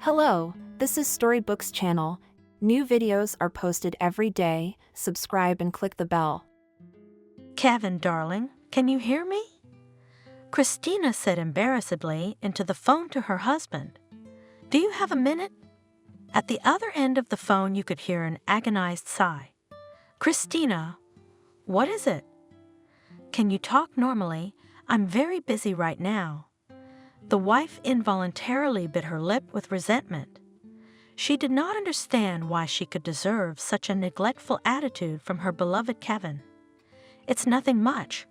Hello, this is Storybooks channel. New videos are posted every day. Subscribe and click the bell. Kevin, darling, can you hear me? Christina said embarrassedly into the phone to her husband. Do you have a minute? At the other end of the phone you could hear an agonized sigh. Christina, what is it? Can you talk normally? I'm very busy right now. The wife involuntarily bit her lip with resentment. She did not understand why she could deserve such a neglectful attitude from her beloved Kevin. It's nothing much.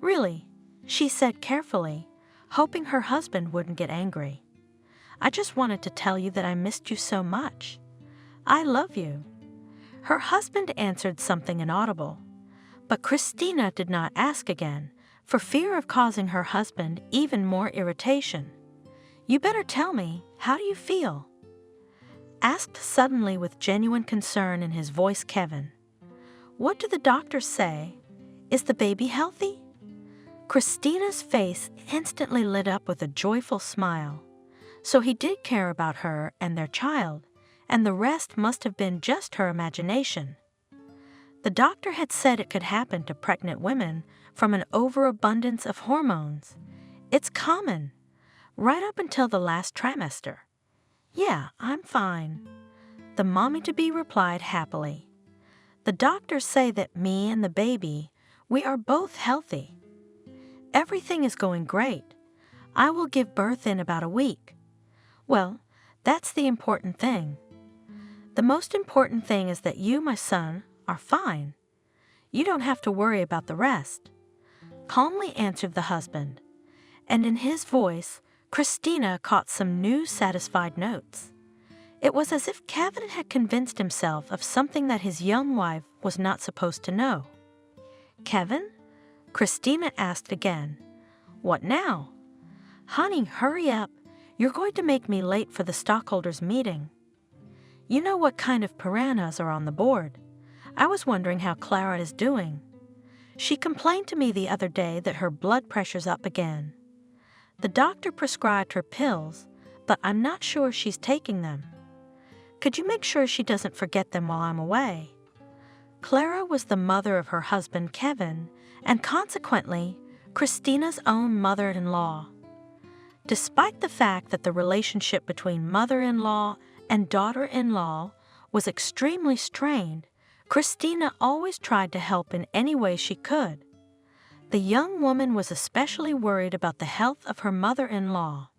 Really, she said carefully, hoping her husband wouldn't get angry. I just wanted to tell you that I missed you so much. I love you. Her husband answered something inaudible, but Christina did not ask again, for fear of causing her husband even more irritation. You better tell me, how do you feel? Asked suddenly with genuine concern in his voice Kevin. What do the doctors say? Is the baby healthy? Christina's face instantly lit up with a joyful smile. So he did care about her and their child, and the rest must have been just her imagination. The doctor had said it could happen to pregnant women from an overabundance of hormones. It's common, right up until the last trimester. Yeah, I'm fine. The mommy-to-be replied happily. The doctors say that me and the baby, we are both healthy. Everything is going great. I will give birth in about a week. Well, that's the important thing. The most important thing is that you, my son, are fine. You don't have to worry about the rest. Calmly answered the husband, and in his voice, Christina caught some new satisfied notes. It was as if Kevin had convinced himself of something that his young wife was not supposed to know. Kevin? Christina asked again. What now? Honey, hurry up. You're going to make me late for the stockholders' meeting. You know what kind of piranhas are on the board. I was wondering how Clara is doing. She complained to me the other day that her blood pressure's up again. The doctor prescribed her pills, but I'm not sure she's taking them. Could you make sure she doesn't forget them while I'm away? Clara was the mother of her husband, Kevin, and consequently, Christina's own mother-in-law. Despite the fact that the relationship between mother-in-law and daughter-in-law was extremely strained, Christina always tried to help in any way she could. The young woman was especially worried about the health of her mother-in-law.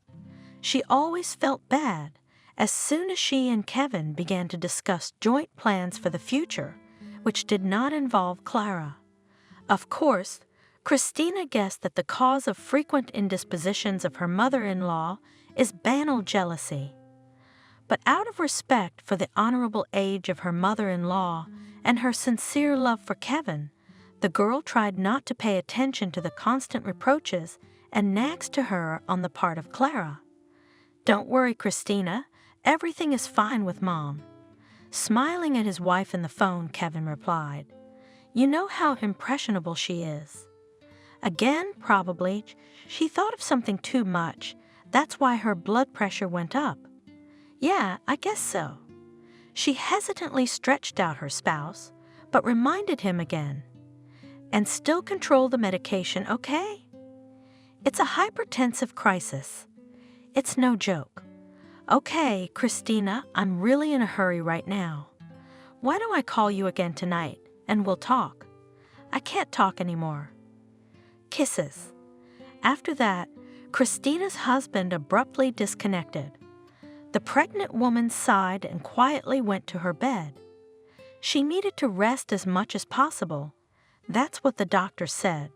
She always felt bad as soon as she and Kevin began to discuss joint plans for the future, which did not involve Clara. Of course, Christina guessed that the cause of frequent indispositions of her mother-in-law is banal jealousy. But out of respect for the honorable age of her mother-in-law and her sincere love for Kevin, the girl tried not to pay attention to the constant reproaches and nags to her on the part of Clara. Don't worry, Christina. Everything is fine with Mom. Smiling at his wife in the phone, Kevin replied, You know how impressionable she is. Again, probably, she thought of something too much. That's why her blood pressure went up. Yeah, I guess so. She hesitantly stretched out her spouse, but reminded him again. And still control the medication, okay? It's a hypertensive crisis. It's no joke. Okay, Christina, I'm really in a hurry right now. Why don't I call you again tonight, and we'll talk? I can't talk anymore. Kisses. After that, Christina's husband abruptly disconnected. The pregnant woman sighed and quietly went to her bed. She needed to rest as much as possible. That's what the doctor said.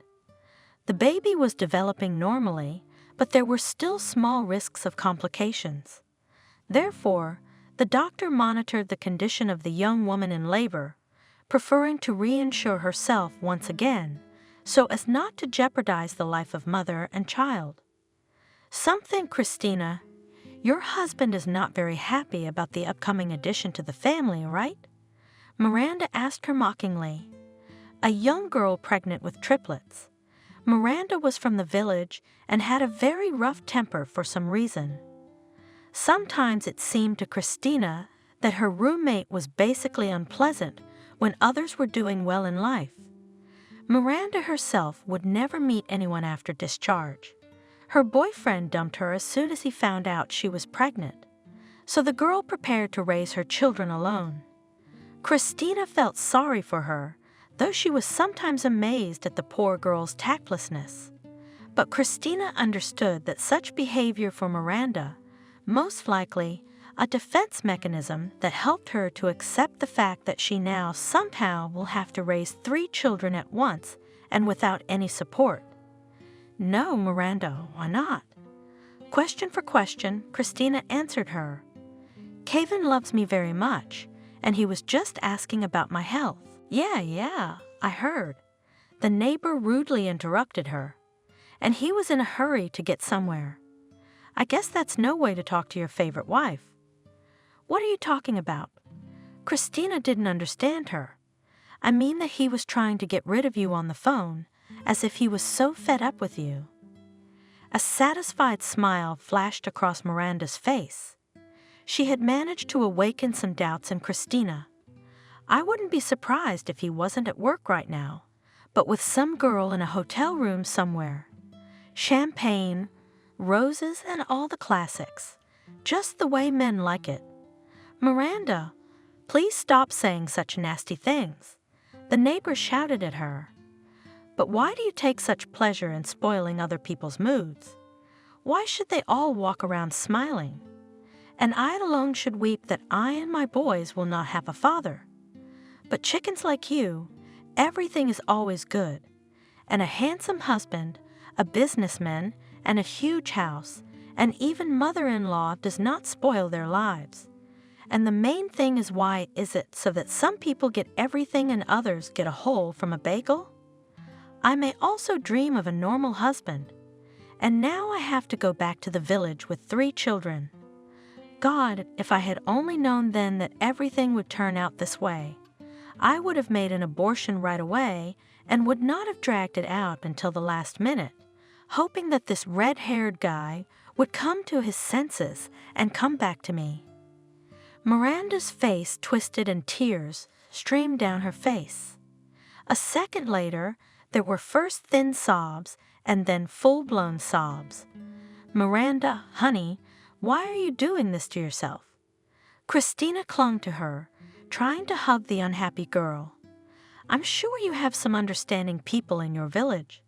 The baby was developing normally, but there were still small risks of complications. Therefore, the doctor monitored the condition of the young woman in labor, preferring to reinsure herself once again, so as not to jeopardize the life of mother and child. Something, Christina. Your husband is not very happy about the upcoming addition to the family, right? Miranda asked her mockingly. A young girl pregnant with triplets. Miranda was from the village and had a very rough temper for some reason. Sometimes it seemed to Christina that her roommate was basically unpleasant when others were doing well in life. Miranda herself would never meet anyone after discharge. Her boyfriend dumped her as soon as he found out she was pregnant, so the girl prepared to raise her children alone. Christina felt sorry for her, though she was sometimes amazed at the poor girl's tactlessness. But Christina understood that such behavior for Miranda, most likely a defense mechanism that helped her to accept the fact that she now somehow will have to raise 3 children at once and without any support. No, Miranda, why not? Question for question, Christina answered her. Kevin loves me very much, and he was just asking about my health. Yeah, I heard. The neighbor rudely interrupted her. And he was in a hurry to get somewhere. I guess that's no way to talk to your favorite wife. What are you talking about? Christina didn't understand her. I mean that he was trying to get rid of you on the phone, as if he was so fed up with you. A satisfied smile flashed across Miranda's face. She had managed to awaken some doubts in Christina. I wouldn't be surprised if he wasn't at work right now, but with some girl in a hotel room somewhere. Champagne, roses, and all the classics. Just the way men like it. Miranda, please stop saying such nasty things. The neighbor shouted at her. But why do you take such pleasure in spoiling other people's moods? Why should they all walk around smiling? And I alone should weep that I and my boys will not have a father. But chickens like you, everything is always good. And a handsome husband, a businessman, and a huge house, and even mother-in-law does not spoil their lives. And the main thing is, why is it so that some people get everything and others get a hole from a bagel? I may also dream of a normal husband. And now I have to go back to the village with 3 children. God, if I had only known then that everything would turn out this way, I would have made an abortion right away and would not have dragged it out until the last minute, hoping that this red-haired guy would come to his senses and come back to me. Miranda's face twisted and tears streamed down her face. A second later, there were first thin sobs and then full-blown sobs. Miranda, honey, why are you doing this to yourself? Christina clung to her, trying to hug the unhappy girl. I'm sure you have some understanding people in your village.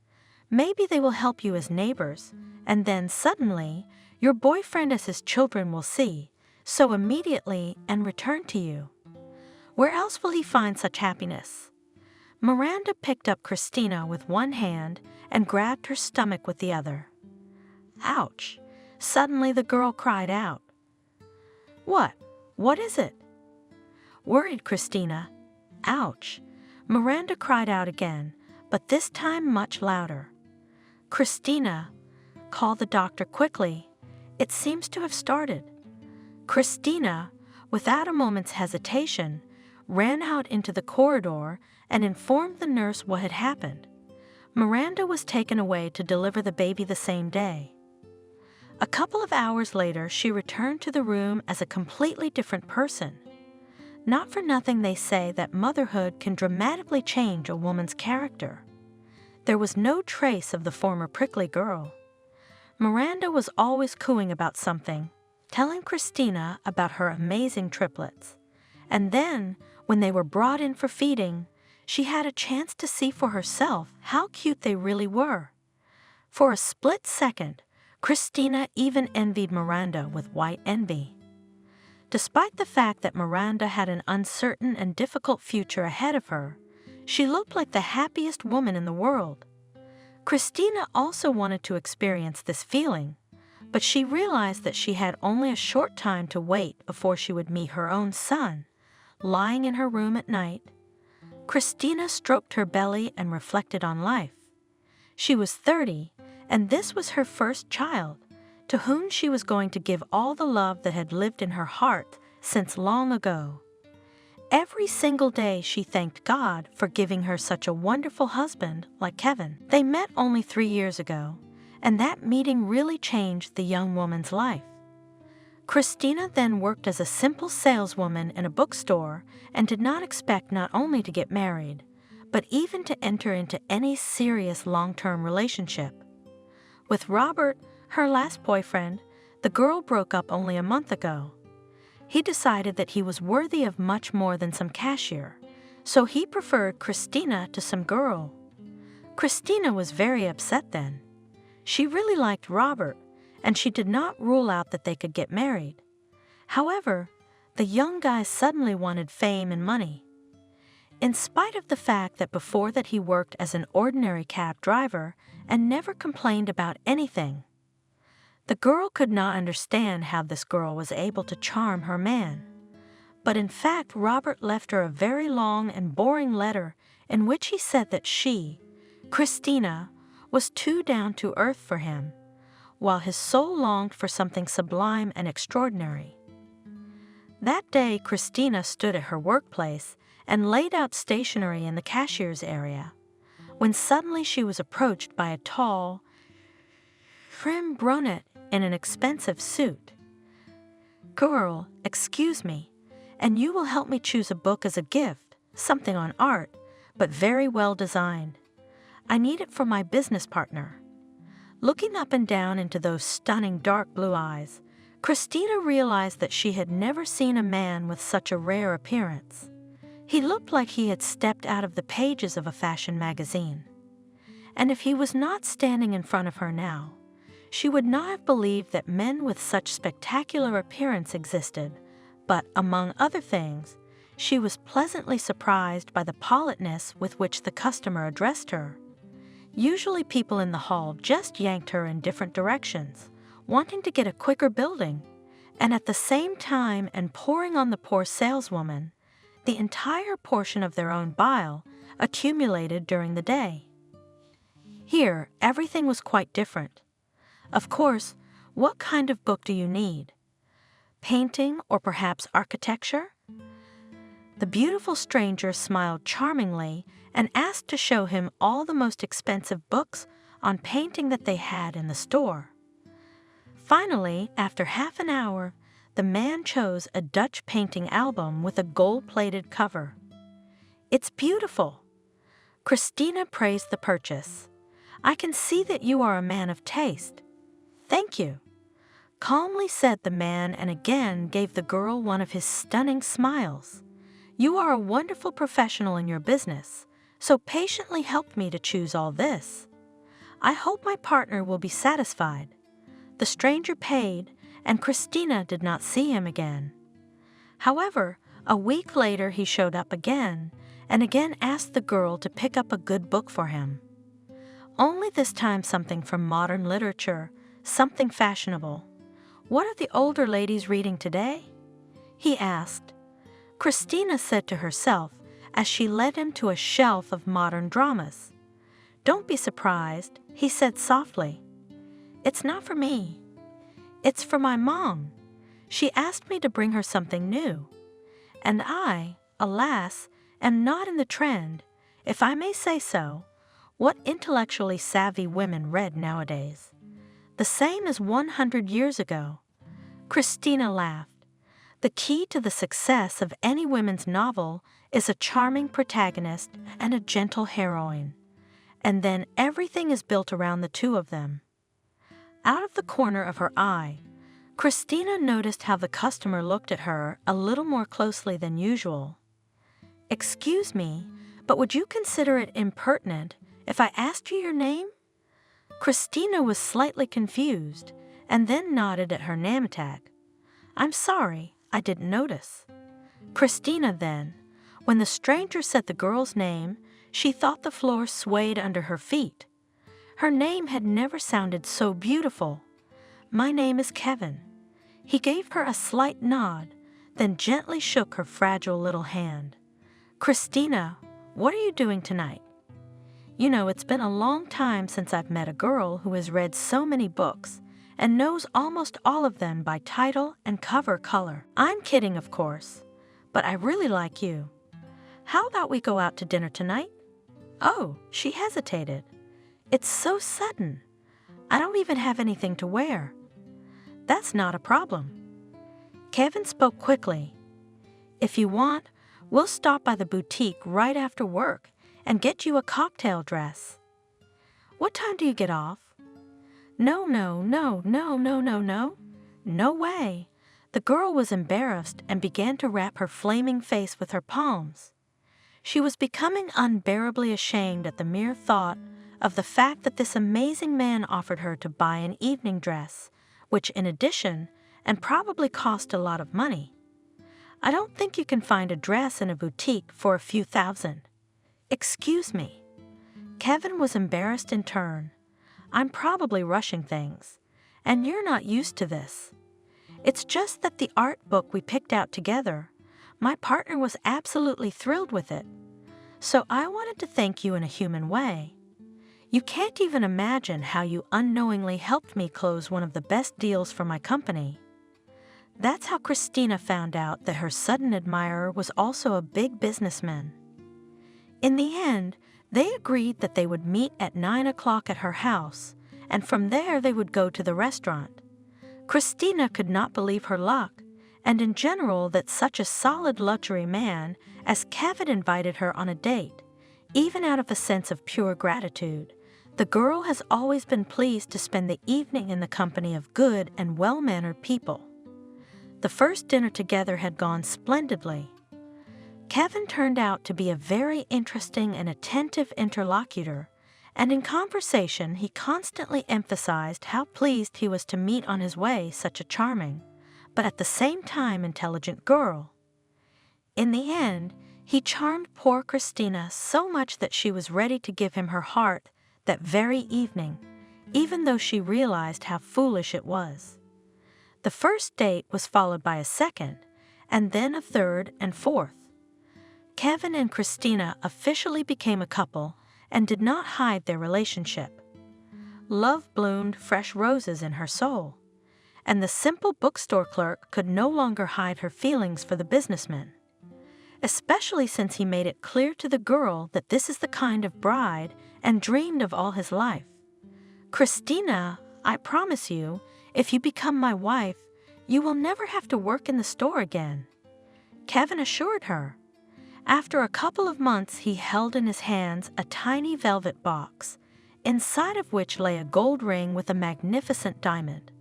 Maybe they will help you as neighbors, and then suddenly, your boyfriend as his children will see, so immediately and return to you. Where else will he find such happiness? Miranda picked up Christina with one hand and grabbed her stomach with the other. Ouch! Suddenly the girl cried out. What? What is it? Worried Christina. Ouch! Miranda cried out again, but this time much louder. Christina, call the doctor quickly. It seems to have started. Christina, without a moment's hesitation, ran out into the corridor and informed the nurse what had happened. Miranda was taken away to deliver the baby the same day. A couple of hours later, she returned to the room as a completely different person. Not for nothing they say that motherhood can dramatically change a woman's character. There was no trace of the former prickly girl. Miranda was always cooing about something, telling Christina about her amazing triplets. And then, when they were brought in for feeding, she had a chance to see for herself how cute they really were. For a split second, Christina even envied Miranda with white envy. Despite the fact that Miranda had an uncertain and difficult future ahead of her, she looked like the happiest woman in the world. Christina also wanted to experience this feeling, but she realized that she had only a short time to wait before she would meet her own son, lying in her room at night. Christina stroked her belly and reflected on life. She was 30, and this was her first child, to whom she was going to give all the love that had lived in her heart since long ago. Every single day she thanked God for giving her such a wonderful husband like Kevin. They met only 3 years ago, and that meeting really changed the young woman's life. Christina then worked as a simple saleswoman in a bookstore and did not expect not only to get married, but even to enter into any serious long-term relationship. With Robert, her last boyfriend, the girl broke up only a month ago. He decided that he was worthy of much more than some cashier, so he preferred Christina to some girl. Christina was very upset then. She really liked Robert, and she did not rule out that they could get married. However, the young guy suddenly wanted fame and money. In spite of the fact that before that he worked as an ordinary cab driver and never complained about anything, the girl could not understand how this girl was able to charm her man. But in fact, Robert left her a very long and boring letter in which he said that she, Christina, was too down to earth for him, while his soul longed for something sublime and extraordinary. That day, Christina stood at her workplace and laid out stationery in the cashier's area, when suddenly she was approached by a tall, trim brunette in an expensive suit. "Girl, excuse me, and you will help me choose a book as a gift, something on art, but very well designed. I need it for my business partner." Looking up and down into those stunning dark blue eyes, Christina realized that she had never seen a man with such a rare appearance. He looked like he had stepped out of the pages of a fashion magazine. And if he was not standing in front of her now, she would not have believed that men with such spectacular appearance existed, but, among other things, she was pleasantly surprised by the politeness with which the customer addressed her. Usually people in the hall just yanked her in different directions, wanting to get a quicker building, and at the same time and pouring on the poor saleswoman the entire portion of their own bile accumulated during the day. Here, everything was quite different. Of course, what kind of book do you need? Painting or perhaps architecture? The beautiful stranger smiled charmingly and asked to show him all the most expensive books on painting that they had in the store. Finally, after half an hour, the man chose a Dutch painting album with a gold-plated cover. "It's beautiful." Christina praised the purchase. "I can see that you are a man of taste." "Thank you," calmly said the man, and again gave the girl one of his stunning smiles. "You are a wonderful professional in your business, so patiently helped me to choose all this. I hope my partner will be satisfied." The stranger paid, and Christina did not see him again. However, a week later he showed up again, and again asked the girl to pick up a good book for him. Only this time something from modern literature, something fashionable. "What are the older ladies reading today?" he asked. Christina said to herself as she led him to a shelf of modern dramas. "Don't be surprised," he said softly. "It's not for me. It's for my mom. She asked me to bring her something new. And I, alas, am not in the trend, if I may say so, what intellectually savvy women read nowadays. The same as 100 years ago." Christina laughed. The key to the success of any women's novel is a charming protagonist and a gentle heroine. And then everything is built around the two of them. Out of the corner of her eye, Christina noticed how the customer looked at her a little more closely than usual. "Excuse me, but would you consider it impertinent if I asked you your name?" Christina was slightly confused and then nodded at her name tag. "I'm sorry, I didn't notice." Christina then, when the stranger said the girl's name, she thought the floor swayed under her feet. Her name had never sounded so beautiful. "My name is Kevin." He gave her a slight nod, then gently shook her fragile little hand. "Christina, what are you doing tonight? You know, it's been a long time since I've met a girl who has read so many books and knows almost all of them by title and cover color. I'm kidding, of course, but I really like you. How about we go out to dinner tonight?" "Oh," she hesitated. "It's so sudden. I don't even have anything to wear." "That's not a problem. Kevin spoke quickly. "If you want, we'll stop by the boutique right after work and get you a cocktail dress." "What time do you get off?" "No, no, no, no, no, no, no. No way." The girl was embarrassed and began to wrap her flaming face with her palms. She was becoming unbearably ashamed at the mere thought of the fact that this amazing man offered her to buy an evening dress, which in addition, and probably cost a lot of money. "I don't think you can find a dress in a boutique for a few thousand." "Excuse me." Kevin was embarrassed in turn. "I'm probably rushing things, and you're not used to this. It's just that the art book we picked out together, my partner was absolutely thrilled with it. So I wanted to thank you in a human way. You can't even imagine how you unknowingly helped me close one of the best deals for my company." That's how Christina found out that her sudden admirer was also a big businessman. In the end, they agreed that they would meet at 9 o'clock at her house, and from there they would go to the restaurant. Christina could not believe her luck, and in general that such a solid luxury man as Kevin invited her on a date, even out of a sense of pure gratitude. The girl has always been pleased to spend the evening in the company of good and well-mannered people. The first dinner together had gone splendidly. Kevin turned out to be a very interesting and attentive interlocutor, and in conversation he constantly emphasized how pleased he was to meet on his way such a charming, but at the same time intelligent girl. In the end, he charmed poor Christina so much that she was ready to give him her heart that very evening, even though she realized how foolish it was. The first date was followed by a second, and then a third and fourth. Kevin and Christina officially became a couple and did not hide their relationship. Love bloomed fresh roses in her soul, and the simple bookstore clerk could no longer hide her feelings for the businessman, especially since he made it clear to the girl that this is the kind of bride and dreamed of all his life. "Christina, I promise you, if you become my wife, you will never have to work in the store again," Kevin assured her. After a couple of months, he held in his hands a tiny velvet box, inside of which lay a gold ring with a magnificent diamond.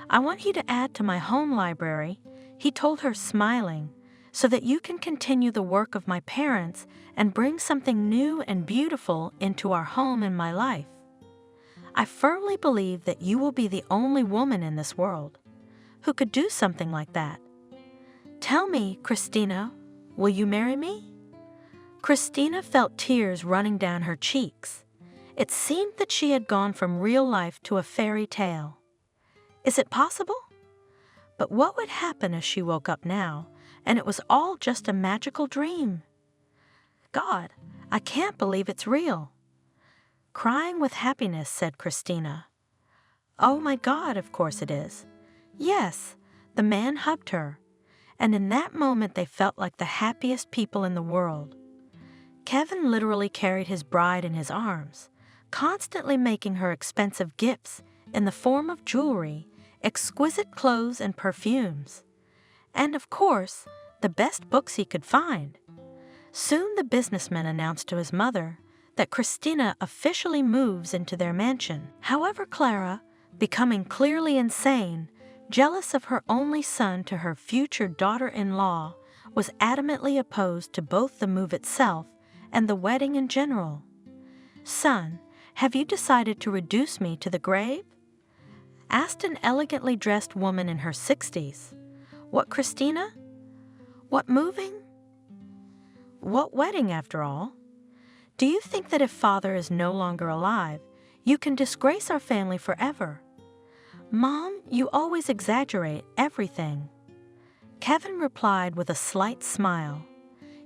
"I want you to add to my home library," he told her, smiling, "so that you can continue the work of my parents and bring something new and beautiful into our home and my life. I firmly believe that you will be the only woman in this world who could do something like that. Tell me, Christina, will you marry me?" Christina felt tears running down her cheeks. It seemed that she had gone from real life to a fairy tale. Is it possible? But what would happen if she woke up now, and it was all just a magical dream? "God, I can't believe it's real." Crying with happiness, said Christina. "Oh my God, of course it is." "Yes," the man hugged her, and in that moment they felt like the happiest people in the world. Kevin literally carried his bride in his arms, constantly making her expensive gifts in the form of jewelry, exquisite clothes and perfumes, and of course, the best books he could find. Soon the businessman announced to his mother that Christina officially moves into their mansion. However, Clara, becoming clearly insane, jealous of her only son to her future daughter-in-law, was adamantly opposed to both the move itself and the wedding in general. "Son, have you decided to reduce me to the grave?" asked an elegantly dressed woman in her 60s. "What, Christina? What moving? What wedding, after all? Do you think that if father is no longer alive, you can disgrace our family forever? Mom, you always exaggerate everything." Kevin replied with a slight smile.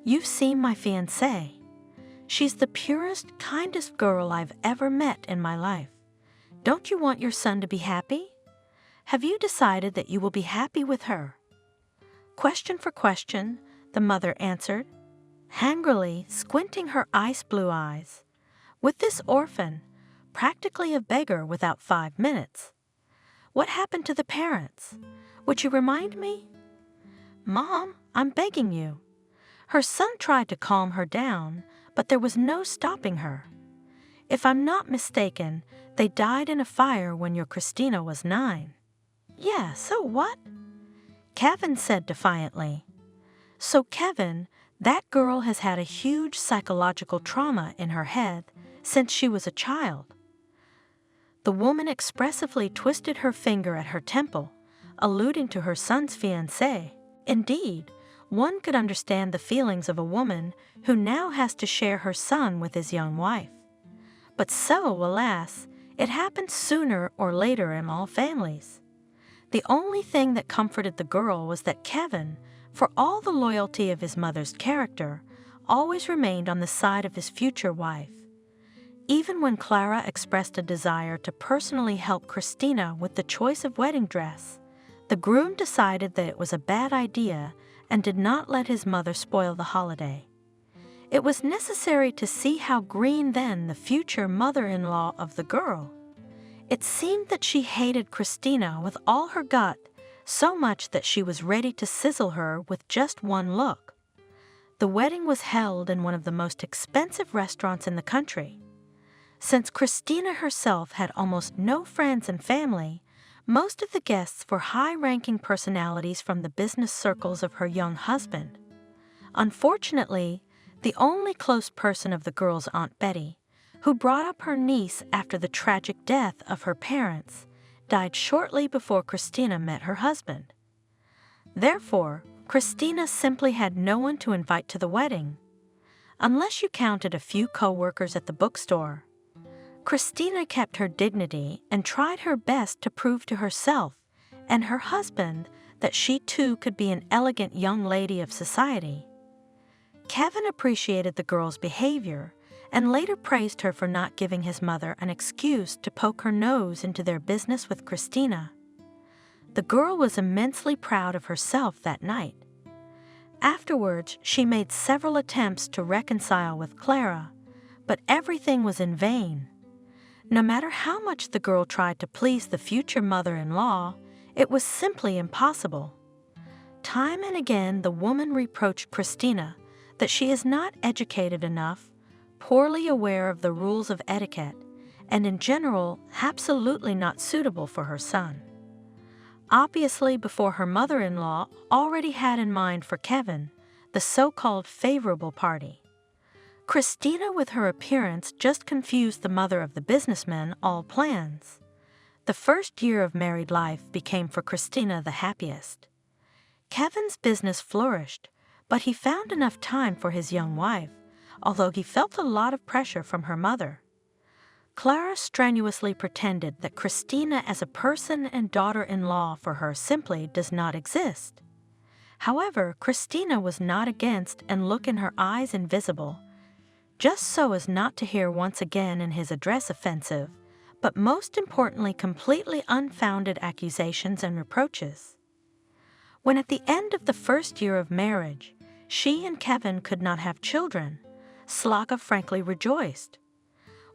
"You've seen my fiancée. She's the purest, kindest girl I've ever met in my life. Don't you want your son to be happy? Have you decided that you will be happy with her?" Question for question, the mother answered, angrily squinting her ice-blue eyes. "With this orphan, practically a beggar without 5 minutes. What happened to the parents? Would you remind me?" "Mom, I'm begging you." Her son tried to calm her down, but there was no stopping her. "If I'm not mistaken, they died in a fire when your Christina was 9. "Yeah, so what?" Kevin said defiantly. "So Kevin, that girl has had a huge psychological trauma in her head since she was a child." The woman expressively twisted her finger at her temple, alluding to her son's fiancée. Indeed, one could understand the feelings of a woman who now has to share her son with his young wife. But so, alas, it happens sooner or later in all families. The only thing that comforted the girl was that Kevin, for all the loyalty of his mother's character, always remained on the side of his future wife. Even when Clara expressed a desire to personally help Christina with the choice of wedding dress, the groom decided that it was a bad idea and did not let his mother spoil the holiday. It was necessary to see how green then the future mother-in-law of the girl. It seemed that she hated Christina with all her gut, so much that she was ready to sizzle her with just one look. The wedding was held in one of the most expensive restaurants in the country. Since Christina herself had almost no friends and family, most of the guests were high-ranking personalities from the business circles of her young husband. Unfortunately, the only close person of the girl's Aunt Betty, who brought up her niece after the tragic death of her parents, died shortly before Christina met her husband. Therefore, Christina simply had no one to invite to the wedding, unless you counted a few co-workers at the bookstore. Christina kept her dignity and tried her best to prove to herself and her husband that she too could be an elegant young lady of society. Kevin appreciated the girl's behavior and later praised her for not giving his mother an excuse to poke her nose into their business with Christina. The girl was immensely proud of herself that night. Afterwards, she made several attempts to reconcile with Clara, but everything was in vain. No matter how much the girl tried to please the future mother-in-law, it was simply impossible. Time and again the woman reproached Christina that she is not educated enough, poorly aware of the rules of etiquette, and in general absolutely not suitable for her son. Obviously, before her mother-in-law already had in mind for Kevin the so-called favorable party. Christina, with her appearance, just confused the mother of the businessman all plans. The first year of married life became for Christina the happiest. Kevin's business flourished, but he found enough time for his young wife, although he felt a lot of pressure from her mother. Clara strenuously pretended that Christina as a person and daughter-in-law for her simply does not exist. However, Christina was not against and look in her eyes invisible, just so as not to hear once again in his address offensive, but most importantly completely unfounded accusations and reproaches. When at the end of the first year of marriage, she and Kevin could not have children, Slaka frankly rejoiced.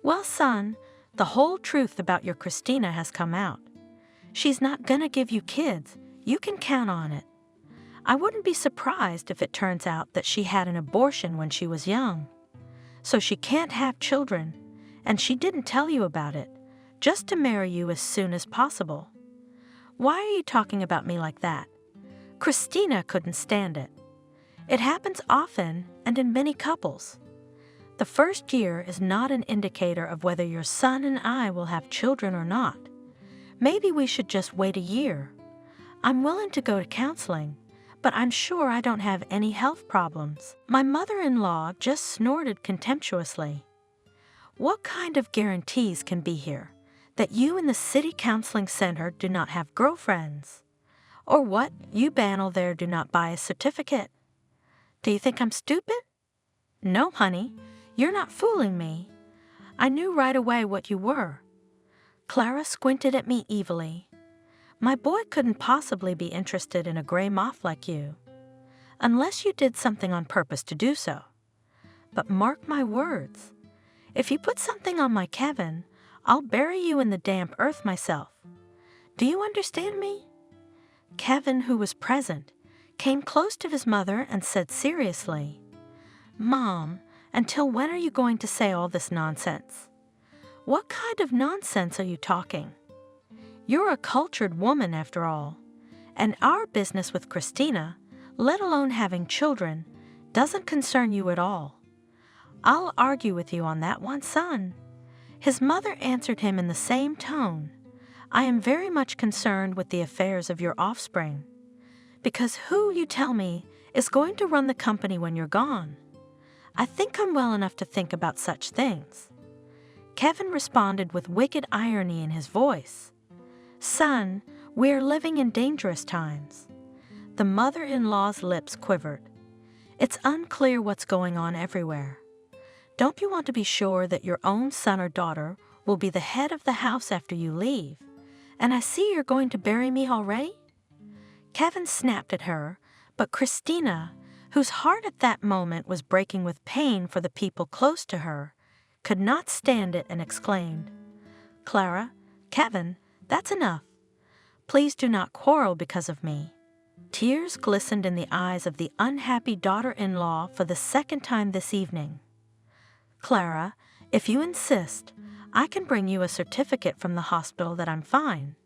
"Well, son, the whole truth about your Christina has come out. She's not gonna give you kids, you can count on it. I wouldn't be surprised if it turns out that she had an abortion when she was young. So she can't have children, and she didn't tell you about it, just to marry you as soon as possible. Why are you talking about me like that?" Christina couldn't stand it. It happens often and in many couples. The first year is not an indicator of whether your son and I will have children or not. Maybe we should just wait a year. I'm willing to go to counseling, but I'm sure I don't have any health problems. My mother-in-law just snorted contemptuously. What kind of guarantees can be here that you in the city counseling center do not have girlfriends? Or what, you Banal there do not buy a certificate? Do you think I'm stupid? No, honey, you're not fooling me. I knew right away what you were. Clara squinted at me evilly. My boy couldn't possibly be interested in a gray moth like you, unless you did something on purpose to do so. But mark my words, if you put something on my Kevin, I'll bury you in the damp earth myself. Do you understand me? Kevin, who was present, came close to his mother and said seriously, "Mom, until when are you going to say all this nonsense? What kind of nonsense are you talking? You're a cultured woman after all, and our business with Christina, let alone having children, doesn't concern you at all. I'll argue with you on that one, son." His mother answered him in the same tone. "I am very much concerned with the affairs of your offspring, because who, you tell me, is going to run the company when you're gone? I think I'm well enough to think about such things." Kevin responded with wicked irony in his voice. "Son, we're living in dangerous times." The mother-in-law's lips quivered. "It's unclear what's going on everywhere. Don't you want to be sure that your own son or daughter will be the head of the house after you leave? And I see you're going to bury me already?" Kevin snapped at her, but Christina, whose heart at that moment was breaking with pain for the people close to her, could not stand it and exclaimed, "Clara, Kevin, that's enough. Please do not quarrel because of me." Tears glistened in the eyes of the unhappy daughter-in-law for the second time this evening. "Clara, if you insist, I can bring you a certificate from the hospital that I'm fine.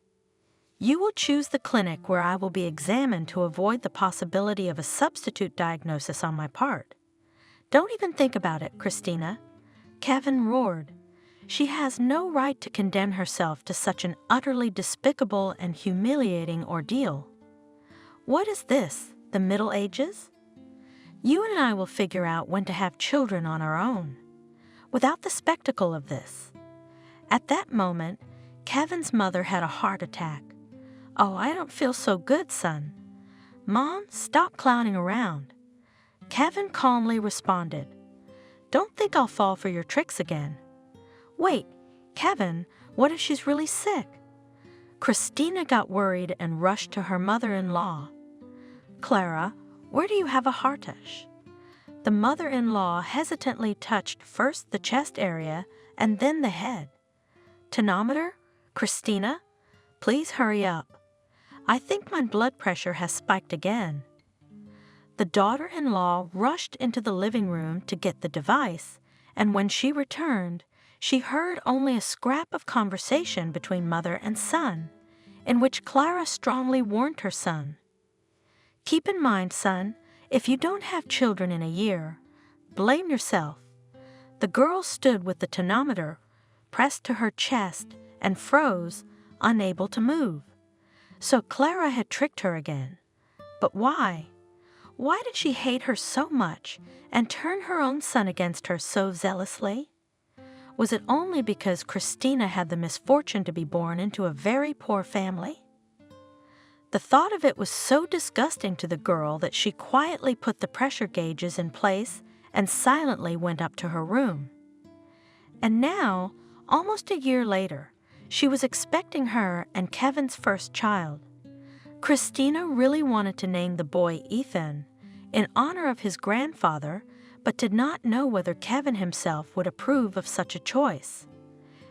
You will choose the clinic where I will be examined to avoid the possibility of a substitute diagnosis on my part. Don't even think about it, Christina." Kevin roared. "She has no right to condemn herself to such an utterly despicable and humiliating ordeal. What is this, the Middle Ages? You and I will figure out when to have children on our own, without the spectacle of this." At that moment, Kevin's mother had a heart attack. "Oh, I don't feel so good, son." "Mom, stop clowning around." Kevin calmly responded, "Don't think I'll fall for your tricks again." "Wait, Kevin, what if she's really sick?" Christina got worried and rushed to her mother-in-law. "Clara, where do you have a heartache?" The mother-in-law hesitantly touched first the chest area and then the head. "Tonometer? Christina? Please hurry up. I think my blood pressure has spiked again." The daughter-in-law rushed into the living room to get the device, and when she returned, she heard only a scrap of conversation between mother and son, in which Clara strongly warned her son. "Keep in mind, son, if you don't have children in a year, blame yourself." The girl stood with the tonometer pressed to her chest and froze, unable to move. So Clara had tricked her again. But why? Why did she hate her so much and turn her own son against her so zealously? Was it only because Christina had the misfortune to be born into a very poor family? The thought of it was so disgusting to the girl that she quietly put the pressure gauges in place and silently went up to her room. And now, almost a year later, she was expecting her and Kevin's first child. Christina really wanted to name the boy Ethan, in honor of his grandfather, but did not know whether Kevin himself would approve of such a choice.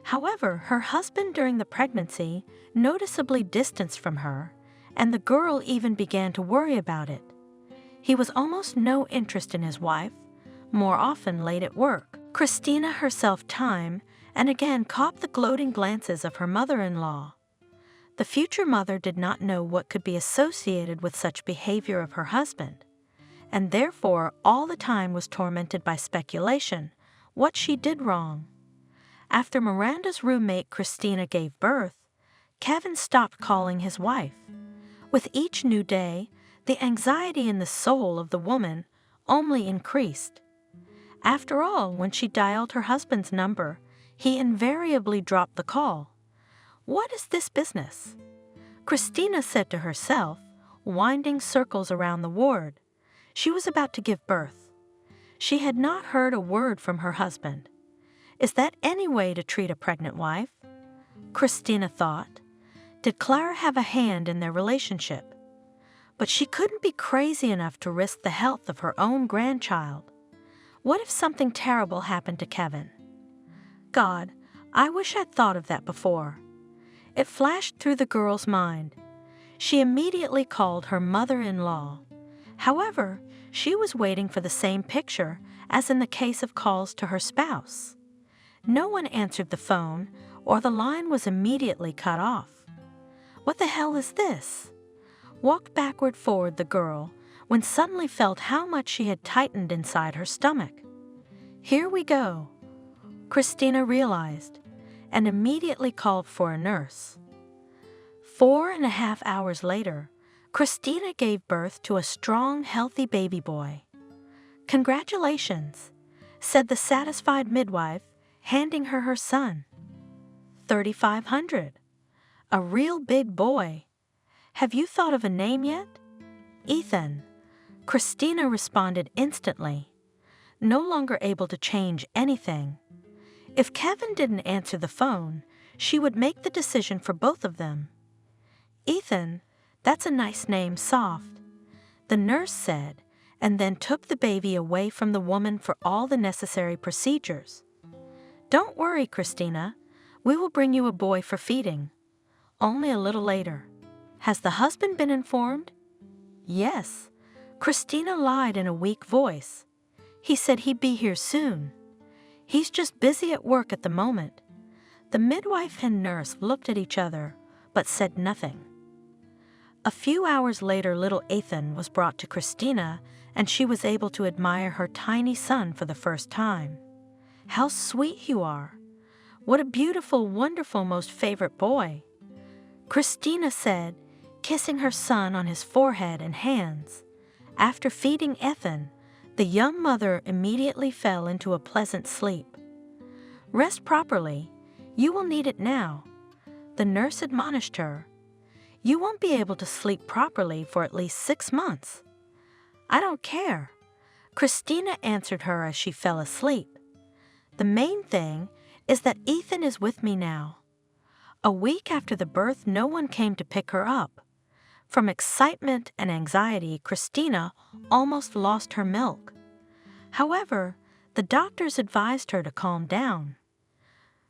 However, her husband during the pregnancy noticeably distanced from her, and the girl even began to worry about it. He was almost no interest in his wife, more often late at work. Christina herself timed and again caught the gloating glances of her mother-in-law. The future mother did not know what could be associated with such behavior of her husband, and therefore all the time was tormented by speculation, what she did wrong. After Miranda's roommate Christina gave birth, Kevin stopped calling his wife. With each new day, the anxiety in the soul of the woman only increased. After all, when she dialed her husband's number, he invariably dropped the call. What is this business? Christina said to herself, winding circles around the ward. She was about to give birth. She had not heard a word from her husband. Is that any way to treat a pregnant wife? Christina thought. Did Clara have a hand in their relationship? But she couldn't be crazy enough to risk the health of her own grandchild. What if something terrible happened to Kevin? God, I wish I'd thought of that before. It flashed through the girl's mind. She immediately called her mother-in-law. However, she was waiting for the same picture as in the case of calls to her spouse. No one answered the phone, or the line was immediately cut off. What the hell is this? Walked backward forward the girl, when suddenly felt how much she had tightened inside her stomach. Here we go, Christina realized, and immediately called for a nurse. 4.5 hours later, Christina gave birth to a strong, healthy baby boy. "Congratulations," said the satisfied midwife, handing her her son. $3,500. A real big boy. Have you thought of a name yet? Ethan. Christina responded instantly, no longer able to change anything. If Kevin didn't answer the phone, she would make the decision for both of them. Ethan, that's a nice name, soft, the nurse said, and then took the baby away from the woman for all the necessary procedures. Don't worry, Christina. We will bring you a boy for feeding. Only a little later. Has the husband been informed? Yes. Christina lied in a weak voice. He said he'd be here soon. He's just busy at work at the moment. The midwife and nurse looked at each other, but said nothing. A few hours later, little Ethan was brought to Christina, and she was able to admire her tiny son for the first time. How sweet you are. What a beautiful, wonderful, most favorite boy, Christina said, kissing her son on his forehead and hands. After feeding Ethan, the young mother immediately fell into a pleasant sleep. Rest properly. You will need it now, the nurse admonished her. You won't be able to sleep properly for at least 6 months. I don't care, Christina answered her as she fell asleep. The main thing is that Ethan is with me now. A week after the birth, no one came to pick her up. From excitement and anxiety, Christina almost lost her milk. However, the doctors advised her to calm down.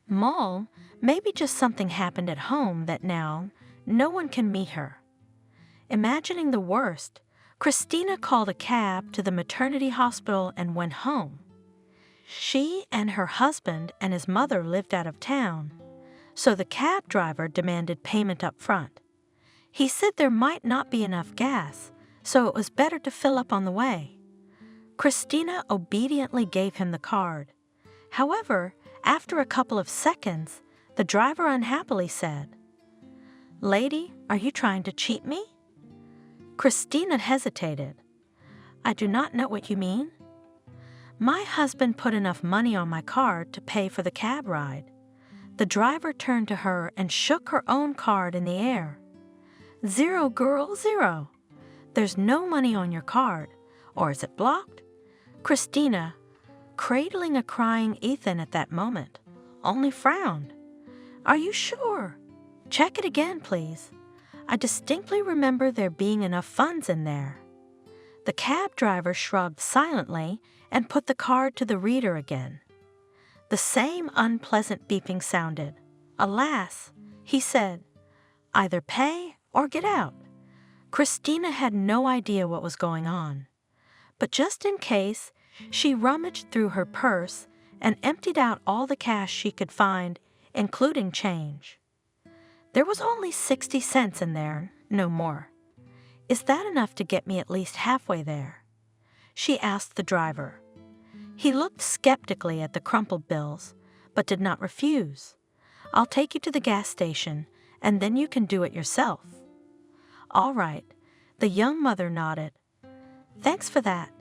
Mom, maybe just something happened at home that now no one can meet her. Imagining the worst, Christina called a cab to the maternity hospital and went home. She and her husband and his mother lived out of town, so the cab driver demanded payment up front. He said there might not be enough gas, so it was better to fill up on the way. Christina obediently gave him the card. However, after a couple of seconds, the driver unhappily said, "Lady, are you trying to cheat me?" Christina hesitated. "I do not know what you mean." "My husband put enough money on my card to pay for the cab ride." The driver turned to her and shook her own card in the air. "Zero, girl, zero. There's no money on your card. Or is it blocked?" Christina, cradling a crying Ethan at that moment, only frowned. "Are you sure? Check it again, please. I distinctly remember there being enough funds in there." The cab driver shrugged silently and put the card to the reader again. The same unpleasant beeping sounded. "Alas," he said, "either pay or get out." Christina had no idea what was going on. But just in case, she rummaged through her purse and emptied out all the cash she could find, including change. There was only 60 cents in there, no more. "Is that enough to get me at least halfway there?" she asked the driver. He looked skeptically at the crumpled bills, but did not refuse. "I'll take you to the gas station, and then you can do it yourself." "All right," the young mother nodded. "Thanks for that."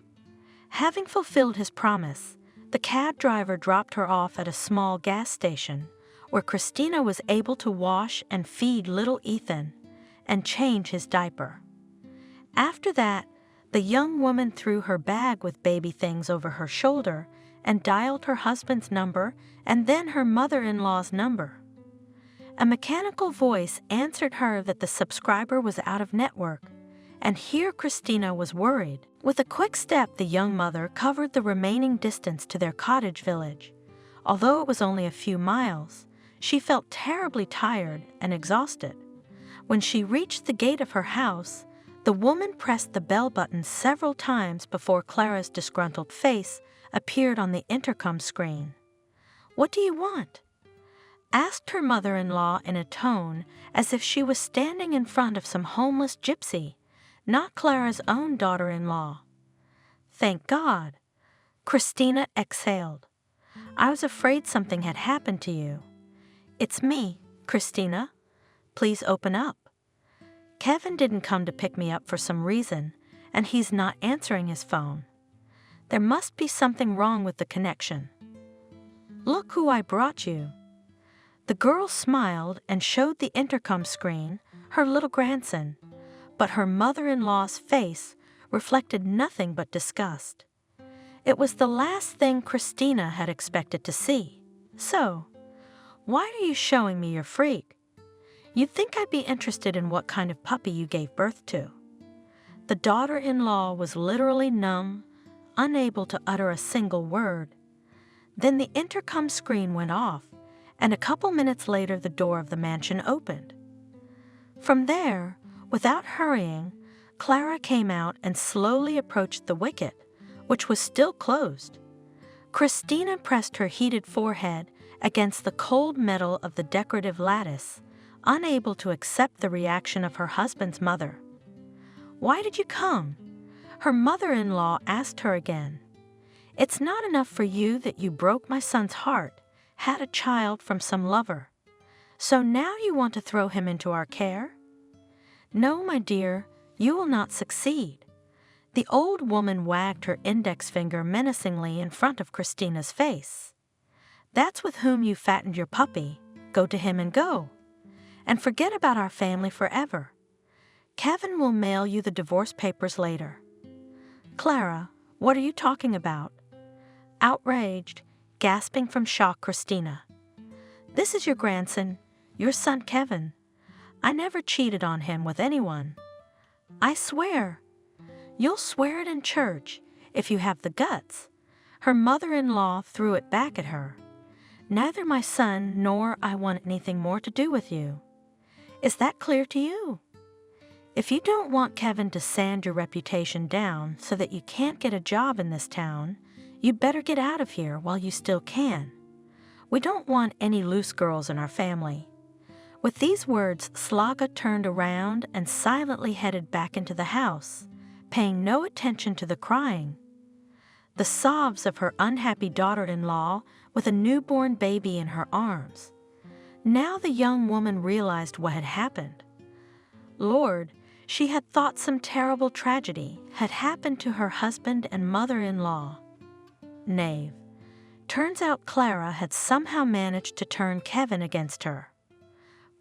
Having fulfilled his promise, the cab driver dropped her off at a small gas station, where Christina was able to wash and feed little Ethan and change his diaper. After that, the young woman threw her bag with baby things over her shoulder and dialed her husband's number and then her mother-in-law's number. A mechanical voice answered her that the subscriber was out of network, and here Christina was worried. With a quick step, the young mother covered the remaining distance to their cottage village. Although it was only a few miles, she felt terribly tired and exhausted. When she reached the gate of her house, The woman pressed the bell button several times before Clara's disgruntled face appeared on the intercom screen. "What do you want?" asked her mother-in-law in a tone as if she was standing in front of some homeless gypsy, not Clara's own daughter-in-law. "Thank God," Christina exhaled. "I was afraid something had happened to you." "It's me, Christina. Please open up. Kevin didn't come to pick me up for some reason, and he's not answering his phone. There must be something wrong with the connection. Look who I brought you." The girl smiled and showed the intercom screen her little grandson, but her mother-in-law's face reflected nothing but disgust. It was the last thing Christina had expected to see. "So, why are you showing me your freak? You'd think I'd be interested in what kind of puppy you gave birth to." The daughter-in-law was literally numb, unable to utter a single word. Then the intercom screen went off, and a couple minutes later the door of the mansion opened. From there, without hurrying, Clara came out and slowly approached the wicket, which was still closed. Christina pressed her heated forehead against the cold metal of the decorative lattice, unable to accept the reaction of her husband's mother. "Why did you come?" her mother-in-law asked her again. "It's not enough for you that you broke my son's heart, had a child from some lover. So now you want to throw him into our care? No, my dear, you will not succeed." The old woman wagged her index finger menacingly in front of Christina's face. "That's with whom you fattened your puppy. Go to him and go. And forget about our family forever. Kevin will mail you the divorce papers later." "Clara, what are you talking about?" Outraged, gasping from shock, Christina. "This is your grandson, your son Kevin. I never cheated on him with anyone. I swear." "You'll swear it in church, if you have the guts." Her mother-in-law threw it back at her. "Neither my son nor I want anything more to do with you. Is that clear to you? If you don't want Kevin to sand your reputation down so that you can't get a job in this town, you'd better get out of here while you still can. We don't want any loose girls in our family." With these words, Slaga turned around and silently headed back into the house, paying no attention to the crying. The sobs of her unhappy daughter-in-law with a newborn baby in her arms. Now the young woman realized what had happened. Lord, she had thought some terrible tragedy had happened to her husband and mother-in-law. Knave. Turns out Clara had somehow managed to turn Kevin against her.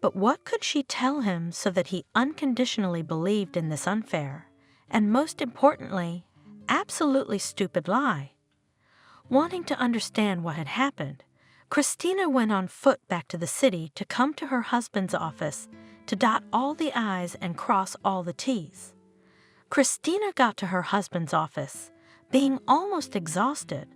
But what could she tell him so that he unconditionally believed in this unfair, and most importantly, absolutely stupid lie? Wanting to understand what had happened, Christina went on foot back to the city to come to her husband's office to dot all the I's and cross all the T's. Christina got to her husband's office, being almost exhausted.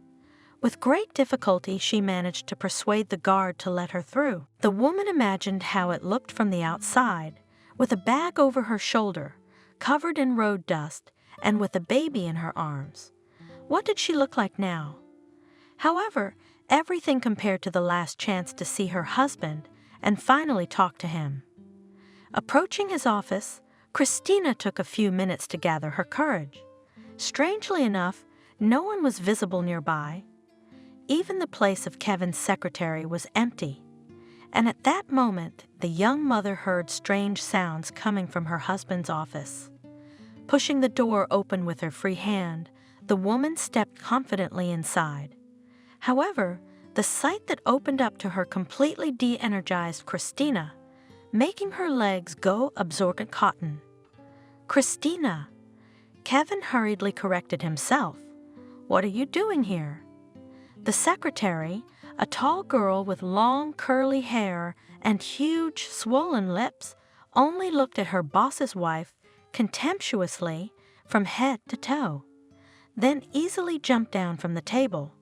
With great difficulty, she managed to persuade the guard to let her through. The woman imagined how it looked from the outside, with a bag over her shoulder, covered in road dust, and with a baby in her arms. What did she look like now? However, everything compared to the last chance to see her husband and finally talk to him. Approaching his office, Christina took a few minutes to gather her courage. Strangely enough, no one was visible nearby. Even the place of Kevin's secretary was empty. And at that moment, the young mother heard strange sounds coming from her husband's office. Pushing the door open with her free hand, the woman stepped confidently inside. However, the sight that opened up to her completely de-energized Christina, making her legs go absorbent cotton. "Christina!" Kevin hurriedly corrected himself. "What are you doing here?" The secretary, a tall girl with long curly hair and huge swollen lips, only looked at her boss's wife contemptuously from head to toe, then easily jumped down from the table.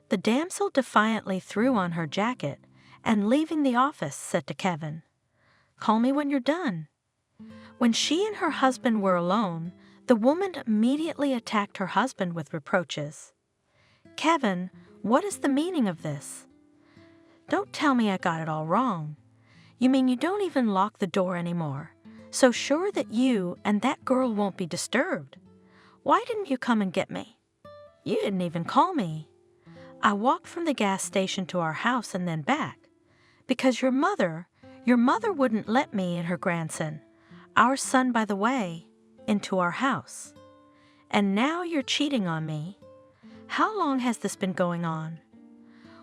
The damsel defiantly threw on her jacket and, leaving the office, said to Kevin, "Call me when you're done." When she and her husband were alone, the woman immediately attacked her husband with reproaches. Kevin, what is the meaning of this? Don't tell me I got it all wrong. You mean you don't even lock the door anymore, so sure that you and that girl won't be disturbed? Why didn't you come and get me? You didn't even call me. I walked from the gas station to our house and then back. Because your mother wouldn't let me and her grandson, our son by the way, into our house. And now you're cheating on me. How long has this been going on?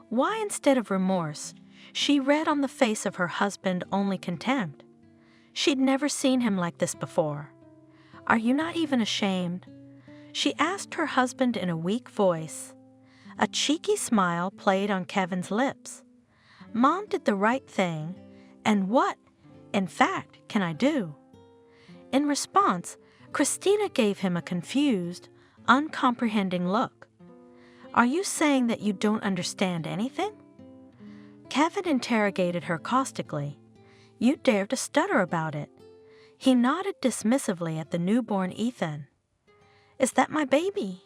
Why, instead of remorse, she read on the face of her husband only contempt. She'd never seen him like this before. Are you not even ashamed? She asked her husband in a weak voice. A cheeky smile played on Kevin's lips. Mom did the right thing, and what, in fact, can I do? In response, Christina gave him a confused, uncomprehending look. Are you saying that you don't understand anything? Kevin interrogated her caustically. You dare to stutter about it. He nodded dismissively at the newborn Ethan. Is that my baby?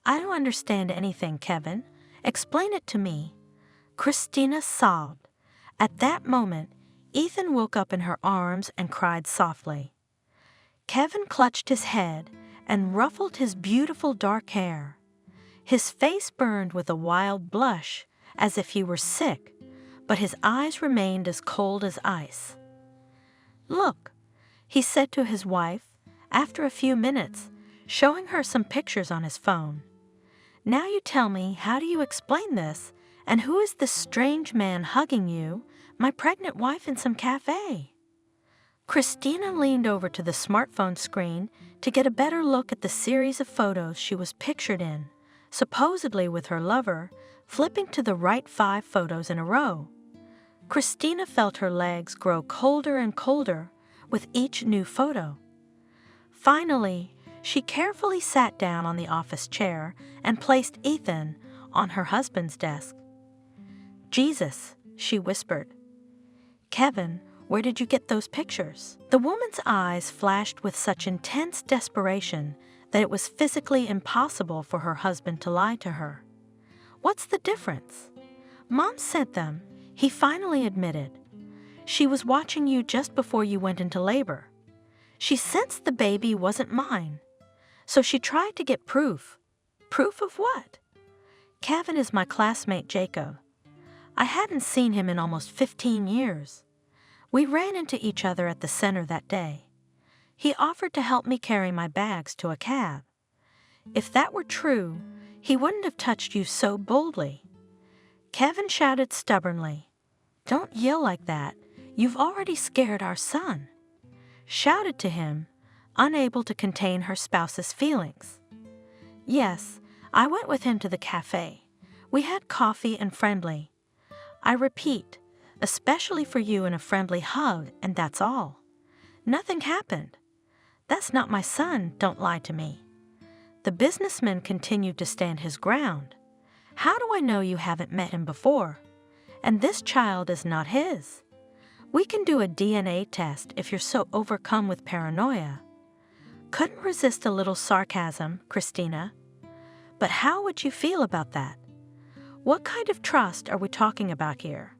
I don't understand anything, Kevin. Explain it to me. Christina sobbed. At that moment, Ethan woke up in her arms and cried softly. Kevin clutched his head and ruffled his beautiful dark hair. His face burned with a wild blush, as if he were sick, but his eyes remained as cold as ice. Look, he said to his wife, after a few minutes, showing her some pictures on his phone. Now you tell me, how do you explain this, and who is this strange man hugging you, my pregnant wife, in some cafe? Christina leaned over to the smartphone screen to get a better look at the series of photos she was pictured in, supposedly with her lover, flipping to the right 5 photos in a row. Christina felt her legs grow colder and colder with each new photo. Finally, she carefully sat down on the office chair and placed Ethan on her husband's desk. Jesus, she whispered. Kevin, where did you get those pictures? The woman's eyes flashed with such intense desperation that it was physically impossible for her husband to lie to her. What's the difference? Mom sent them, he finally admitted. She was watching you just before you went into labor. She sensed the baby wasn't mine. So she tried to get proof. Proof of what? Kevin is my classmate Jacob. I hadn't seen him in almost 15 years. We ran into each other at the center that day. He offered to help me carry my bags to a cab. If that were true, he wouldn't have touched you so boldly. Kevin shouted stubbornly, Don't yell like that. You've already scared our son. Shouted to him, unable to contain her spouse's feelings. Yes, I went with him to the cafe. We had coffee and friendly. I repeat, especially for you, in a friendly hug, and that's all. Nothing happened. That's not my son, don't lie to me. The businessman continued to stand his ground. How do I know you haven't met him before? And this child is not his. We can do a DNA test if you're so overcome with paranoia. Couldn't resist a little sarcasm, Christina. But how would you feel about that? What kind of trust are we talking about here?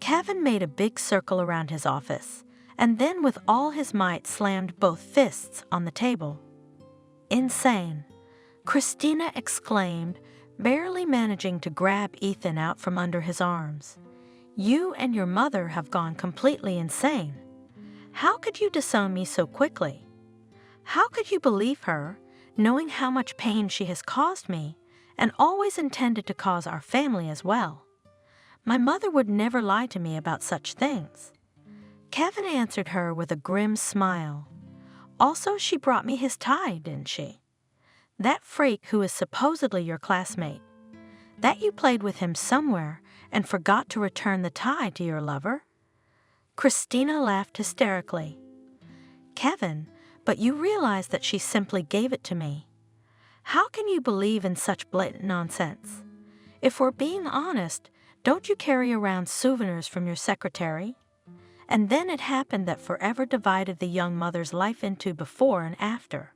Kevin made a big circle around his office, and then with all his might slammed both fists on the table. Insane, Christina exclaimed, barely managing to grab Ethan out from under his arms. You and your mother have gone completely insane. How could you disown me so quickly? How could you believe her, knowing how much pain she has caused me, and always intended to cause our family as well? My mother would never lie to me about such things. Kevin answered her with a grim smile. Also, she brought me his tie, didn't she? That freak who is supposedly your classmate. That you played with him somewhere and forgot to return the tie to your lover? Christina laughed hysterically. Kevin, but you realize that she simply gave it to me. How can you believe in such blatant nonsense? If we're being honest, don't you carry around souvenirs from your secretary? And then it happened that forever divided the young mother's life into before and after.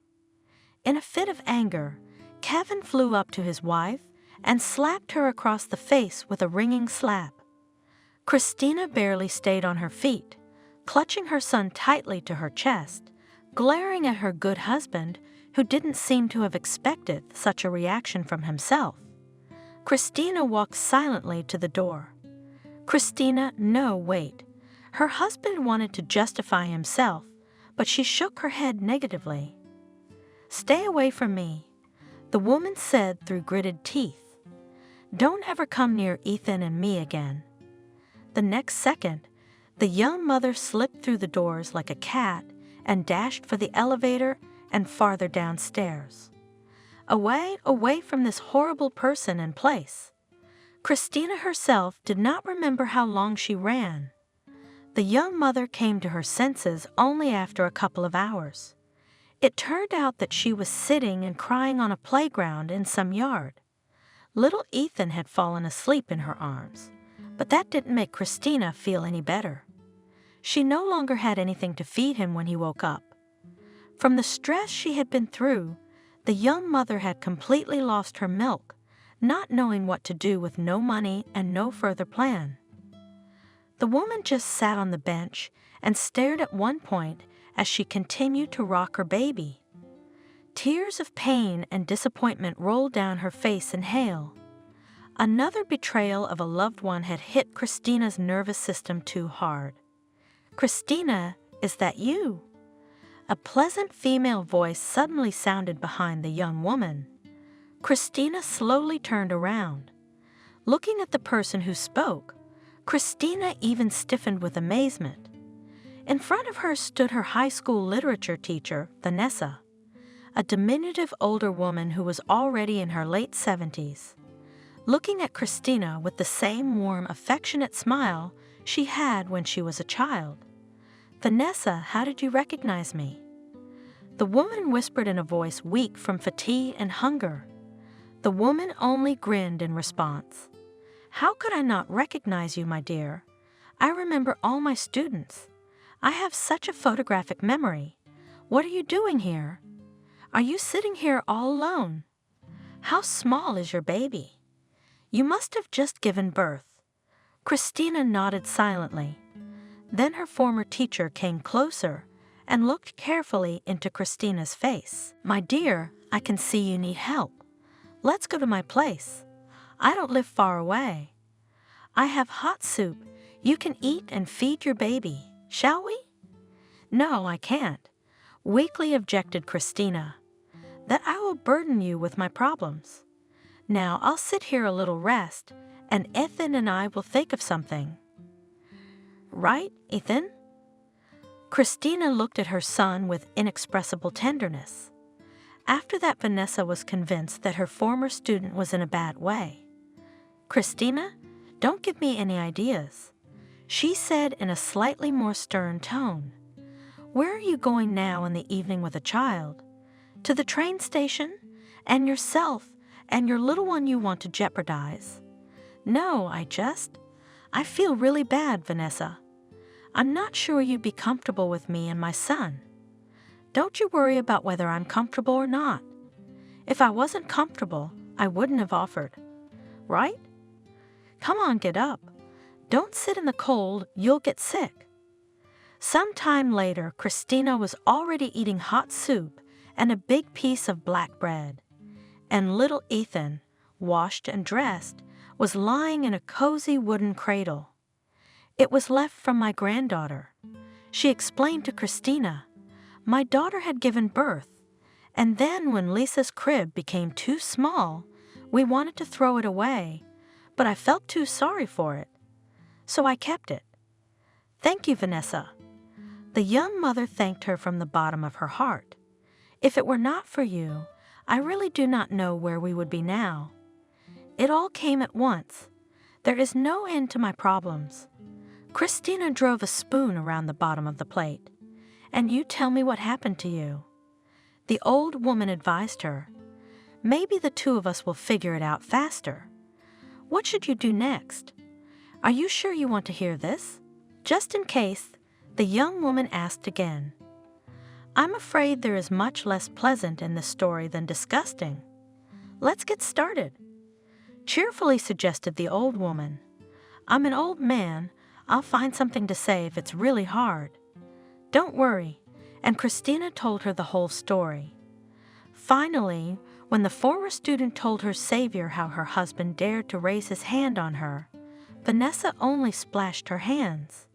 In a fit of anger, Kevin flew up to his wife and slapped her across the face with a ringing slap. Christina barely stayed on her feet, clutching her son tightly to her chest, glaring at her good husband, who didn't seem to have expected such a reaction from himself. Christina walked silently to the door. Christina, no, wait. Her husband wanted to justify himself, but she shook her head negatively. "Stay away from me," the woman said through gritted teeth. "Don't ever come near Ethan and me again." The next second, the young mother slipped through the doors like a cat and dashed for the elevator and farther downstairs. Away from this horrible person and place. Christina herself did not remember how long she ran. The young mother came to her senses only after a couple of hours. It turned out that she was sitting and crying on a playground in some yard. Little Ethan had fallen asleep in her arms, but that didn't make Christina feel any better. She no longer had anything to feed him when he woke up. From the stress she had been through, the young mother had completely lost her milk, not knowing what to do with no money and no further plan. The woman just sat on the bench and stared at one point as she continued to rock her baby. Tears of pain and disappointment rolled down her face in hail. Another betrayal of a loved one had hit Christina's nervous system too hard. "Christina, is that you?" A pleasant female voice suddenly sounded behind the young woman. Christina slowly turned around. Looking at the person who spoke, Christina even stiffened with amazement. In front of her stood her high school literature teacher, Vanessa, a diminutive older woman who was already in her late 70s. Looking at Christina with the same warm, affectionate smile she had when she was a child. "Vanessa, how did you recognize me?" The woman whispered in a voice weak from fatigue and hunger. The woman only grinned in response. "How could I not recognize you, my dear? I remember all my students. I have such a photographic memory. What are you doing here? Are you sitting here all alone? How small is your baby? You must have just given birth." Christina nodded silently. Then her former teacher came closer and looked carefully into Christina's face. "My dear, I can see you need help. Let's go to my place. I don't live far away. I have hot soup you can eat and feed your baby. Shall we?" "No, I can't," weakly objected Christina. "That I will burden you with my problems. Now I'll sit here a little rest, and Ethan and I will think of something." "Right, Ethan?" Christina looked at her son with inexpressible tenderness. After that, Vanessa was convinced that her former student was in a bad way. "Christina, don't give me any ideas," she said in a slightly more stern tone. "Where are you going now in the evening with a child? To the train station? And yourself and your little one you want to jeopardize?" "No, I feel really bad, Vanessa. I'm not sure you'd be comfortable with me and my son." "Don't you worry about whether I'm comfortable or not. If I wasn't comfortable, I wouldn't have offered. Right? Come on, get up. Don't sit in the cold, you'll get sick." Some time later, Christina was already eating hot soup and a big piece of black bread. And little Ethan, washed and dressed, was lying in a cozy wooden cradle. "It was left from my granddaughter," she explained to Christina. "My daughter had given birth, and then when Lisa's crib became too small, we wanted to throw it away, but I felt too sorry for it. So I kept it." "Thank you, Vanessa." The young mother thanked her from the bottom of her heart. "If it were not for you, I really do not know where we would be now. It all came at once. There is no end to my problems." Christina drove a spoon around the bottom of the plate. "And you tell me what happened to you." The old woman advised her. "Maybe the two of us will figure it out faster. What should you do next? Are you sure you want to hear this? Just in case, The young woman asked again. I'm afraid there is much less pleasant in this story than disgusting. Let's get started, cheerfully suggested the old woman. I'm an old man. I'll find something to say if it's really hard. Don't worry. And Christina told her the whole story. Finally, when the former student told her savior how her husband dared to raise his hand on her, Vanessa only splashed her hands.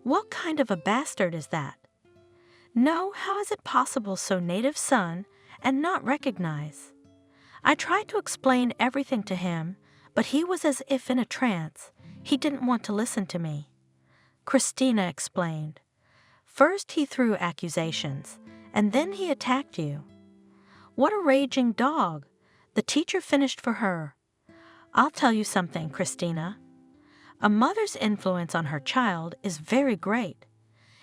What kind of a bastard is that? No, how is it possible so native son and not recognize? I tried to explain everything to him, but he was as if in a trance. He didn't want to listen to me. Christina explained. First he threw accusations, and then he attacked you. What a raging dog! The teacher finished for her. I'll tell you something, Christina. A mother's influence on her child is very great.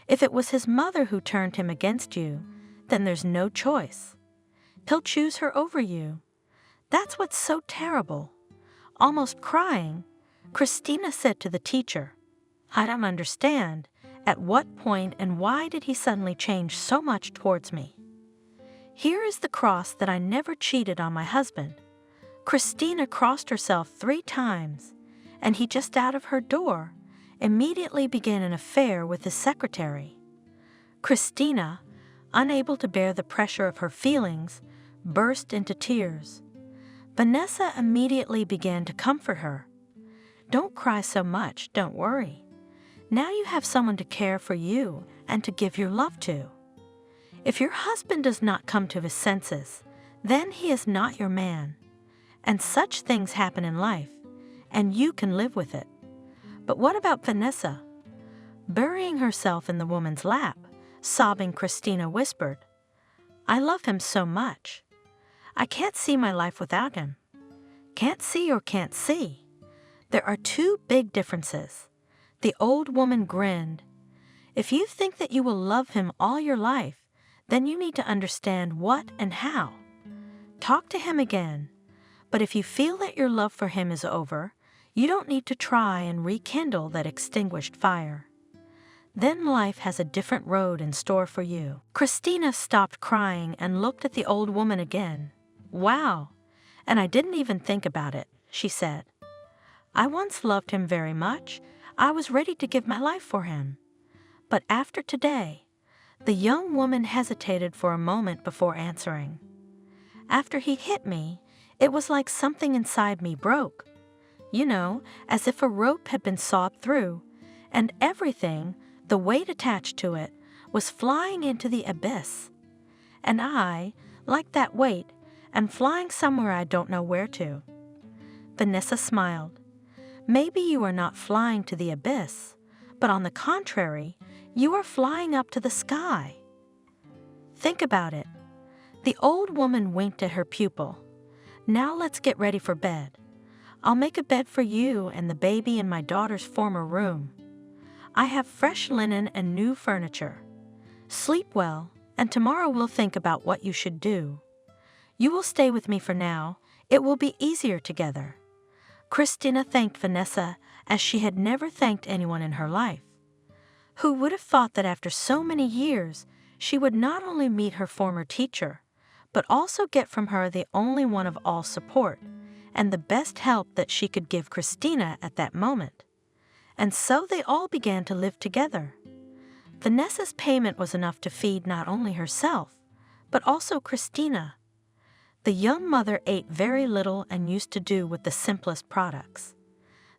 If it was his mother who turned him against you, then there's no choice. He'll choose her over you. That's what's so terrible. Almost crying, Christina said to the teacher, I don't understand. At what point and why did he suddenly change so much towards me? Here is the cross that I never cheated on my husband. Christina crossed herself 3 times, and he just out of her door immediately began an affair with his secretary. Christina, unable to bear the pressure of her feelings, burst into tears. Vanessa immediately began to comfort her. Don't cry so much, don't worry. Now you have someone to care for you and to give your love to. If your husband does not come to his senses, then he is not your man. And such things happen in life, and you can live with it. But what about Vanessa? Burying herself in the woman's lap, sobbing, Christina whispered, I love him so much. I can't see my life without him. Can't see or can't see. There are 2 big differences. The old woman grinned. If you think that you will love him all your life, then you need to understand what and how. Talk to him again. But if you feel that your love for him is over, you don't need to try and rekindle that extinguished fire. Then life has a different road in store for you. Christina stopped crying and looked at the old woman again. Wow, and I didn't even think about it, she said. I once loved him very much. I was ready to give my life for him. But after today, the young woman hesitated for a moment before answering. After he hit me, it was like something inside me broke. You know, as if a rope had been sawed through, and everything, the weight attached to it, was flying into the abyss. And I, like that weight, am flying somewhere I don't know where to. Vanessa smiled. Maybe you are not flying to the abyss, but on the contrary, you are flying up to the sky. Think about it. The old woman winked at her pupil. Now let's get ready for bed. I'll make a bed for you and the baby in my daughter's former room. I have fresh linen and new furniture. Sleep well, and tomorrow we'll think about what you should do. You will stay with me for now. It will be easier together. Christina thanked Vanessa as she had never thanked anyone in her life. Who would have thought that after so many years, she would not only meet her former teacher, but also get from her the only one of all support, and the best help that she could give Christina at that moment. And so they all began to live together. Vanessa's payment was enough to feed not only herself, but also Christina. The young mother ate very little and used to do with the simplest products.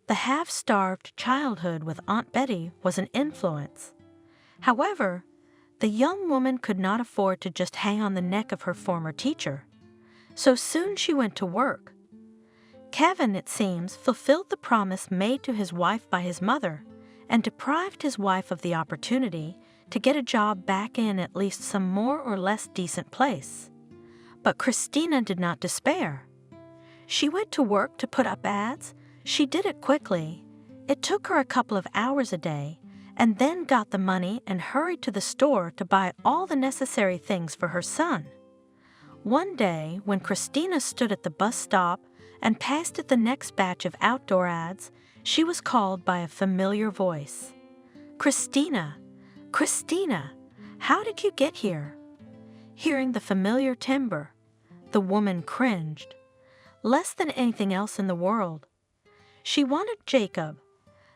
The half-starved childhood with Aunt Betty was an influence. However, the young woman could not afford to just hang on the neck of her former teacher. So soon she went to work. Kevin, it seems, fulfilled the promise made to his wife by his mother and deprived his wife of the opportunity to get a job back in at least some more or less decent place. But Christina did not despair. She went to work to put up ads. She did it quickly. It took her a couple of hours a day, and then got the money and hurried to the store to buy all the necessary things for her son. One day, when Christina stood at the bus stop and passed at the next batch of outdoor ads, she was called by a familiar voice. Christina! Christina, how did you get here? Hearing the familiar timbre, the woman cringed, less than anything else in the world. She wanted Jacob,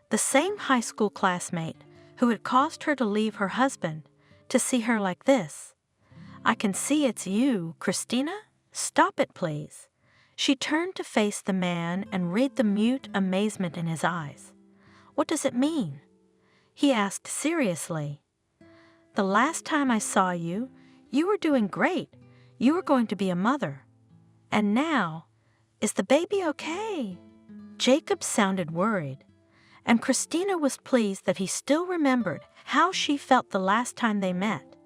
the same high school classmate who had caused her to leave her husband, to see her like this. I can see it's you, Christina. Stop it, please. She turned to face the man and read the mute amazement in his eyes. What does it mean? He asked seriously. The last time I saw you, you were doing great. You were going to be a mother. And now, is the baby okay? Jacob sounded worried, and Christina was pleased that he still remembered how she felt the last time they met.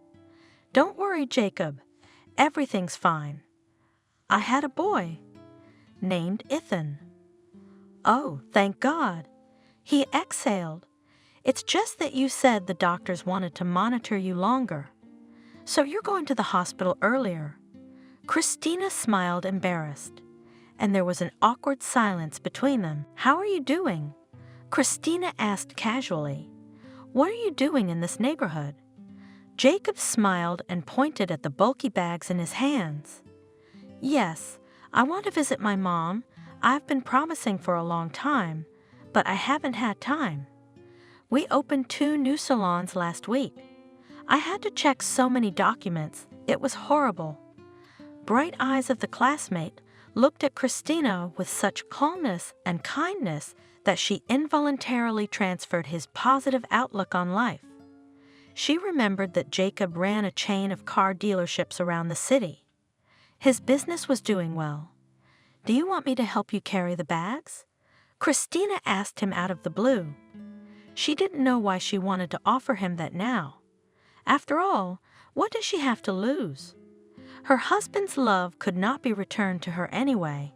Don't worry, Jacob. Everything's fine. I had a boy named Ethan. Oh, thank God. He exhaled. It's just that you said the doctors wanted to monitor you longer. So you're going to the hospital earlier. Christina smiled, embarrassed, and there was an awkward silence between them. How are you doing? Christina asked casually. What are you doing in this neighborhood? Jacob smiled and pointed at the bulky bags in his hands. Yes, I want to visit my mom. I've been promising for a long time, but I haven't had time. We opened 2 new salons last week. I had to check so many documents. It was horrible. Bright eyes of the classmate looked at Christina with such calmness and kindness that she involuntarily transferred his positive outlook on life. She remembered that Jacob ran a chain of car dealerships around the city. His business was doing well. Do you want me to help you carry the bags? Christina asked him out of the blue. She didn't know why she wanted to offer him that now. After all, what does she have to lose? Her husband's love could not be returned to her anyway.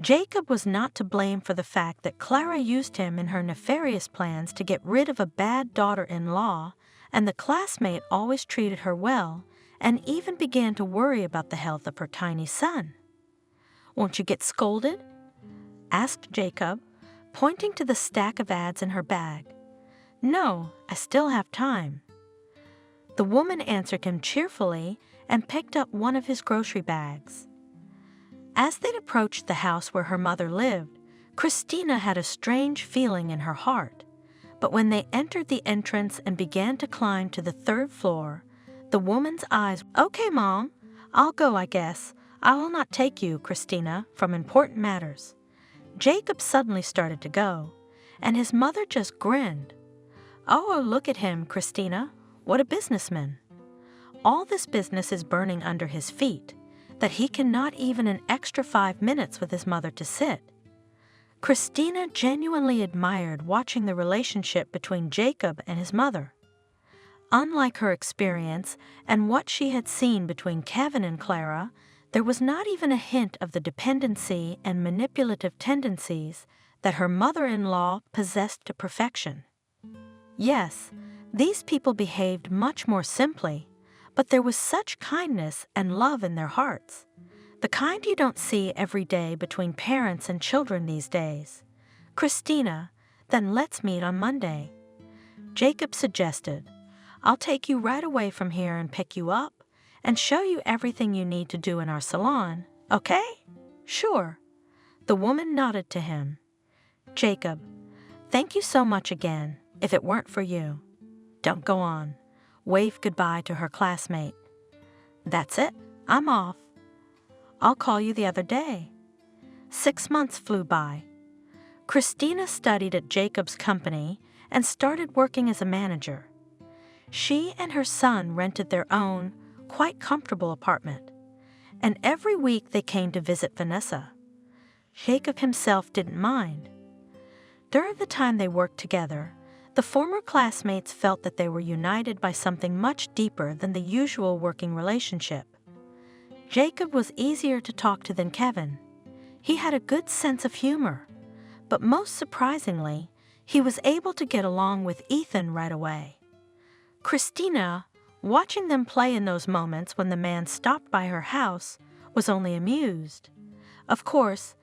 Jacob was not to blame for the fact that Clara used him in her nefarious plans to get rid of a bad daughter-in-law, and the classmate always treated her well and even began to worry about the health of her tiny son. Won't you get scolded? Asked Jacob, pointing to the stack of ads in her bag. No, I still have time. The woman answered him cheerfully and picked up one of his grocery bags. As they'd approached the house where her mother lived, Christina had a strange feeling in her heart. But when they entered the entrance and began to climb to the 3rd floor, the woman's eyes, Okay, Mom, I'll go, I guess. I will not take you, Christina, from important matters. Jacob suddenly started to go, and his mother just grinned. Oh, look at him, Christina. What a businessman. All this business is burning under his feet, that he cannot even an extra 5 minutes with his mother to sit. Christina genuinely admired watching the relationship between Jacob and his mother. Unlike her experience and what she had seen between Kevin and Clara, there was not even a hint of the dependency and manipulative tendencies that her mother-in-law possessed to perfection. Yes, these people behaved much more simply, but there was such kindness and love in their hearts, the kind you don't see every day between parents and children these days. Christina, then let's meet on Monday. Jacob suggested, I'll take you right away from here and pick you up and show you everything you need to do in our salon, okay? Sure. The woman nodded to him. Jacob, thank you so much again. If it weren't for you. Don't go on. Wave goodbye to her classmate. That's it. I'm off. I'll call you the other day. 6 months flew by. Christina studied at Jacob's company and started working as a manager. She and her son rented their own, quite comfortable apartment, and every week they came to visit Vanessa. Jacob himself didn't mind. During the time they worked together, the former classmates felt that they were united by something much deeper than the usual working relationship. Jacob was easier to talk to than Kevin. He had a good sense of humor, but most surprisingly, he was able to get along with Ethan right away. Christina, watching them play in those moments when the man stopped by her house, was only amused. Of course,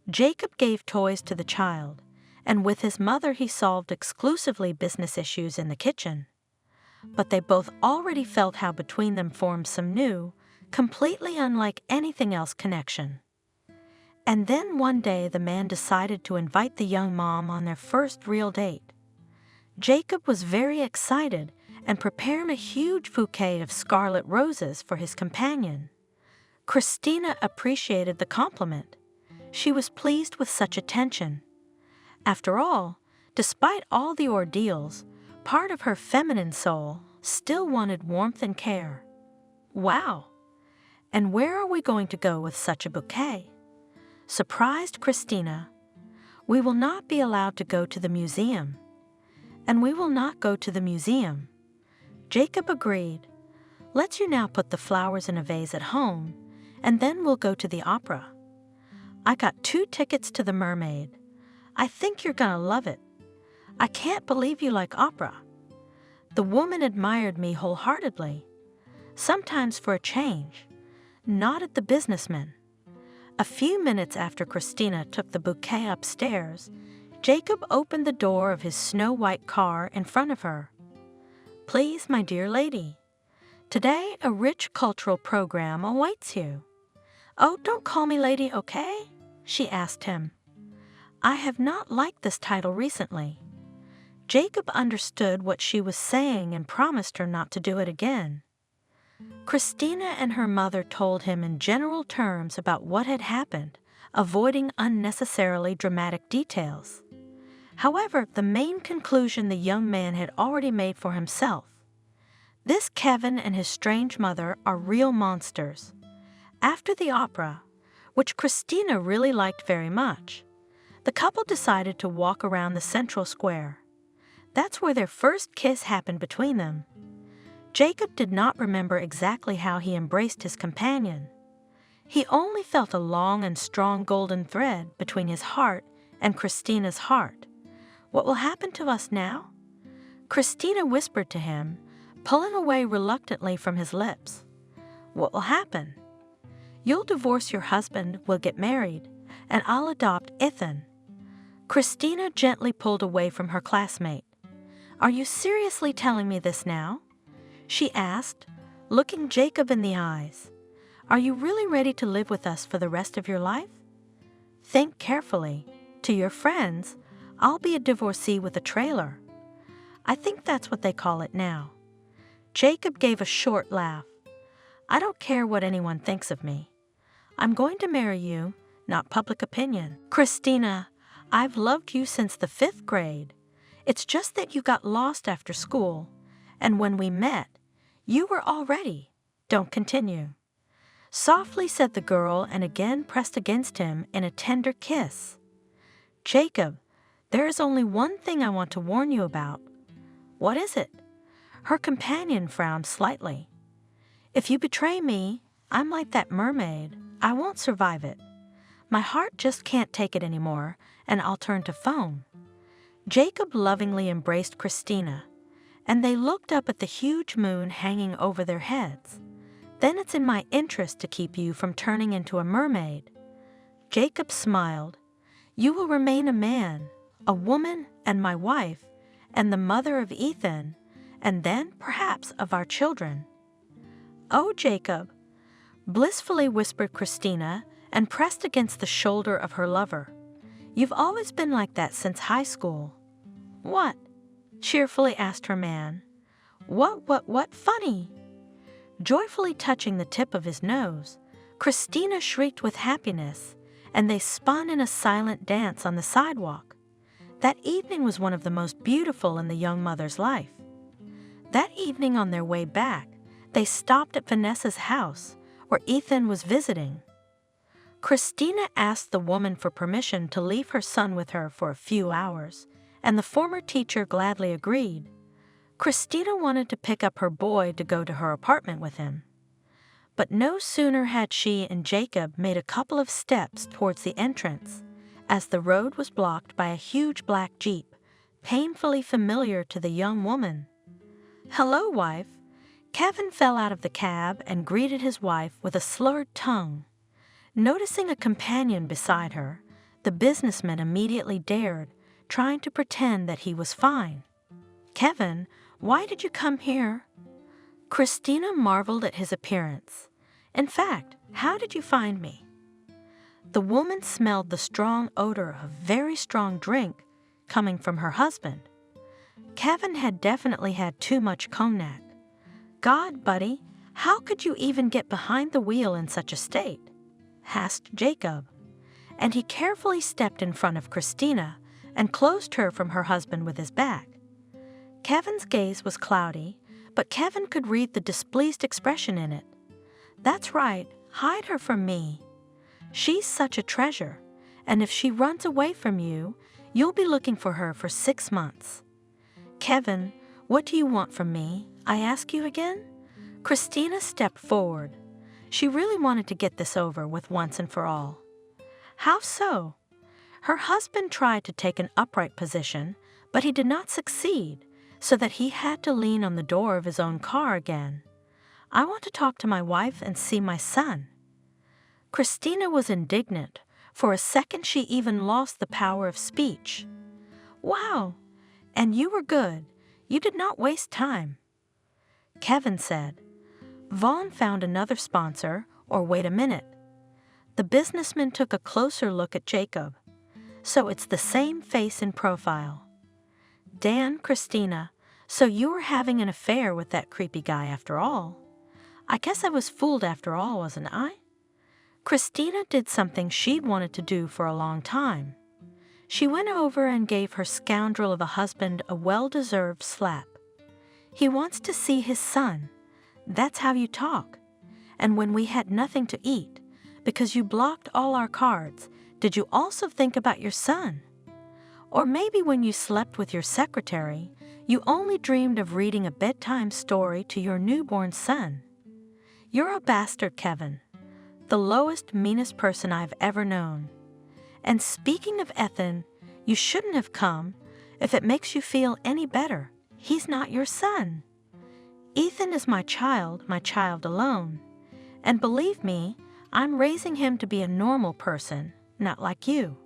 Jacob gave toys to the child, and with his mother he solved exclusively business issues in the kitchen. but they both already felt how between them formed some new, completely unlike anything else connection. And then one day the man decided to invite the young mom on their first real date. Jacob was very excited and prepared a huge bouquet of scarlet roses for his companion. Christina appreciated the compliment. She was pleased with such attention. After all, despite all the ordeals, part of her feminine soul still wanted warmth and care. Wow! And where are we going to go with such a bouquet? Surprised Christina. We will not be allowed to go to the museum. And we will not go to the museum. Jacob agreed. Let's you now put the flowers in a vase at home, and then we'll go to the opera. I got 2 tickets to the Mermaid. I think you're gonna love it. I can't believe you like opera. The woman admired me wholeheartedly. Sometimes for a change, nodded the businessman. A few minutes after Christina took the bouquet upstairs, Jacob opened the door of his snow-white car in front of her. Please, my dear lady, today a rich cultural program awaits you. Oh, don't call me lady, okay? She asked him. I have not liked this title recently. Jacob understood what she was saying and promised her not to do it again. Christina and her mother told him in general terms about what had happened, avoiding unnecessarily dramatic details. However, the main conclusion the young man had already made for himself. This Kevin and his strange mother are real monsters. After the opera, which Christina really liked very much, the couple decided to walk around the central square. That's where their first kiss happened between them. Jacob did not remember exactly how he embraced his companion. He only felt a long and strong golden thread between his heart and Christina's heart. What will happen to us now? Christina whispered to him, pulling away reluctantly from his lips. What will happen? You'll divorce your husband, we'll get married, and I'll adopt Ethan. Christina gently pulled away from her classmate. Are you seriously telling me this now? She asked, looking Jacob in the eyes. Are you really ready to live with us for the rest of your life? Think carefully. To your friends, I'll be a divorcee with a trailer. I think that's what they call it now. Jacob gave a short laugh. I don't care what anyone thinks of me. I'm going to marry you, not public opinion. Christina, I've loved you since the 5th grade. It's just that you got lost after school, and when we met, you were all ready. Don't continue. Softly said the girl and again pressed against him in a tender kiss. Jacob, there is only one thing I want to warn you about. What is it? Her companion frowned slightly. If you betray me, I'm like that mermaid. I won't survive it. My heart just can't take it anymore, and I'll turn to foam. Jacob lovingly embraced Christina, and they looked up at the huge moon hanging over their heads. Then it's in my interest to keep you from turning into a mermaid. Jacob smiled. You will remain a man, a woman, and my wife, and the mother of Ethan, and then, perhaps, of our children. Oh, Jacob, blissfully whispered Christina and pressed against the shoulder of her lover. You've always been like that since high school. What? Cheerfully asked her man. What funny? Joyfully touching the tip of his nose, Christina shrieked with happiness, and they spun in a silent dance on the sidewalk. That evening was one of the most beautiful in the young mother's life. That evening on their way back, they stopped at Vanessa's house, where Ethan was visiting. Christina asked the woman for permission to leave her son with her for a few hours, and the former teacher gladly agreed. Christina wanted to pick up her boy to go to her apartment with him. But no sooner had she and Jacob made a couple of steps towards the entrance, as the road was blocked by a huge black Jeep, painfully familiar to the young woman. Hello, wife. Kevin fell out of the cab and greeted his wife with a slurred tongue. Noticing a companion beside her, the businessman immediately dared, trying to pretend that he was fine. Kevin, Why did you come here?" Christina marveled at his appearance. "In fact, how did you find me?" The woman smelled the strong odor of very strong drink coming from her husband. Kevin had definitely had too much cognac. "God, buddy, how could you even get behind the wheel in such a state?" asked Jacob. And he carefully stepped in front of Christina and closed her from her husband with his back. Kevin's gaze was cloudy, but Kevin could read the displeased expression in it. "That's right, hide her from me. She's such a treasure, and if she runs away from you, you'll be looking for her for 6 months. Kevin, what do you want from me? I ask you again?" Christina stepped forward. She really wanted to get this over with once and for all. "How so?" Her husband tried to take an upright position, but he did not succeed, so that he had to lean on the door of his own car again. "I want to talk to my wife and see my son." Christina was indignant. For a second she even lost the power of speech. "Wow! And you were good. You did not waste time." Kevin said, "Vaughn found another sponsor, or wait a minute." The businessman took a closer look at Jacob. "So it's the same face in profile." "Dan, Christina, so you were having an affair with that creepy guy after all. I guess I was fooled after all, wasn't I?" Christina did something she'd wanted to do for a long time. She went over and gave her scoundrel of a husband a well-deserved slap. "He wants to see his son. That's how you talk. And when we had nothing to eat, because you blocked all our cards, did you also think about your son? Or maybe when you slept with your secretary, you only dreamed of reading a bedtime story to your newborn son. You're a bastard, Kevin. The lowest, meanest person I've ever known. And speaking of Ethan, you shouldn't have come. If it makes you feel any better, he's not your son. Ethan is my child alone. And believe me, I'm raising him to be a normal person, not like you."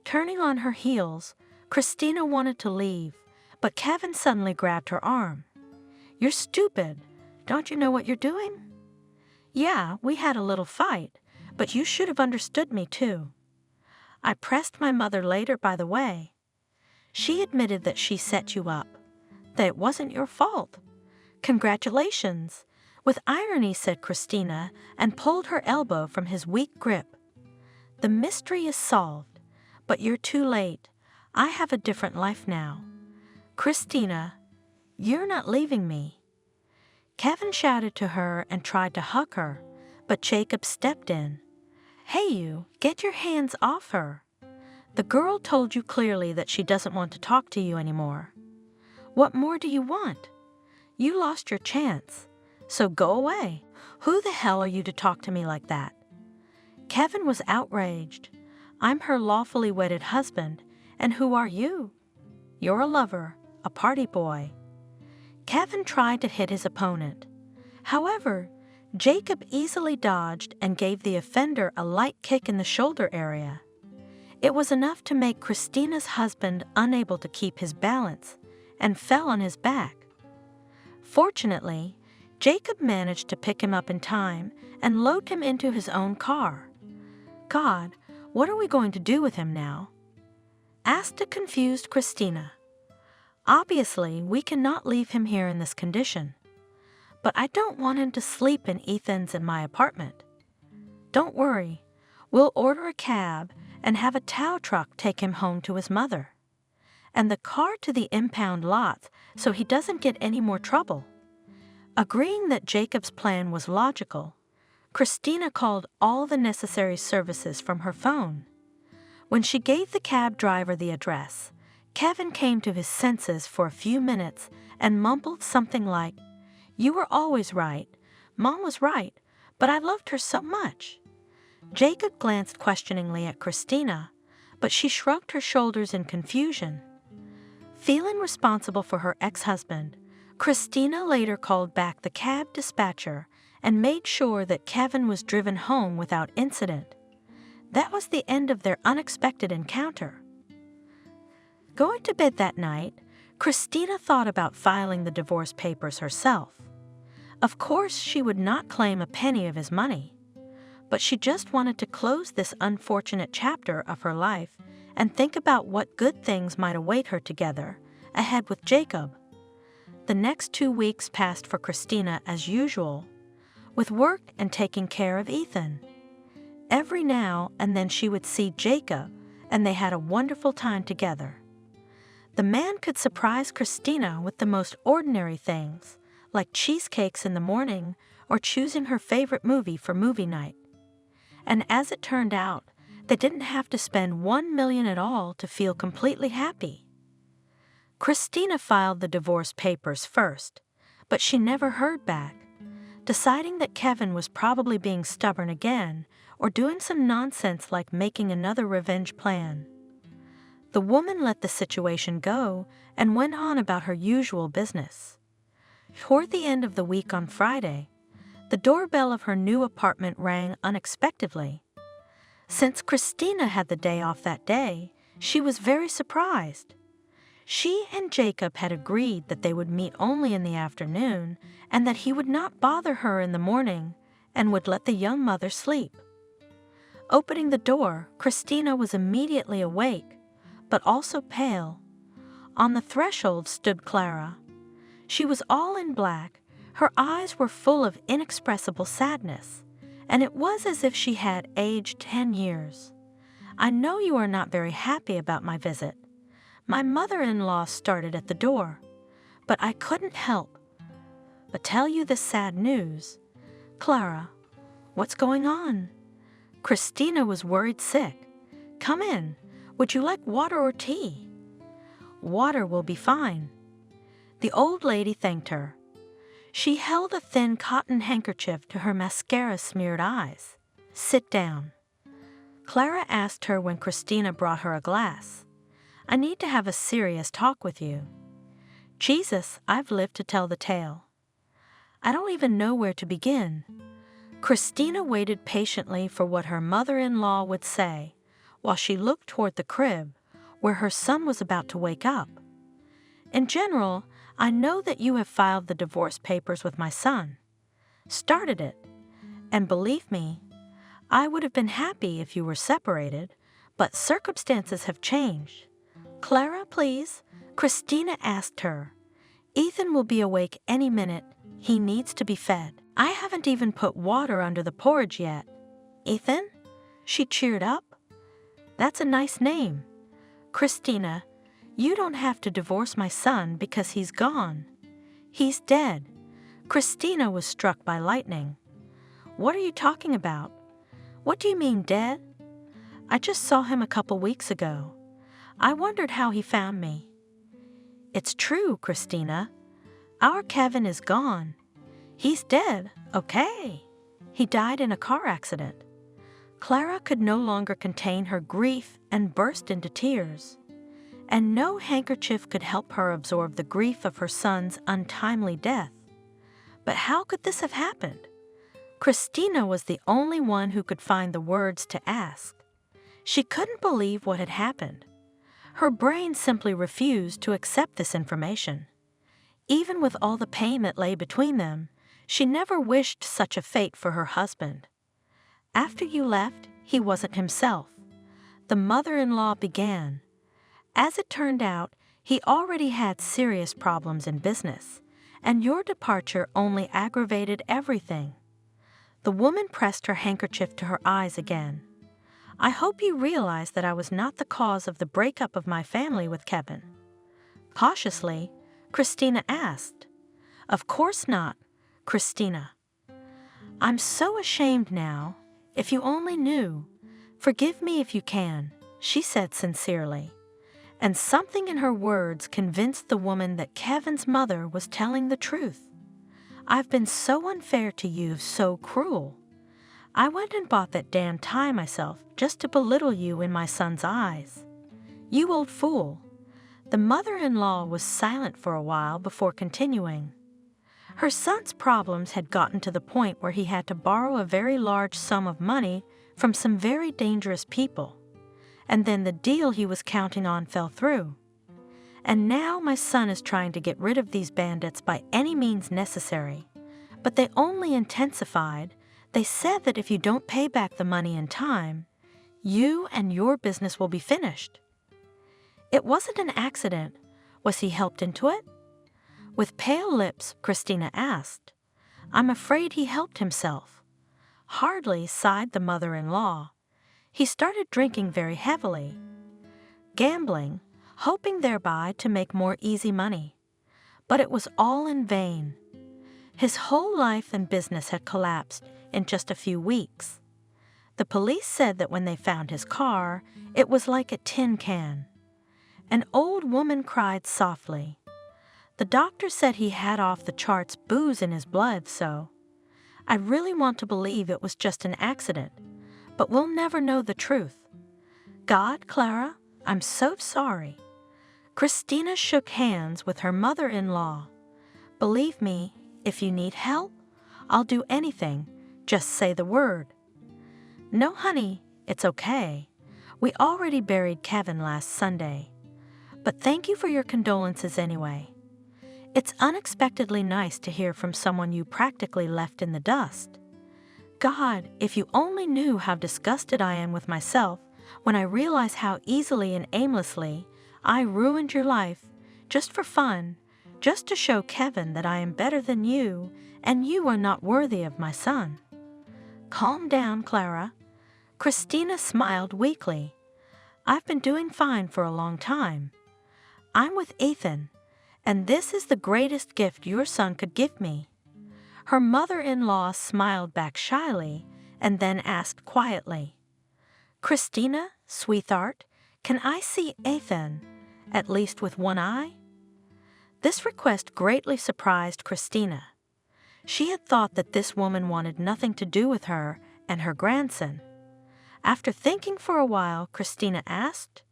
Turning on her heels, Christina wanted to leave, but Kevin suddenly grabbed her arm. "You're stupid. Don't you know what you're doing?" "Yeah, we had a little fight, but you should have understood me too. I pressed my mother later, by the way. She admitted that she set you up, that it wasn't your fault. Congratulations," with irony said Christina, and pulled her elbow from his weak grip. "The mystery is solved, but you're too late. I have a different life now. Christina, you're not leaving me." Kevin shouted to her and tried to hug her, but Jacob stepped in. "Hey you, get your hands off her. The girl told you clearly that she doesn't want to talk to you anymore. What more do you want? You lost your chance, so go away. Who the hell are you to talk to me like that?" Kevin was outraged. "I'm her lawfully wedded husband, and who are you? You're a lover, a party boy." Kevin tried to hit his opponent. However, Jacob easily dodged and gave the offender a light kick in the shoulder area. It was enough to make Christina's husband unable to keep his balance and fell on his back. Fortunately, Jacob managed to pick him up in time and load him into his own car. "God, what are we going to do with him now?" asked a confused Christina. "Obviously, we cannot leave him here in this condition. But I don't want him to sleep in Ethan's and my apartment. Don't worry, we'll order a cab and have a tow truck take him home to his mother. And the car to the impound lot so he doesn't get any more trouble." Agreeing that Jacob's plan was logical, Christina called all the necessary services from her phone. When she gave the cab driver the address, Kevin came to his senses for a few minutes and mumbled something like, "You were always right. Mom was right, but I loved her so much." Jacob glanced questioningly at Christina, but she shrugged her shoulders in confusion. Feeling responsible for her ex-husband, Christina later called back the cab dispatcher and made sure that Kevin was driven home without incident. That was the end of their unexpected encounter. Going to bed that night, Christina thought about filing the divorce papers herself. Of course, she would not claim a penny of his money, but she just wanted to close this unfortunate chapter of her life and think about what good things might await her together ahead with Jacob. The next 2 weeks passed for Christina as usual, with work and taking care of Ethan. Every now and then she would see Jacob, and they had a wonderful time together. The man could surprise Christina with the most ordinary things, like cheesecakes in the morning or choosing her favorite movie for movie night. And as it turned out, they didn't have to spend $1 million at all to feel completely happy. Christina filed the divorce papers first, but she never heard back, deciding that Kevin was probably being stubborn again or doing some nonsense like making another revenge plan. The woman let the situation go and went on about her usual business. Toward the end of the week on Friday, the doorbell of her new apartment rang unexpectedly. Since Christina had the day off that day, she was very surprised. She and Jacob had agreed that they would meet only in the afternoon and that he would not bother her in the morning and would let the young mother sleep. Opening the door, Christina was immediately awake, but also pale. On the threshold stood Clara. She was all in black, her eyes were full of inexpressible sadness, and it was as if she had aged 10 years. "I know you are not very happy about my visit. My mother-in-law started at the door, but I couldn't help but tell you this sad news. Clara, what's going on?" Christina was worried sick. "Come in. Would you like water or tea?" "Water will be fine." The old lady thanked her. She held a thin cotton handkerchief to her mascara-smeared eyes. "Sit down." Clara asked her when Christina brought her a glass. "I need to have a serious talk with you." "Jesus, I've lived to tell the tale. I don't even know where to begin." Christina waited patiently for what her mother-in-law would say, while she looked toward the crib, where her son was about to wake up. "In general, I know that you have filed the divorce papers with my son. Started it. And believe me, I would have been happy if you were separated, but circumstances have changed." "Clara, please," Christina asked her. "Ethan will be awake any minute. He needs to be fed. I haven't even put water under the porridge yet." "Ethan?" She cheered up. "That's a nice name. Christina, you don't have to divorce my son because he's gone. He's dead." Christina was struck by lightning. "What are you talking about? What do you mean dead?" "I just saw him a couple weeks ago. I wondered how he found me." "It's true, Christina. Our Kevin is gone. He's dead, okay. He died in a car accident." Clara could no longer contain her grief and burst into tears. And no handkerchief could help her absorb the grief of her son's untimely death. But how could this have happened? Christina was the only one who could find the words to ask. She couldn't believe what had happened. Her brain simply refused to accept this information. Even with all the pain that lay between them, she never wished such a fate for her husband. "After you left, he wasn't himself," the mother-in-law began. "As it turned out, he already had serious problems in business, and your departure only aggravated everything." The woman pressed her handkerchief to her eyes again. "I hope you realize that I was not the cause of the breakup of my family with Kevin." Cautiously, Christina asked. "Of course not, Christina. I'm so ashamed now. If you only knew. Forgive me if you can," she said sincerely. And something in her words convinced the woman that Kevin's mother was telling the truth. "I've been so unfair to you, so cruel. I went and bought that damn tie myself just to belittle you in my son's eyes. You old fool." The mother-in-law was silent for a while before continuing. Her son's problems had gotten to the point where he had to borrow a very large sum of money from some very dangerous people, and then the deal he was counting on fell through. And now my son is trying to get rid of these bandits by any means necessary. But they only intensified. They said that if you don't pay back the money in time, you and your business will be finished. It wasn't an accident. Was he helped into it? With pale lips, Christina asked. I'm afraid he helped himself. Hardly, sighed the mother-in-law. He started drinking very heavily, gambling, hoping thereby to make more easy money. But it was all in vain. His whole life and business had collapsed in just a few weeks. The police said that when they found his car, it was like a tin can. An old woman cried softly. The doctor said he had off the charts booze in his blood, so I really want to believe it was just an accident, but we'll never know the truth. God, Clara, I'm so sorry. Christina shook hands with her mother-in-law. Believe me, if you need help, I'll do anything. Just say the word. No, honey, it's okay. We already buried Kevin last Sunday. But thank you for your condolences anyway. It's unexpectedly nice to hear from someone you practically left in the dust. God, if you only knew how disgusted I am with myself when I realize how easily and aimlessly I ruined your life just for fun, just to show Kevin that I am better than you and you are not worthy of my son. Calm down, Clara. Christina smiled weakly. I've been doing fine for a long time. I'm with Ethan, and this is the greatest gift your son could give me. Her mother-in-law smiled back shyly and then asked quietly, Christina, sweetheart, can I see Ethan, at least with one eye? This request greatly surprised Christina. She had thought that this woman wanted nothing to do with her and her grandson. After thinking for a while, Christina asked,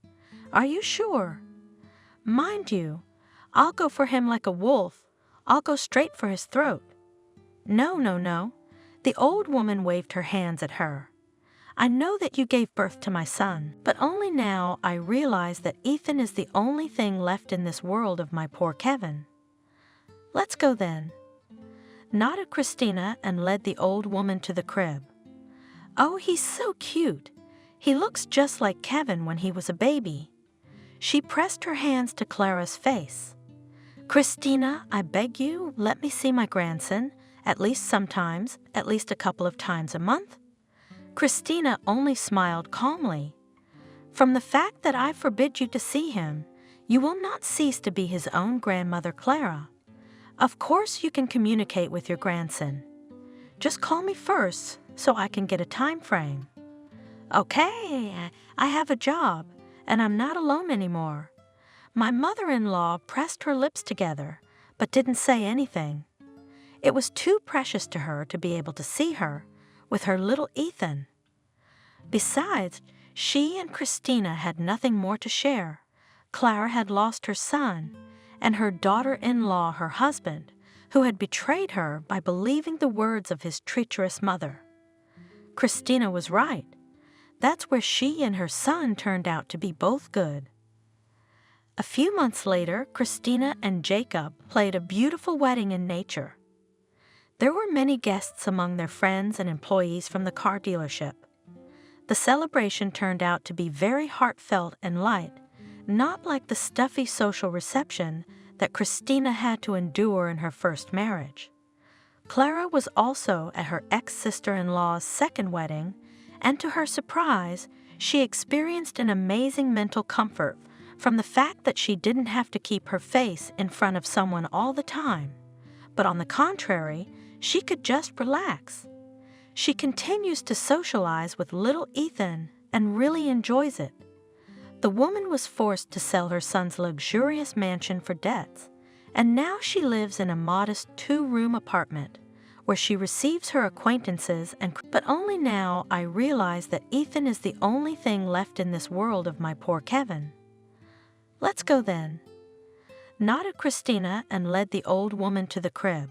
Are you sure? Mind you, I'll go for him like a wolf. I'll go straight for his throat. No, no, no. The old woman waved her hands at her. I know that you gave birth to my son, but only now I realize that Ethan is the only thing left in this world of my poor Kevin. Let's go then. Nodded Christina and led the old woman to the crib. Oh, he's so cute. He looks just like Kevin when he was a baby. She pressed her hands to Clara's face. Christina, I beg you, let me see my grandson, at least sometimes, at least a couple of times a month. Christina only smiled calmly. From the fact that I forbid you to see him, you will not cease to be his own grandmother, Clara. Of course you can communicate with your grandson. Just call me first so I can get a time frame. Okay, I have a job, and I'm not alone anymore. My mother-in-law pressed her lips together, but didn't say anything. It was too precious to her to be able to see her with her little Ethan. Besides, she and Christina had nothing more to share. Clara had lost her son, and her daughter-in-law her husband, who had betrayed her by believing the words of his treacherous mother. Christina was right. That's where she and her son turned out to be both good. A few months later, Christina and Jacob played a beautiful wedding in nature. There were many guests among their friends and employees from the car dealership. The celebration turned out to be very heartfelt and light, not like the stuffy social reception that Christina had to endure in her first marriage. Clara was also at her ex-sister-in-law's second wedding, and to her surprise, she experienced an amazing mental comfort from the fact that she didn't have to keep her face in front of someone all the time, but on the contrary, she could just relax. She continues to socialize with little Ethan and really enjoys it. The woman was forced to sell her son's luxurious mansion for debts, and now she lives in a modest 2-room apartment where she receives her acquaintances but only now I realize that Ethan is the only thing left in this world of my poor Kevin. Let's go then. Nodded Christina and led the old woman to the crib.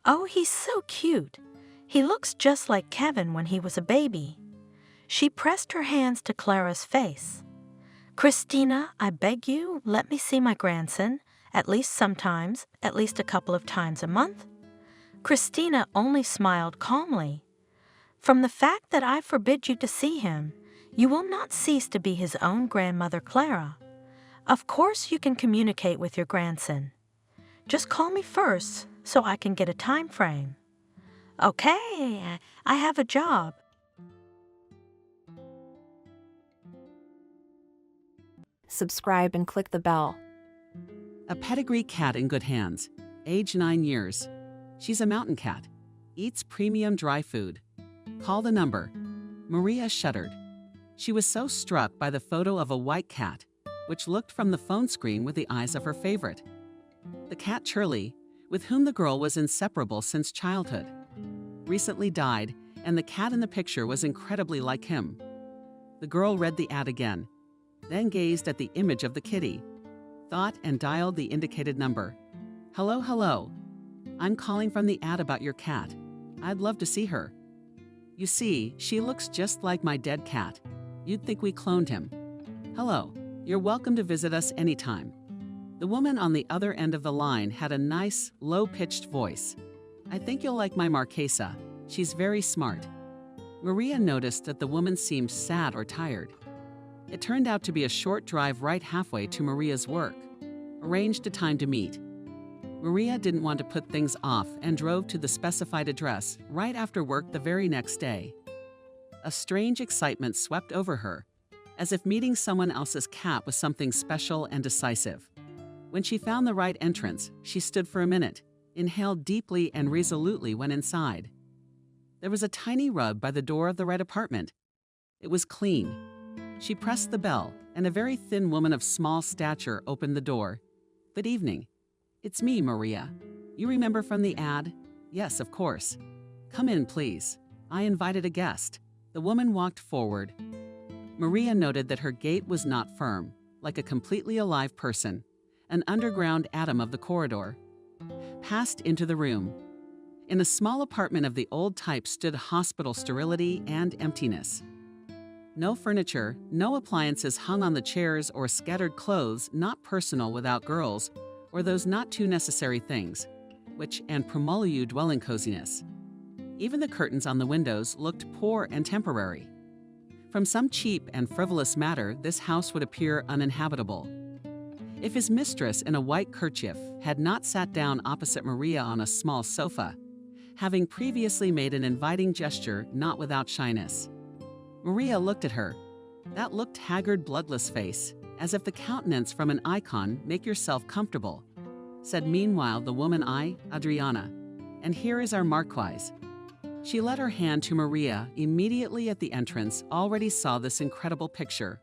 Oh, he's so cute. He looks just like Kevin when he was a baby. She pressed her hands to Clara's face. Christina, I beg you, let me see my grandson, at least sometimes, at least a couple of times a month. Christina only smiled calmly. From the fact that I forbid you to see him, you will not cease to be his own grandmother Clara. Of course you can communicate with your grandson. Just call me first so I can get a time frame. Okay, I have a job. Subscribe and click the bell. A pedigree cat in good hands. Age 9 years. She's a mountain cat. Eats premium dry food. Call the number. Maria shuddered. She was so struck by the photo of a white cat, which looked from the phone screen with the eyes of her favorite. The cat Charlie, with whom the girl was inseparable since childhood, recently died, and the cat in the picture was incredibly like him. The girl read the ad again, then gazed at the image of the kitty, thought and dialed the indicated number. Hello, hello. I'm calling from the ad about your cat. I'd love to see her. You see, she looks just like my dead cat. You'd think we cloned him. Hello, you're welcome to visit us anytime. The woman on the other end of the line had a nice, low-pitched voice. I think you'll like my Marquesa. She's very smart. Maria noticed that the woman seemed sad or tired. It turned out to be a short drive right halfway to Maria's work. Arranged a time to meet. Maria didn't want to put things off and drove to the specified address right after work the very next day. A strange excitement swept over her, as if meeting someone else's cat was something special and decisive. When she found the right entrance, she stood for a minute, inhaled deeply and resolutely went inside. There was a tiny rug by the door of the right apartment. It was clean. She pressed the bell, and a very thin woman of small stature opened the door. Good evening. It's me, Maria. You remember from the ad? Yes, of course. Come in, please. I invited a guest. The woman walked forward. Maria noted that her gait was not firm, like a completely alive person, an underground atom of the corridor. Passed into the room. In a small apartment of the old type stood hospital sterility and emptiness. No furniture, no appliances hung on the chairs or scattered clothes not personal without girls, or those not too necessary things, which and promolu dwelling coziness. Even the curtains on the windows looked poor and temporary. From some cheap and frivolous matter, this house would appear uninhabitable. If his mistress in a white kerchief had not sat down opposite Maria on a small sofa, having previously made an inviting gesture not without shyness. Maria looked at her. That looked haggard, bloodless face, as if the countenance from an icon, make yourself comfortable, said meanwhile the woman Adriana, and here is our Marquise. She led her hand to Maria immediately at the entrance, already saw this incredible picture.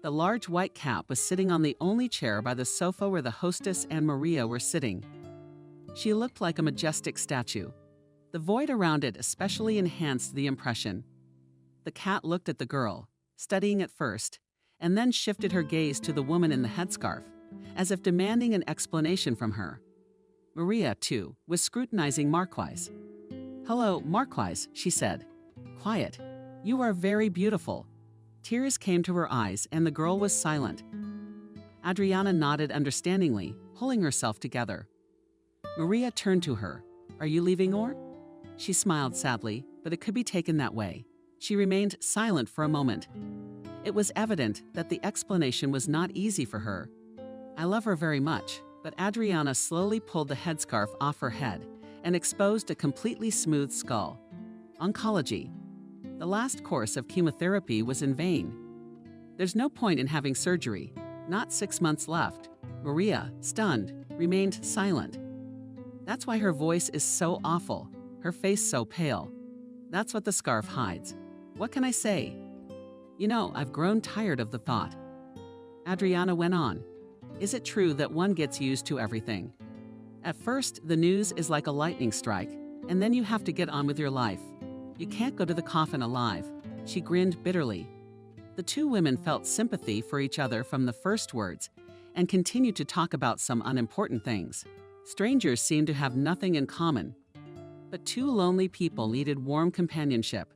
The large white cat was sitting on the only chair by the sofa where the hostess and Maria were sitting. She looked like a majestic statue. The void around it especially enhanced the impression. The cat looked at the girl, studying it first, and then shifted her gaze to the woman in the headscarf, as if demanding an explanation from her. Maria, too, was scrutinizing Marquise. Hello, Marquise, she said. Quiet. You are very beautiful. Tears came to her eyes, and the girl was silent. Adriana nodded understandingly, pulling herself together. Maria turned to her. Are you leaving, or? She smiled sadly, but it could be taken that way. She remained silent for a moment. It was evident that the explanation was not easy for her. I love her very much, but Adriana slowly pulled the headscarf off her head and exposed a completely smooth skull. Oncology. The last course of chemotherapy was in vain. There's no point in having surgery. Not 6 months left. Maria, stunned, remained silent. That's why her voice is so awful, her face so pale. That's what the scarf hides. What can I say? You know, I've grown tired of the thought. Adriana went on. Is it true that one gets used to everything? At first, the news is like a lightning strike, and then you have to get on with your life. You can't go to the coffin alive. She grinned bitterly. The two women felt sympathy for each other from the first words and continued to talk about some unimportant things. Strangers seemed to have nothing in common. But two lonely people needed warm companionship.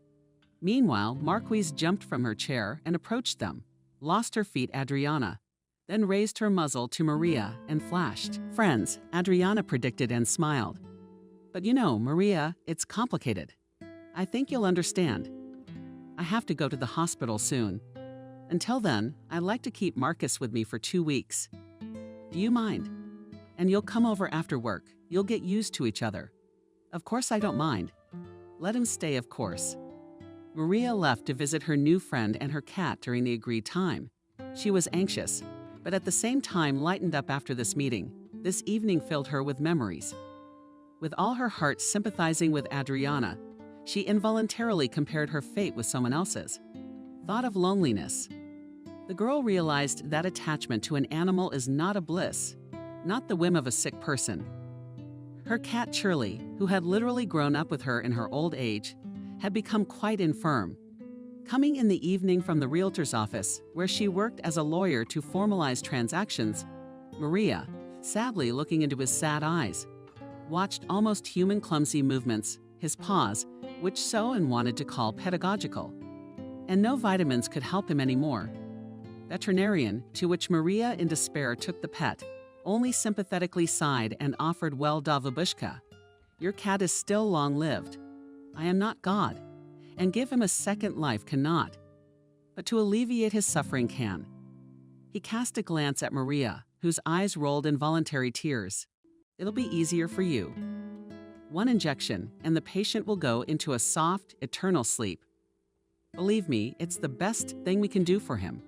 Meanwhile, Marquise jumped from her chair and approached them. lost her feet Adriana, then raised her muzzle to Maria and flashed. Friends, Adriana predicted and smiled. But you know, Maria, it's complicated. I think you'll understand. I have to go to the hospital soon. Until then, I'd like to keep Marcus with me for 2 weeks. Do you mind? And you'll come over after work. You'll get used to each other. Of course I don't mind. Let him stay, of course. Maria left to visit her new friend and her cat during the agreed time. She was anxious, but at the same time lightened up after this meeting. This evening filled her with memories. With all her heart sympathizing with Adriana, she involuntarily compared her fate with someone else's. Thought of loneliness. The girl realized that attachment to an animal is not a bliss, not the whim of a sick person. Her cat Shirley, who had literally grown up with her in her old age, had become quite infirm. Coming in the evening from the realtor's office, where she worked as a lawyer to formalize transactions, Maria, sadly looking into his sad eyes, watched almost human clumsy movements, his paws, which Soen wanted to call pedagogical. And no vitamins could help him anymore. Veterinarian, to which Maria in despair took the pet, only sympathetically sighed and offered, "Well, Davabushka, your cat is still long-lived. I am not God, and give him a second life cannot, but to alleviate his suffering can." He cast a glance at Maria, whose eyes rolled involuntary tears. "It'll be easier for you. 1 injection, and the patient will go into a soft, eternal sleep. Believe me, it's the best thing we can do for him."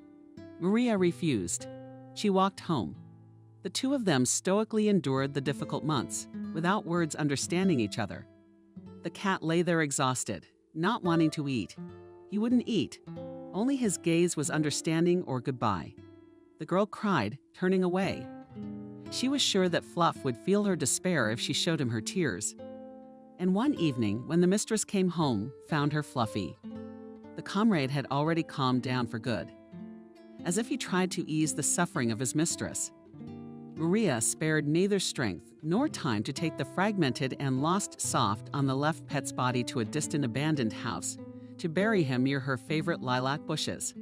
Maria refused. She walked home. The two of them stoically endured the difficult months, without words understanding each other. The cat lay there exhausted, not wanting to eat. He wouldn't eat. Only his gaze was understanding or goodbye. The girl cried, turning away. She was sure that Fluff would feel her despair if she showed him her tears. And one evening, when the mistress came home, found her Fluffy. The comrade had already calmed down for good, as if he tried to ease the suffering of his mistress. Maria spared neither strength nor time to take the fragmented and lost soft on the left pet's body to a distant abandoned house to bury him near her favorite lilac bushes,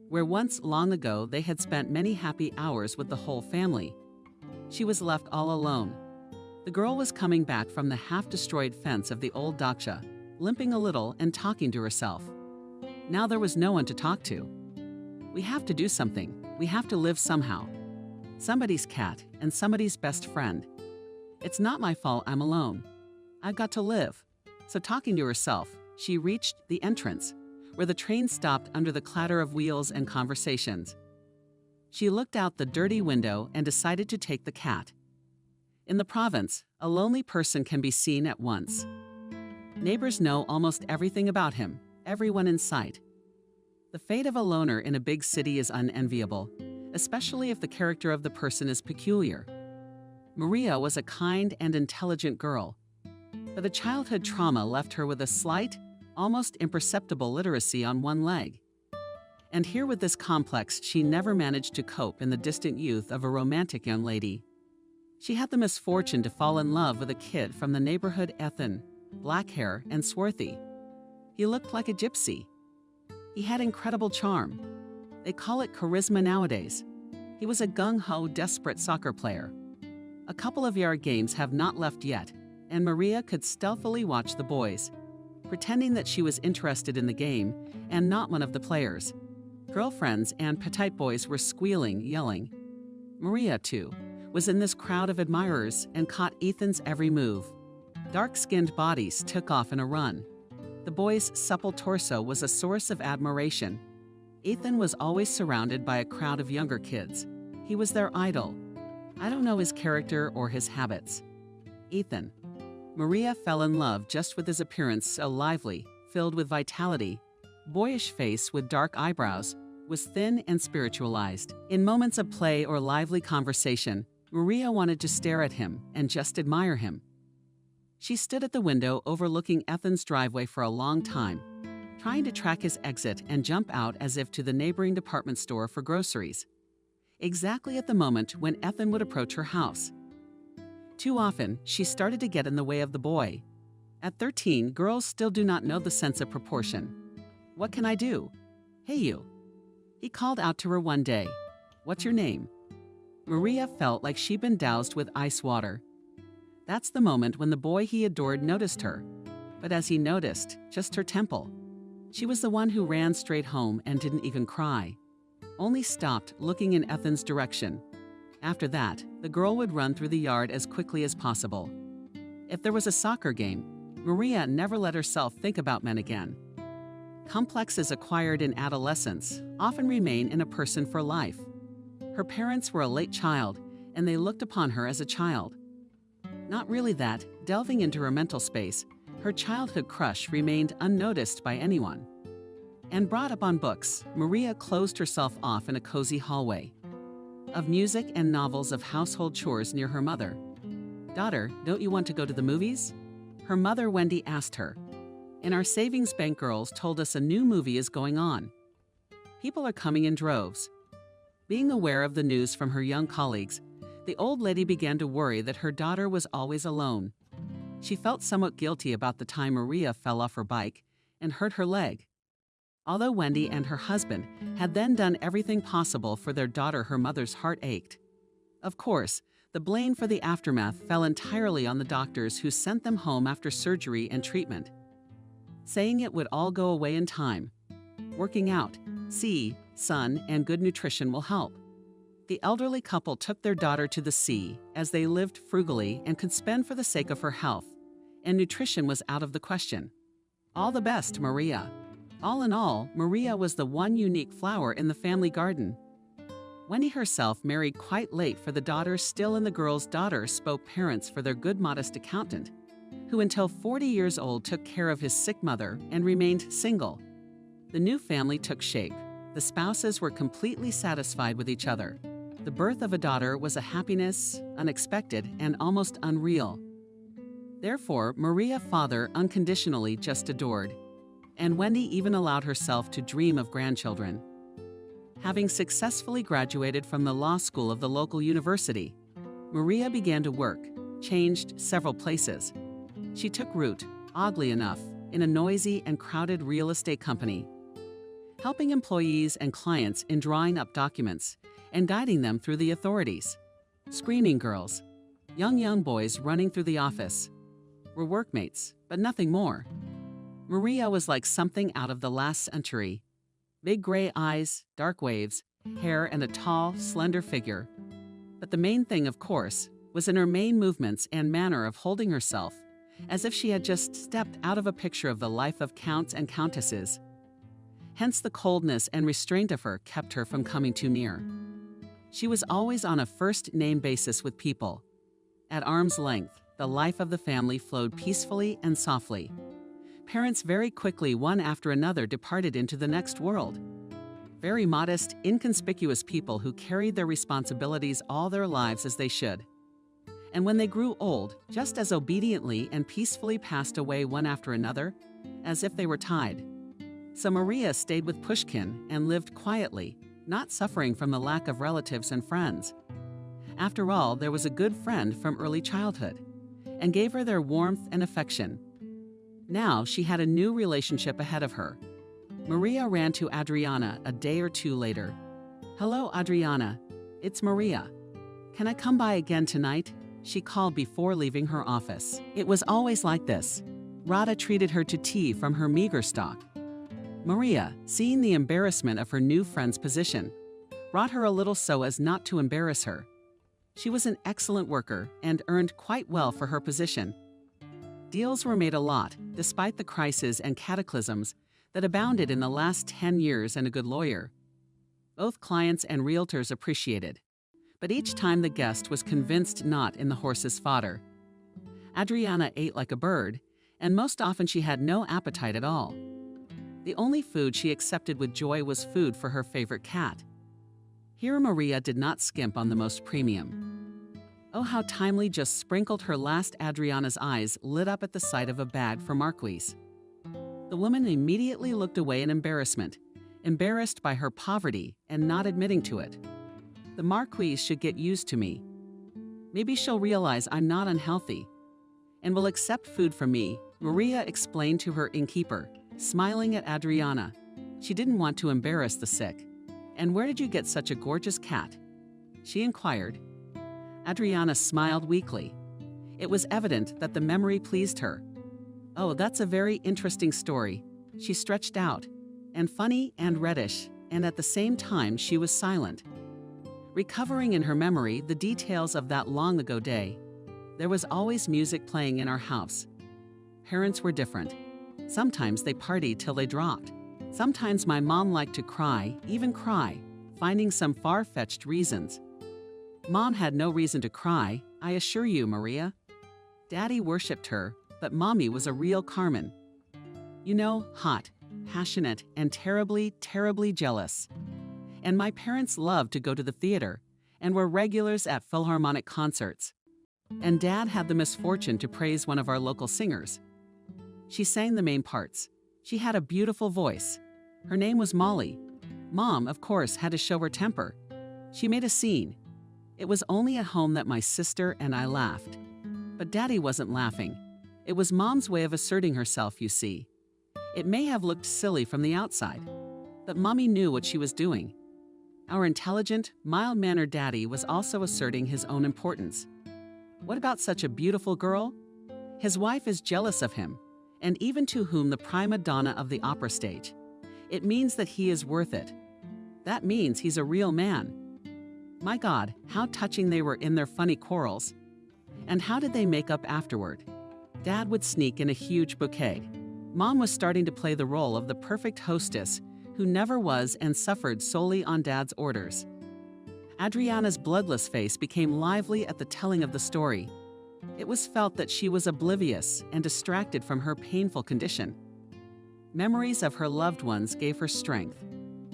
where once long ago they had spent many happy hours with the whole family. She was left all alone. The girl was coming back from the half-destroyed fence of the old dacha, limping a little and talking to herself. Now there was no one to talk to. We have to do something. We have to live somehow. Somebody's cat and somebody's best friend. It's not my fault I'm alone. I've got to live. So talking to herself, she reached the entrance, where the train stopped under the clatter of wheels and conversations. She looked out the dirty window and decided to take the cat. In the province, a lonely person can be seen at once. Neighbors know almost everything about him, everyone in sight. The fate of a loner in a big city is unenviable, especially if the character of the person is peculiar. Maria was a kind and intelligent girl, but a childhood trauma left her with a slight, almost imperceptible literacy on one leg. And here with this complex, she never managed to cope in the distant youth of a romantic young lady. She had the misfortune to fall in love with a kid from the neighborhood, Ethan, black hair and swarthy. He looked like a gypsy. He had incredible charm. They call it charisma nowadays. He was a gung-ho, desperate soccer player. A couple of yard games have not left yet, and Maria could stealthily watch the boys, pretending that she was interested in the game and not one of the players. Girlfriends and petite boys were squealing, yelling. Maria, too, was in this crowd of admirers and caught Ethan's every move. Dark-skinned bodies took off in a run. The boy's supple torso was a source of admiration. Ethan was always surrounded by a crowd of younger kids. He was their idol. I don't know his character or his habits. Ethan. Maria fell in love just with his appearance, so lively, filled with vitality. Boyish face with dark eyebrows, was thin and spiritualized. In moments of play or lively conversation, Maria wanted to stare at him and just admire him. She stood at the window overlooking Ethan's driveway for a long time, trying to track his exit and jump out as if to the neighboring department store for groceries, exactly at the moment when Ethan would approach her house. Too often, she started to get in the way of the boy. At 13, girls still do not know the sense of proportion. What can I do? Hey, you. He called out to her one day, "What's your name?" Maria felt like she'd been doused with ice water. That's the moment when the boy he adored noticed her. But as he noticed, just her temple. She was the one who ran straight home and didn't even cry. Only stopped looking in Ethan's direction. After that, the girl would run through the yard as quickly as possible. If there was a soccer game, Maria never let herself think about men again. Complexes acquired in adolescence often remain in a person for life. Her parents were a late child, and they looked upon her as a child. Not really that, delving into her mental space, her childhood crush remained unnoticed by anyone. And brought up on books, Maria closed herself off in a cozy hallway. Of music and novels of household chores near her mother. "Daughter, don't you want to go to the movies?" Her mother, Wendy, asked her. And our savings bank girls told us a new movie is going on. People are coming in droves. Being aware of the news from her young colleagues, the old lady began to worry that her daughter was always alone. She felt somewhat guilty about the time Maria fell off her bike and hurt her leg. Although Wendy and her husband had then done everything possible for their daughter, her mother's heart ached. Of course, the blame for the aftermath fell entirely on the doctors who sent them home after surgery and treatment, saying it would all go away in time. Working out, sea, sun, and good nutrition will help. The elderly couple took their daughter to the sea as they lived frugally and could spend for the sake of her health, and nutrition was out of the question. All the best, Maria. All in all, Maria was the one unique flower in the family garden. Wendy herself married quite late for the daughter still, and the girl's daughter spoke parents for their good modest accountant, who until 40 years old took care of his sick mother and remained single. The new family took shape. The spouses were completely satisfied with each other. The birth of a daughter was a happiness, unexpected and almost unreal. Therefore, Maria father unconditionally just adored, and Wendy even allowed herself to dream of grandchildren. Having successfully graduated from the law school of the local university, Maria began to work, changed several places. She took root, oddly enough, in a noisy and crowded real estate company, helping employees and clients in drawing up documents and guiding them through the authorities. Screening girls, young boys running through the office, were workmates, but nothing more. Maria was like something out of the last century. Big gray eyes, dark waves, hair, and a tall, slender figure. But the main thing, of course, was in her main movements and manner of holding herself, as if she had just stepped out of a picture of the life of counts and countesses. Hence the coldness and restraint of her kept her from coming too near. She was always on a first-name basis with people. At arm's length, the life of the family flowed peacefully and softly. Parents very quickly, one after another, departed into the next world. Very modest, inconspicuous people who carried their responsibilities all their lives as they should. And when they grew old, just as obediently and peacefully passed away one after another, as if they were tied. So Maria stayed with Pushkin and lived quietly, not suffering from the lack of relatives and friends. After all, there was a good friend from early childhood, and gave her their warmth and affection. Now she had a new relationship ahead of her. Maria ran to Adriana a day or two later. "Hello, Adriana. It's Maria. Can I come by again tonight?" she called before leaving her office. It was always like this. Rada treated her to tea from her meager stock. Maria, seeing the embarrassment of her new friend's position, brought her a little so as not to embarrass her. She was an excellent worker and earned quite well for her position. Deals were made a lot, despite the crises and cataclysms that abounded in the last 10 years, and a good lawyer. Both clients and realtors appreciated, but each time the guest was convinced not in the horse's fodder. Adriana ate like a bird, and most often she had no appetite at all. The only food she accepted with joy was food for her favorite cat. Here Maria did not skimp on the most premium. Oh, how timely just sprinkled her last Adriana's eyes lit up at the sight of a bag for Marquise. The woman immediately looked away in embarrassment, embarrassed by her poverty and not admitting to it. The Marquise should get used to me. Maybe she'll realize I'm not unhealthy and will accept food from me, Maria explained to her innkeeper, smiling at Adriana. She didn't want to embarrass the sick. "And where did you get such a gorgeous cat?" she inquired. Adriana smiled weakly. It was evident that the memory pleased her. "Oh, that's a very interesting story," she stretched out, "and funny and reddish, and at the same time she was silent." Recovering in her memory the details of that long-ago day, there was always music playing in our house. Parents were different. Sometimes they partied till they dropped. Sometimes my mom liked to cry, even cry, finding some far-fetched reasons. Mom had no reason to cry, I assure you, Maria. Daddy worshipped her, but Mommy was a real Carmen. You know, hot, passionate, and terribly, terribly jealous. And my parents loved to go to the theater and were regulars at Philharmonic concerts. And Dad had the misfortune to praise one of our local singers. She sang the main parts. She had a beautiful voice. Her name was Molly. Mom, of course, had to show her temper. She made a scene. It was only at home that my sister and I laughed. But Daddy wasn't laughing. It was Mom's way of asserting herself, you see. It may have looked silly from the outside, but Mommy knew what she was doing. Our intelligent, mild-mannered Daddy was also asserting his own importance. What about such a beautiful girl? His wife is jealous of him, and even to whom the prima donna of the opera stage. It means that he is worth it. That means he's a real man. My God, how touching they were in their funny quarrels. And how did they make up afterward? Dad would sneak in a huge bouquet. Mom was starting to play the role of the perfect hostess who never was and suffered solely on Dad's orders. Adriana's bloodless face became lively at the telling of the story. It was felt that she was oblivious and distracted from her painful condition. Memories of her loved ones gave her strength.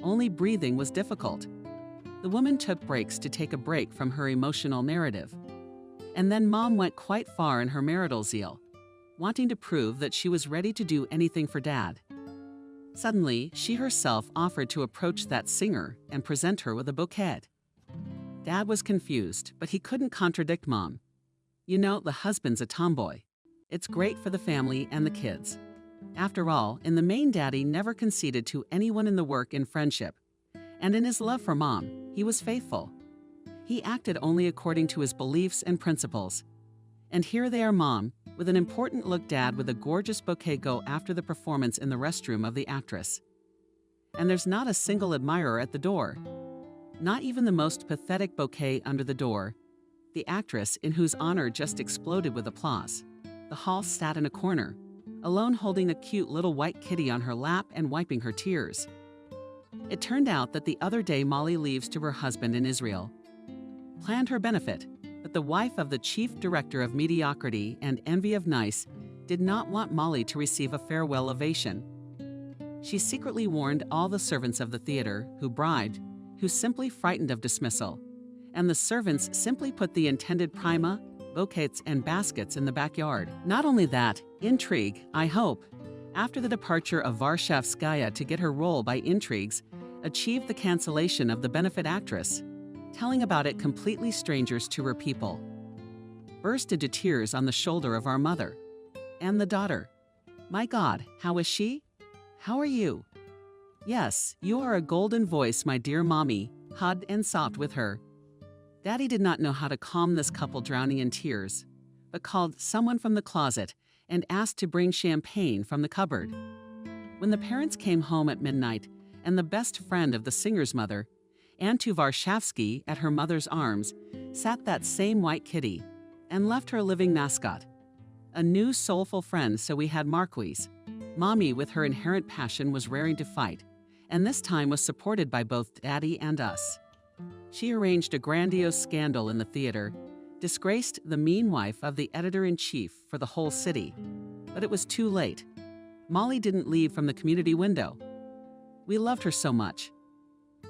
Only breathing was difficult. The woman took breaks to take a break from her emotional narrative. And then Mom went quite far in her marital zeal, wanting to prove that she was ready to do anything for Dad. Suddenly, she herself offered to approach that singer and present her with a bouquet. Dad was confused, but he couldn't contradict Mom. You know, the husband's a tomboy. It's great for the family and the kids. After all, in the main, Daddy never conceded to anyone in the work in friendship. And in his love for Mom, he was faithful. He acted only according to his beliefs and principles. And here they are, Mom, with an important look Dad with a gorgeous bouquet go after the performance in the restroom of the actress. And there's not a single admirer at the door. Not even the most pathetic bouquet under the door. The actress, in whose honor just exploded with applause. The hall sat in a corner, alone holding a cute little white kitty on her lap and wiping her tears. It turned out that the other day Molly leaves to her husband in Israel. Planned her benefit, but the wife of the chief director of mediocrity and envy of nice did not want Molly to receive a farewell ovation. She secretly warned all the servants of the theater, who bribed, who simply frightened of dismissal, and the servants simply put the intended prima, bouquets, and baskets in the backyard. Not only that, intrigue, I hope, after the departure of Warshawskaya to get her role by intrigues, achieved the cancellation of the benefit actress, telling about it completely strangers to her people. Burst into tears on the shoulder of our mother. And the daughter. My God, how is she? How are you? Yes, you are a golden voice, my dear Mommy, hugged and sobbed with her. Daddy did not know how to calm this couple drowning in tears, but called someone from the closet and asked to bring champagne from the cupboard. When the parents came home at midnight, and the best friend of the singer's mother, Antu Warshawski, at her mother's arms, sat that same white kitty, and left her a living mascot. A new soulful friend, so we had Marquise. Mommy, with her inherent passion, was raring to fight, and this time was supported by both Daddy and us. She arranged a grandiose scandal in the theater, disgraced the mean wife of the editor-in-chief for the whole city. But it was too late. Molly didn't leave from the community window. We loved her so much.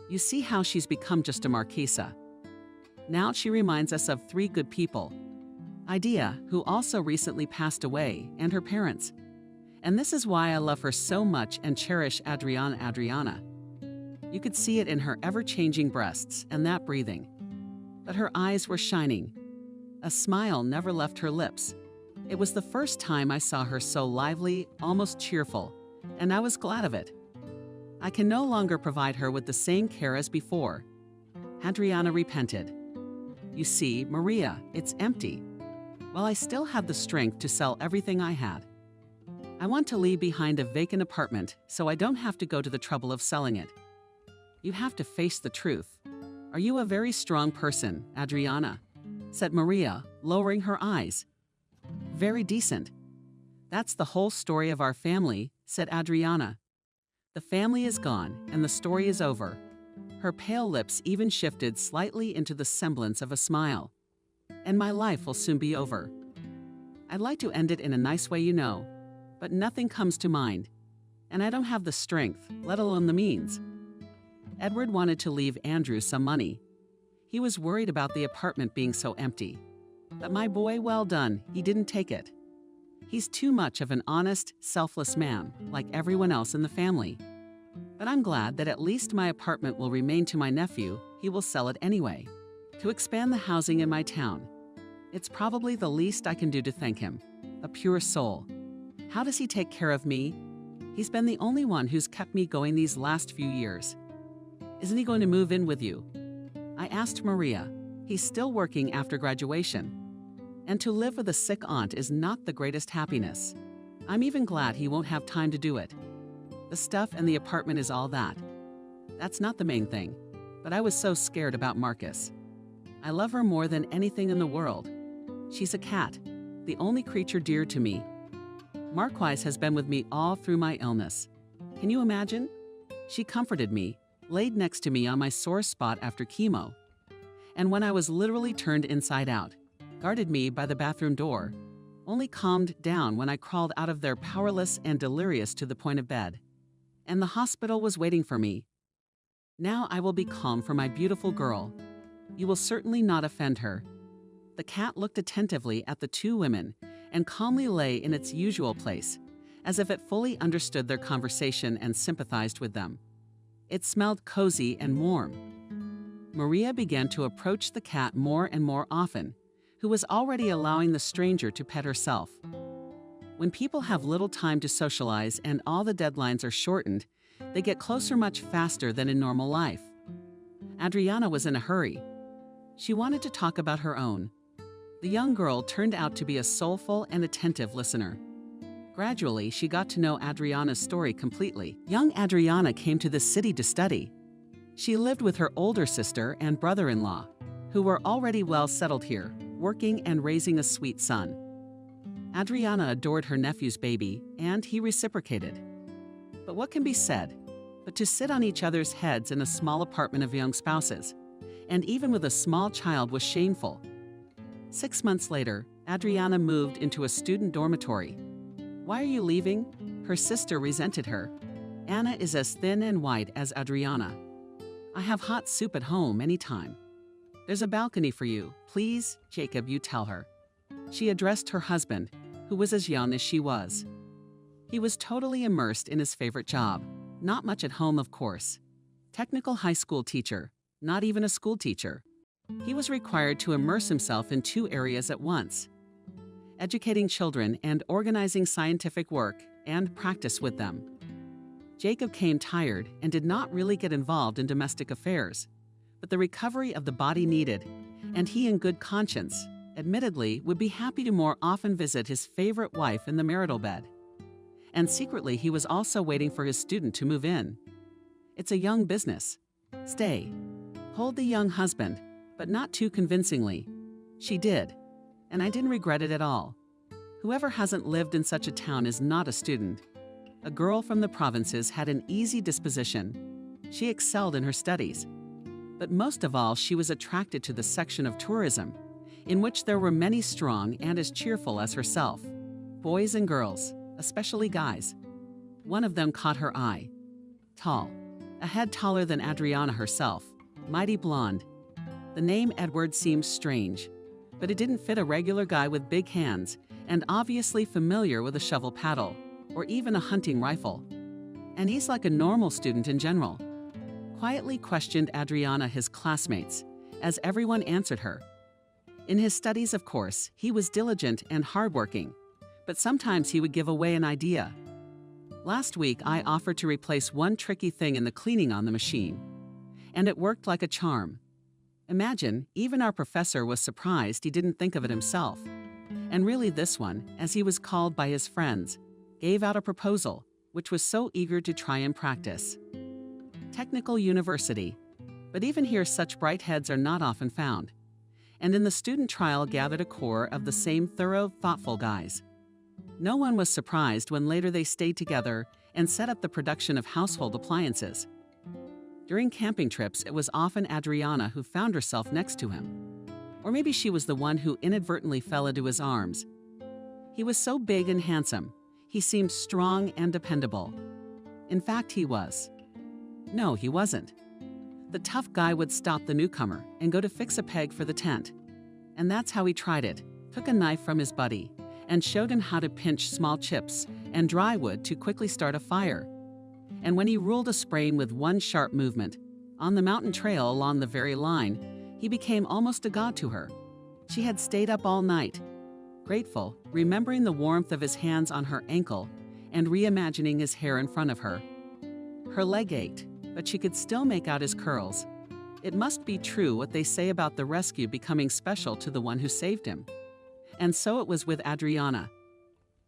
You see how she's become just a marquesa. Now she reminds us of three good people. Idea, who also recently passed away, and her parents. And this is why I love her so much and cherish Adriana. You could see it in her ever-changing breasts and that breathing. But her eyes were shining. A smile never left her lips. It was the first time I saw her so lively, almost cheerful, and I was glad of it. I can no longer provide her with the same care as before. Adriana repented. You see, Maria, it's empty. While I still have the strength to sell everything I had. I want to leave behind a vacant apartment so I don't have to go to the trouble of selling it. You have to face the truth. Are you a very strong person, Adriana? Said Maria, lowering her eyes. Very decent. That's the whole story of our family, said Adriana. The family is gone and the story is over. Her pale lips even shifted slightly into the semblance of a smile. And my life will soon be over. I'd like to end it in a nice way, you know, but nothing comes to mind. And I don't have the strength, let alone the means. Edward wanted to leave Andrew some money. He was worried about the apartment being so empty. But my boy, well done, he didn't take it. He's too much of an honest, selfless man, like everyone else in the family. But I'm glad that at least my apartment will remain to my nephew. He will sell it anyway. To expand the housing in my town. It's probably the least I can do to thank him. A pure soul. How does he take care of me? He's been the only one who's kept me going these last few years. Isn't he going to move in with you? I asked Maria. He's still working after graduation. And to live with a sick aunt is not the greatest happiness. I'm even glad he won't have time to do it. The stuff and the apartment is all that. That's not the main thing. But I was so scared about Marcus. I love her more than anything in the world. She's a cat, the only creature dear to me. Marquise has been with me all through my illness. Can you imagine? She comforted me, laid next to me on my sore spot after chemo. And when I was literally turned inside out, guarded me by the bathroom door, only calmed down when I crawled out of there powerless and delirious to the point of bed. And the hospital was waiting for me. Now I will be calm for my beautiful girl. You will certainly not offend her. The cat looked attentively at the two women and calmly lay in its usual place, as if it fully understood their conversation and sympathized with them. It smelled cozy and warm. Maria began to approach the cat more and more often, who was already allowing the stranger to pet herself. When people have little time to socialize and all the deadlines are shortened, they get closer much faster than in normal life. Adriana was in a hurry. She wanted to talk about her own. The young girl turned out to be a soulful and attentive listener. Gradually, she got to know Adriana's story completely. Young Adriana came to the city to study. She lived with her older sister and brother-in-law, who were already well settled here, working and raising a sweet son. Adriana adored her nephew's baby, and he reciprocated. But what can be said? But to sit on each other's heads in a small apartment of young spouses, and even with a small child, was shameful. 6 months later, Adriana moved into a student dormitory. Why are you leaving? Her sister resented her. Anna is as thin and white as Adriana. I have hot soup at home anytime. There's a balcony for you. Please, Jacob, you tell her. She addressed her husband, who was as young as she was. He was totally immersed in his favorite job. Not much at home, of course. Technical high school teacher. Not even a school teacher. He was required to immerse himself in 2 areas at once: educating children and organizing scientific work and practice with them. Jacob came tired and did not really get involved in domestic affairs, but the recovery of the body needed, and he in good conscience, admittedly, would be happy to more often visit his favorite wife in the marital bed. And secretly, he was also waiting for his student to move in. It's a young business. Stay. Hold the young husband, but not too convincingly. She did, and I didn't regret it at all. Whoever hasn't lived in such a town is not a student. A girl from the provinces had an easy disposition. She excelled in her studies. But most of all, she was attracted to the section of tourism, in which there were many strong and as cheerful as herself. Boys and girls, especially guys. One of them caught her eye. Tall, a head taller than Adriana herself, mighty blonde. The name Edward seemed strange, but it didn't fit a regular guy with big hands and obviously familiar with a shovel paddle, or even a hunting rifle. And he's like a normal student in general. Quietly questioned Adriana his classmates, as everyone answered her. In his studies, of course, he was diligent and hardworking, but sometimes he would give away an idea. Last week, I offered to replace one tricky thing in the cleaning on the machine, and it worked like a charm. Imagine, even our professor was surprised he didn't think of it himself. And really this one, as he was called by his friends, gave out a proposal, which was so eager to try and practice. Technical University. But even here, such bright heads are not often found. And in the student trial gathered a core of the same thorough, thoughtful guys. No one was surprised when later they stayed together and set up the production of household appliances. During camping trips, it was often Adriana who found herself next to him. Or maybe she was the one who inadvertently fell into his arms. He was so big and handsome. He seemed strong and dependable. In fact, he was. No, he wasn't. The tough guy would stop the newcomer and go to fix a peg for the tent. And that's how he tried it. Took a knife from his buddy and showed him how to pinch small chips and dry wood to quickly start a fire. And when he ruled a sprain with one sharp movement, on the mountain trail along the very line, he became almost a god to her. She had stayed up all night, grateful, remembering the warmth of his hands on her ankle and reimagining his hair in front of her. Her leg ached, but she could still make out his curls. It must be true what they say about the rescue becoming special to the one who saved him. And so it was with Adriana.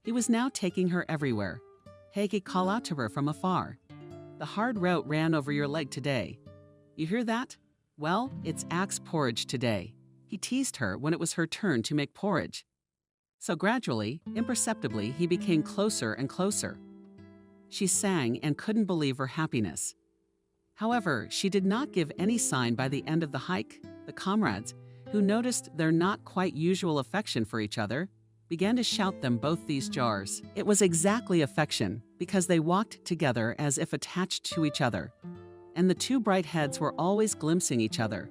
He was now taking her everywhere. He could call out to her from afar. The hard route ran over your leg today. You hear that? Well, it's axe porridge today. He teased her when it was her turn to make porridge. So gradually, imperceptibly, he became closer and closer. She sang and couldn't believe her happiness. However, she did not give any sign by the end of the hike. The comrades, who noticed their not quite usual affection for each other, began to shout them both these jars. It was exactly affection, because they walked together as if attached to each other. And the two bright heads were always glimpsing each other.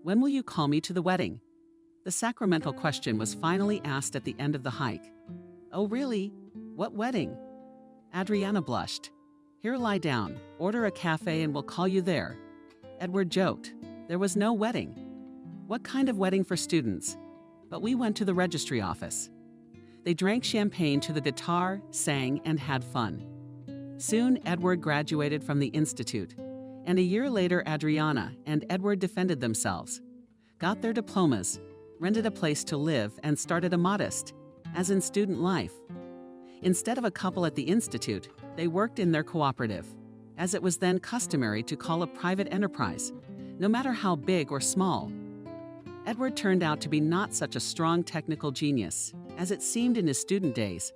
When will you call me to the wedding? The sacramental question was finally asked at the end of the hike. Oh really? What wedding? Adriana blushed. Here, lie down, order a cafe and we'll call you there. Edward joked. There was no wedding. What kind of wedding for students? But we went to the registry office. They drank champagne to the guitar, sang, and had fun. Soon, Edward graduated from the institute, and a year later, Adriana and Edward defended themselves, got their diplomas, rented a place to live, and started a modest, as in student life. Instead of a couple at the institute, they worked in their cooperative, as it was then customary to call a private enterprise, no matter how big or small. Edward turned out to be not such a strong technical genius as it seemed in his student days,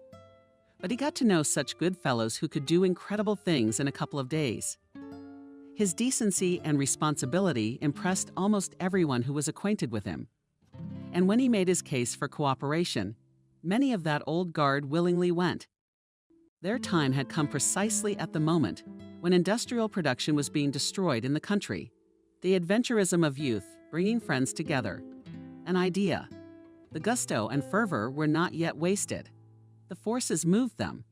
but he got to know such good fellows who could do incredible things in a couple of days. His decency and responsibility impressed almost everyone who was acquainted with him. And when he made his case for cooperation, many of that old guard willingly went. Their time had come precisely at the moment when industrial production was being destroyed in the country. The adventurism of youth, bringing friends together. An idea. The gusto and fervor were not yet wasted. The forces moved them.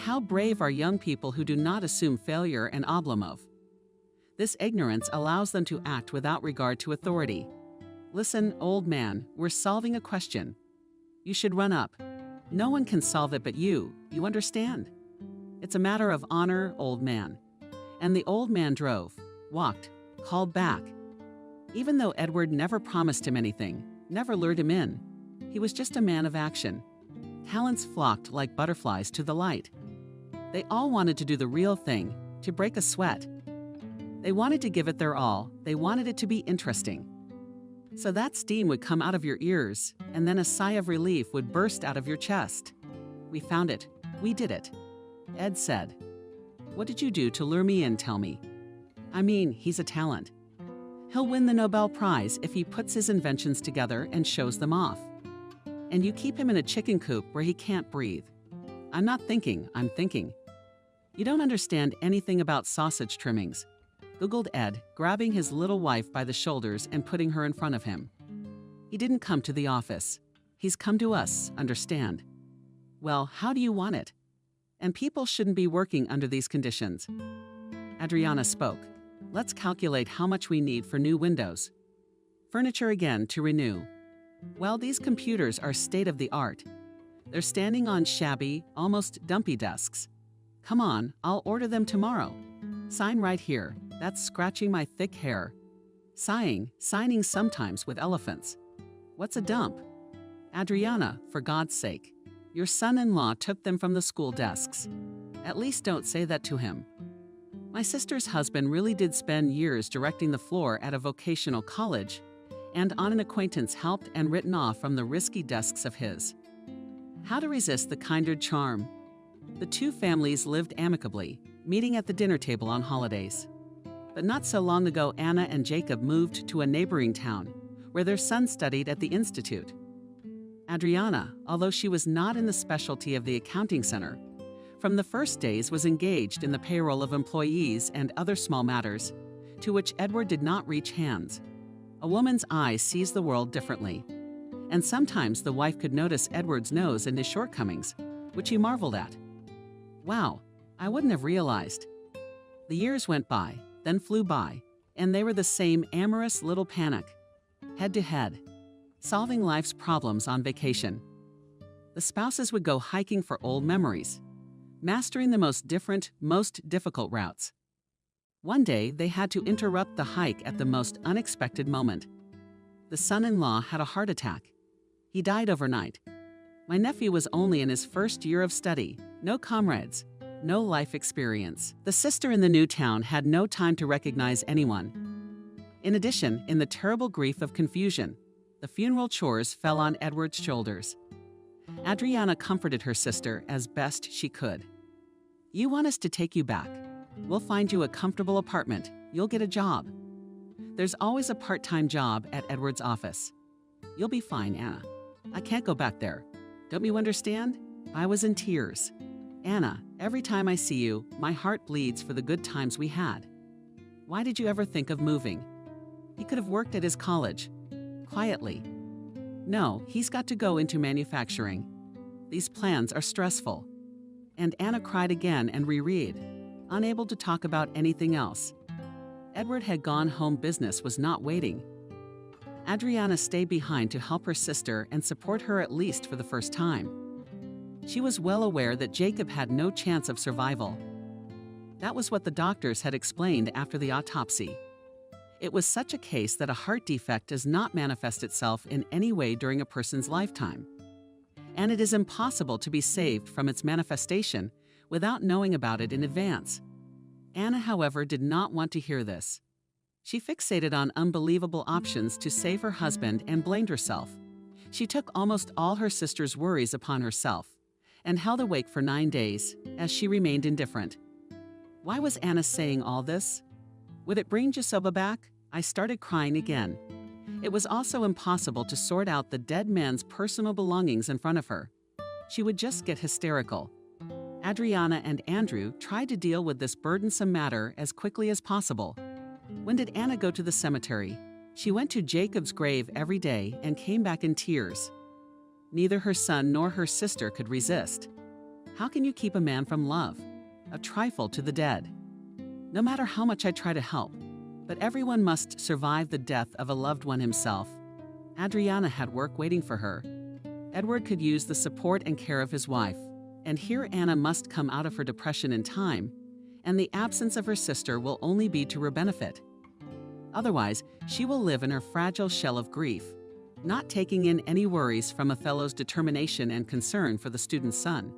How brave are young people who do not assume failure and Oblomov. This ignorance allows them to act without regard to authority. Listen, old man, we're solving a question. You should run up. No one can solve it but you understand? It's a matter of honor, old man. And the old man drove, walked, called back. Even though Edward never promised him anything, never lured him in, he was just a man of action. Talents flocked like butterflies to the light. They all wanted to do the real thing, to break a sweat. They wanted to give it their all. They wanted it to be interesting. So that steam would come out of your ears, and then a sigh of relief would burst out of your chest. We found it. We did it. Ed said. What did you do to lure me in, tell me? I mean, he's a talent. He'll win the Nobel Prize if he puts his inventions together and shows them off. And you keep him in a chicken coop where he can't breathe. I'm not thinking, I'm thinking. You don't understand anything about sausage trimmings, Googled Ed, grabbing his little wife by the shoulders and putting her in front of him. He didn't come to the office. He's come to us, understand? Well, how do you want it? And people shouldn't be working under these conditions. Adriana spoke. Let's calculate how much we need for new windows. Furniture again to renew. Well, these computers are state-of-the-art. They're standing on shabby, almost dumpy desks. Come on, I'll order them tomorrow. Sign right here. That's scratching my thick hair. Signing sometimes with elephants. What's a dump? Adriana, for God's sake. Your son-in-law took them from the school desks. At least don't say that to him. My sister's husband really did spend years directing the floor at a vocational college, and on an acquaintance helped and written off from the risky desks of his. How to resist the kinder charm? The two families lived amicably, meeting at the dinner table on holidays. But not so long ago, Anna and Jacob moved to a neighboring town, where their son studied at the institute. Adriana, although she was not in the specialty of the accounting center, from the first days was engaged in the payroll of employees and other small matters, to which Edward did not reach hands. A woman's eye sees the world differently, and sometimes the wife could notice Edward's nose and his shortcomings, which he marveled at. Wow, I wouldn't have realized. The years went by, then flew by, and they were the same amorous little panic, head to head, solving life's problems on vacation. The spouses would go hiking for old memories, mastering the most difficult routes. One day, they had to interrupt the hike at the most unexpected moment. The son-in-law had a heart attack. He died overnight. My nephew was only in his first year of study, no comrades, no life experience. The sister in the new town had no time to recognize anyone. In addition, in the terrible grief of confusion, the funeral chores fell on Edward's shoulders. Adriana comforted her sister as best she could. You want us to take you back. We'll find you a comfortable apartment. You'll get a job. There's always a part-time job at Edward's office. You'll be fine, Anna. I can't go back there. Don't you understand? I was in tears. Anna, every time I see you, my heart bleeds for the good times we had. Why did you ever think of moving? He could have worked at his college. Quietly. No, he's got to go into manufacturing. These plans are stressful. And Anna cried again and reread, unable to talk about anything else. Edward had gone home. Business was not waiting. Adriana stayed behind to help her sister and support her at least for the first time. She was well aware that Jacob had no chance of survival. That was what the doctors had explained after the autopsy. It was such a case that a heart defect does not manifest itself in any way during a person's lifetime. And it is impossible to be saved from its manifestation without knowing about it in advance. Anna, however, did not want to hear this. She fixated on unbelievable options to save her husband and blamed herself. She took almost all her sister's worries upon herself and held awake for 9 days as she remained indifferent. Why was Anna saying all this? Would it bring Jacob back? I started crying again. It was also impossible to sort out the dead man's personal belongings in front of her. She would just get hysterical. Adriana and Andrew tried to deal with this burdensome matter as quickly as possible. When did Anna go to the cemetery? She went to Jacob's grave every day and came back in tears. Neither her son nor her sister could resist. How can you keep a man from love? A trifle to the dead. No matter how much I try to help, but everyone must survive the death of a loved one himself. Adriana had work waiting for her. Edward could use the support and care of his wife, and here Anna must come out of her depression in time, and the absence of her sister will only be to her benefit. Otherwise, she will live in her fragile shell of grief, not taking in any worries from Othello's determination and concern for the student's son.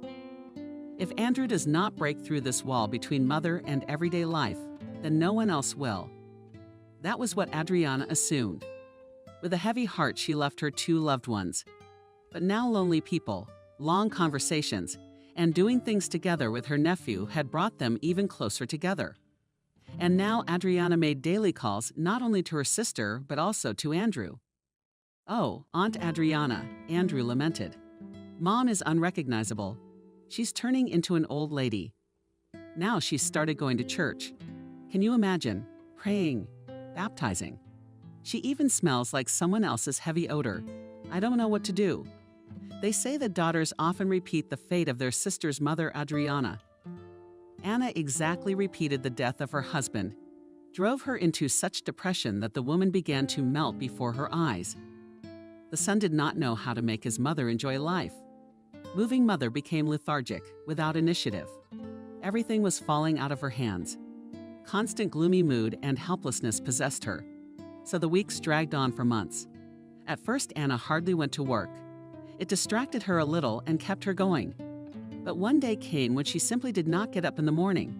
If Andrew does not break through this wall between mother and everyday life, then no one else will. That was what Adriana assumed. With a heavy heart, she left her 2 loved ones. But now lonely people, long conversations, and doing things together with her nephew had brought them even closer together. And now Adriana made daily calls not only to her sister, but also to Andrew. Oh, Aunt Adriana, Andrew lamented. Mom is unrecognizable. She's turning into an old lady. Now she's started going to church. Can you imagine? Praying, baptizing. She even smells like someone else's heavy odor. I don't know what to do. They say that daughters often repeat the fate of their sister's mother, Adriana. Anna exactly repeated the death of her husband, drove her into such depression that the woman began to melt before her eyes. The son did not know how to make his mother enjoy life. Moving mother became lethargic, without initiative. Everything was falling out of her hands. Constant gloomy mood and helplessness possessed her. So the weeks dragged on for months. At first, Anna hardly went to work. It distracted her a little and kept her going. But one day came when she simply did not get up in the morning.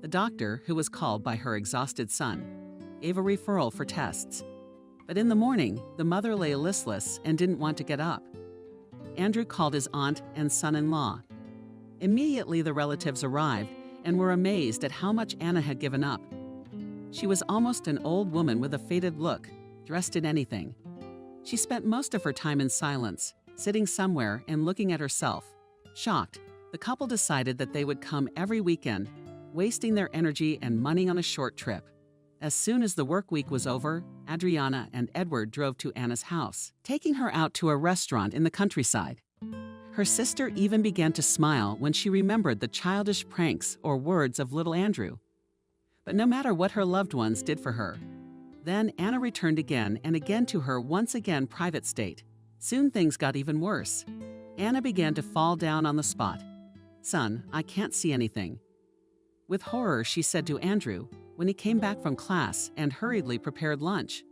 The doctor, who was called by her exhausted son, gave a referral for tests. But in the morning, the mother lay listless and didn't want to get up. Andrew called his aunt and son-in-law. Immediately, the relatives arrived and were amazed at how much Anna had given up. She was almost an old woman with a faded look, dressed in anything. She spent most of her time in silence, sitting somewhere and looking at herself. Shocked, the couple decided that they would come every weekend, wasting their energy and money on a short trip. As soon as the work week was over, Adriana and Edward drove to Anna's house, taking her out to a restaurant in the countryside. Her sister even began to smile when she remembered the childish pranks or words of little Andrew. But no matter what her loved ones did for her, then Anna returned again and again to her once again private state. Soon things got even worse. Anna began to fall down on the spot. "Son, I can't see anything." With horror, she said to Andrew when he came back from class and hurriedly prepared lunch,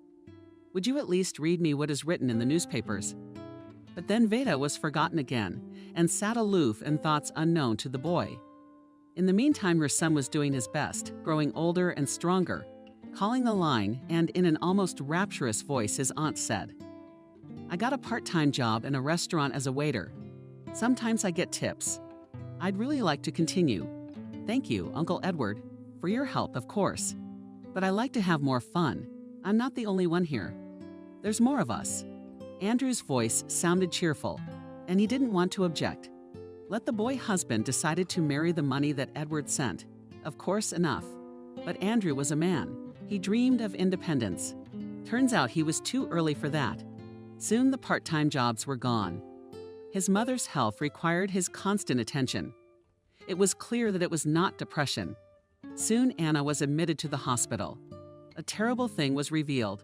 "Would you at least read me what is written in the newspapers?" But then Veda was forgotten again and sat aloof in thoughts unknown to the boy. In the meantime, her son was doing his best, growing older and stronger, calling the line, and in an almost rapturous voice his aunt said, "I got a part-time job in a restaurant as a waiter. Sometimes I get tips. I'd really like to continue. Thank you, Uncle Edward, for your help, of course. But I like to have more fun. I'm not the only one here. There's more of us." Andrew's voice sounded cheerful, and he didn't want to object. Let the boy husband decided to marry the money that Edward sent. Of course, enough. But Andrew was a man. He dreamed of independence. Turns out he was too early for that. Soon the part-time jobs were gone. His mother's health required his constant attention. It was clear that it was not depression. Soon Anna was admitted to the hospital. A terrible thing was revealed.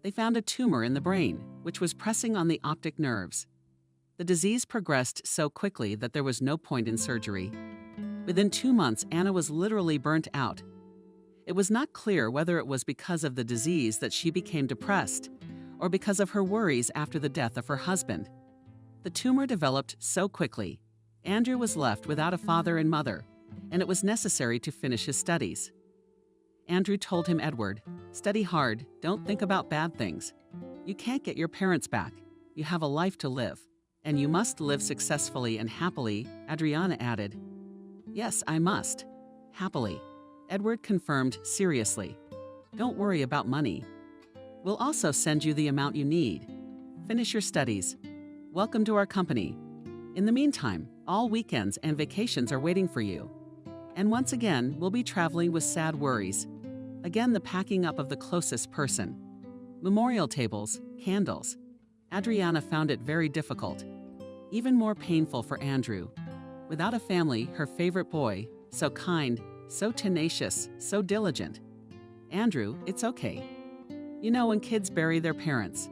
They found a tumor in the brain, which was pressing on the optic nerves. The disease progressed so quickly that there was no point in surgery. Within 2 months, Anna was literally burnt out. It was not clear whether it was because of the disease that she became depressed or because of her worries after the death of her husband. The tumor developed so quickly. Andrew was left without a father and mother, and it was necessary to finish his studies. Andrew told him, "Edward, study hard, don't think about bad things. You can't get your parents back. You have a life to live, and you must live successfully and happily," Adriana added. "Yes, I must. Happily," Edward confirmed seriously. "Don't worry about money. We'll also send you the amount you need. Finish your studies. Welcome to our company. In the meantime, all weekends and vacations are waiting for you. And once again, we'll be traveling with sad worries. Again, the packing up of the closest person. Memorial tables, candles." Adriana found it very difficult. Even more painful for Andrew. Without a family, her favorite boy, so kind, so tenacious, so diligent. "Andrew, it's okay. You know, when kids bury their parents.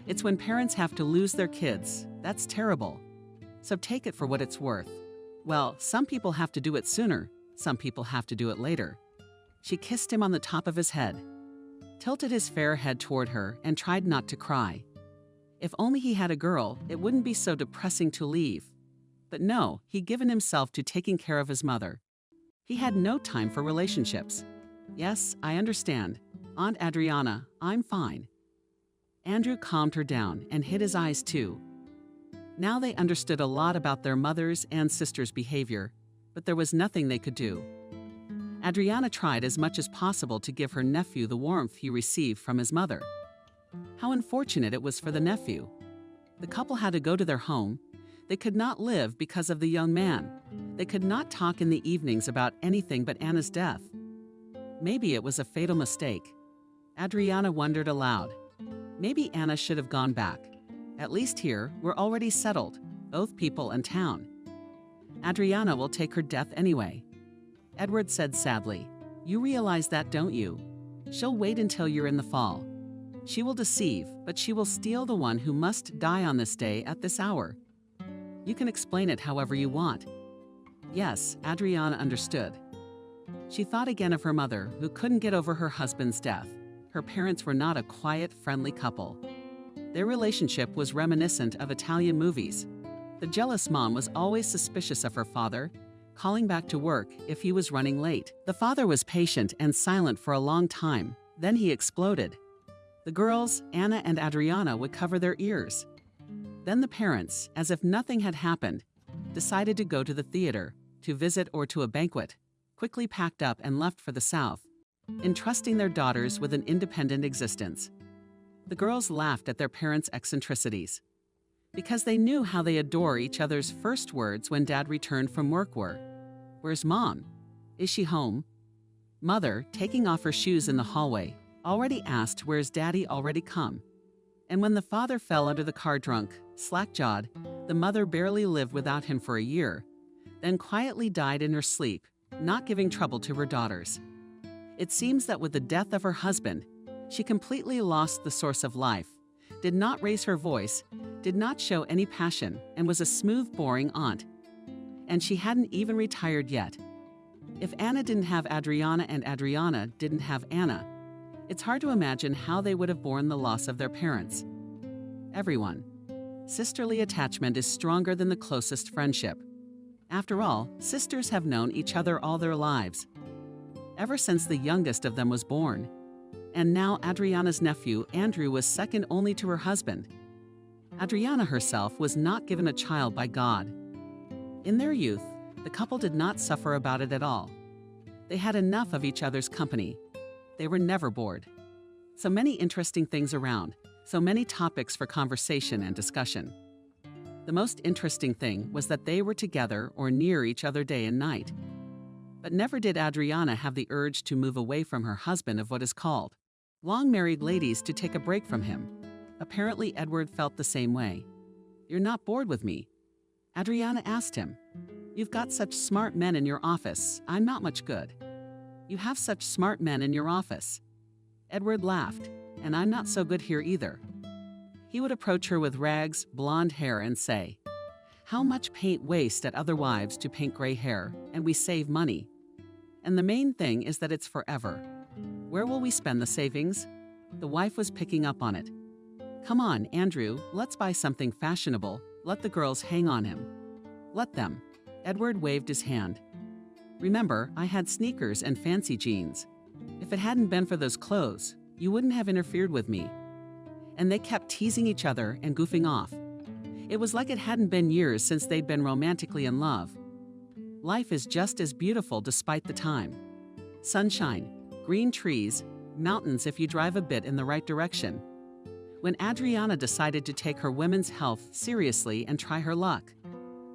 It's when parents have to lose their kids. That's terrible. So take it for what it's worth. Well, some people have to do it sooner. Some people have to do it later." She kissed him on the top of his head, tilted his fair head toward her, and tried not to cry. If only he had a girl, it wouldn't be so depressing to leave. But no, he'd given himself to taking care of his mother. He had no time for relationships. "Yes, I understand. Aunt Adriana, I'm fine." Andrew calmed her down and hid his eyes too. Now they understood a lot about their mother's and sister's behavior, but there was nothing they could do. Adriana tried as much as possible to give her nephew the warmth he received from his mother. How unfortunate it was for the nephew. The couple had to go to their home. They could not live because of the young man. They could not talk in the evenings about anything but Anna's death. Maybe it was a fatal mistake. Adriana wondered aloud. Maybe Anna should have gone back. At least here, we're already settled, both people and town. Adriana will take her death anyway. Edward said sadly, "You realize that, don't you? She'll wait until you're in the fall. She will deceive, but she will steal the one who must die on this day at this hour. You can explain it however you want." Yes, Adriana understood. She thought again of her mother, who couldn't get over her husband's death. Her parents were not a quiet, friendly couple. Their relationship was reminiscent of Italian movies. The jealous mom was always suspicious of her father, calling back to work if he was running late. The father was patient and silent for a long time, then he exploded. The girls, Anna and Adriana, would cover their ears. Then the parents, as if nothing had happened, decided to go to the theater, to visit or to a banquet, quickly packed up and left for the south, entrusting their daughters with an independent existence. The girls laughed at their parents' eccentricities, because they knew how they adore each other's first words when Dad returned from work were, "Where's Mom? Is she home?" Mother, taking off her shoes in the hallway, already asked, "Where's Daddy already come?" And when the father fell under the car drunk, slack-jawed, the mother barely lived without him for a year, then quietly died in her sleep, not giving trouble to her daughters. It seems that with the death of her husband, she completely lost the source of life, did not raise her voice, did not show any passion, and was a smooth, boring aunt. And she hadn't even retired yet. If Anna didn't have Adriana and Adriana didn't have Anna, it's hard to imagine how they would have borne the loss of their parents. Everyone. Sisterly attachment is stronger than the closest friendship. After all, sisters have known each other all their lives, ever since the youngest of them was born. And now Adriana's nephew, Andrew, was second only to her husband. Adriana herself was not given a child by God. In their youth, the couple did not suffer about it at all. They had enough of each other's company. They were never bored. So many interesting things around, so many topics for conversation and discussion. The most interesting thing was that they were together or near each other day and night. But never did Adriana have the urge to move away from her husband of what is called long married ladies to take a break from him. Apparently Edward felt the same way. "You're not bored with me?" Adriana asked him. "You've got such smart men in your office. I'm not much good." "You have such smart men in your office." Edward laughed. "And I'm not so good here either." He would approach her with rags, blonde hair, and say, "How much paint waste at other wives to paint gray hair, and we save money. And the main thing is that it's forever. Where will we spend the savings?" The wife was picking up on it. "Come on, Andrew, let's buy something fashionable. Let the girls hang on him." "Let them." Edward waved his hand. "Remember, I had sneakers and fancy jeans. If it hadn't been for those clothes, you wouldn't have interfered with me." And they kept teasing each other and goofing off. It was like it hadn't been years since they'd been romantically in love. Life is just as beautiful despite the time. Sunshine, green trees, mountains if you drive a bit in the right direction. When Adriana decided to take her women's health seriously and try her luck.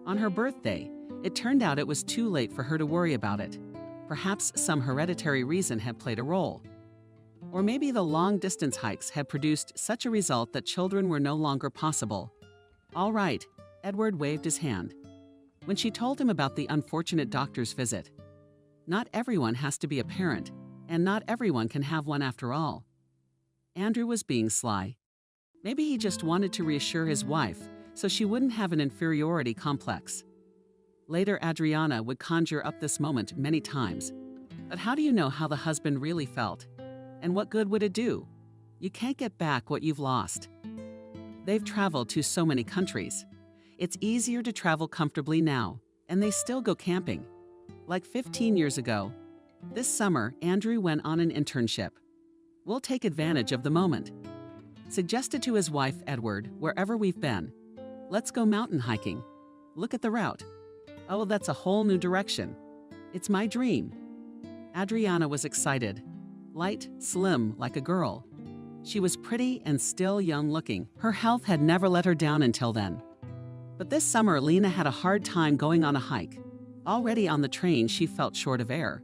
On her birthday, it turned out it was too late for her to worry about it. Perhaps some hereditary reason had played a role. Or maybe the long-distance hikes had produced such a result that children were no longer possible. "All right," Edward waved his hand. When she told him about the unfortunate doctor's visit. Not everyone has to be a parent, and not everyone can have one after all. Andrew was being sly. Maybe he just wanted to reassure his wife so she wouldn't have an inferiority complex. Later, Adriana would conjure up this moment many times. But how do you know how the husband really felt? And what good would it do? You can't get back what you've lost. They've traveled to so many countries. It's easier to travel comfortably now, and they still go camping. Like 15 years ago. This summer, Andrew went on an internship. "We'll take advantage of the moment." Suggested to his wife, Edward, "Wherever we've been. Let's go mountain hiking. Look at the route." "Oh, that's a whole new direction." "It's my dream." Adriana was excited. Light, slim, like a girl. She was pretty and still young-looking. Her health had never let her down until then. But this summer, Lena had a hard time going on a hike. Already on the train, she felt short of air.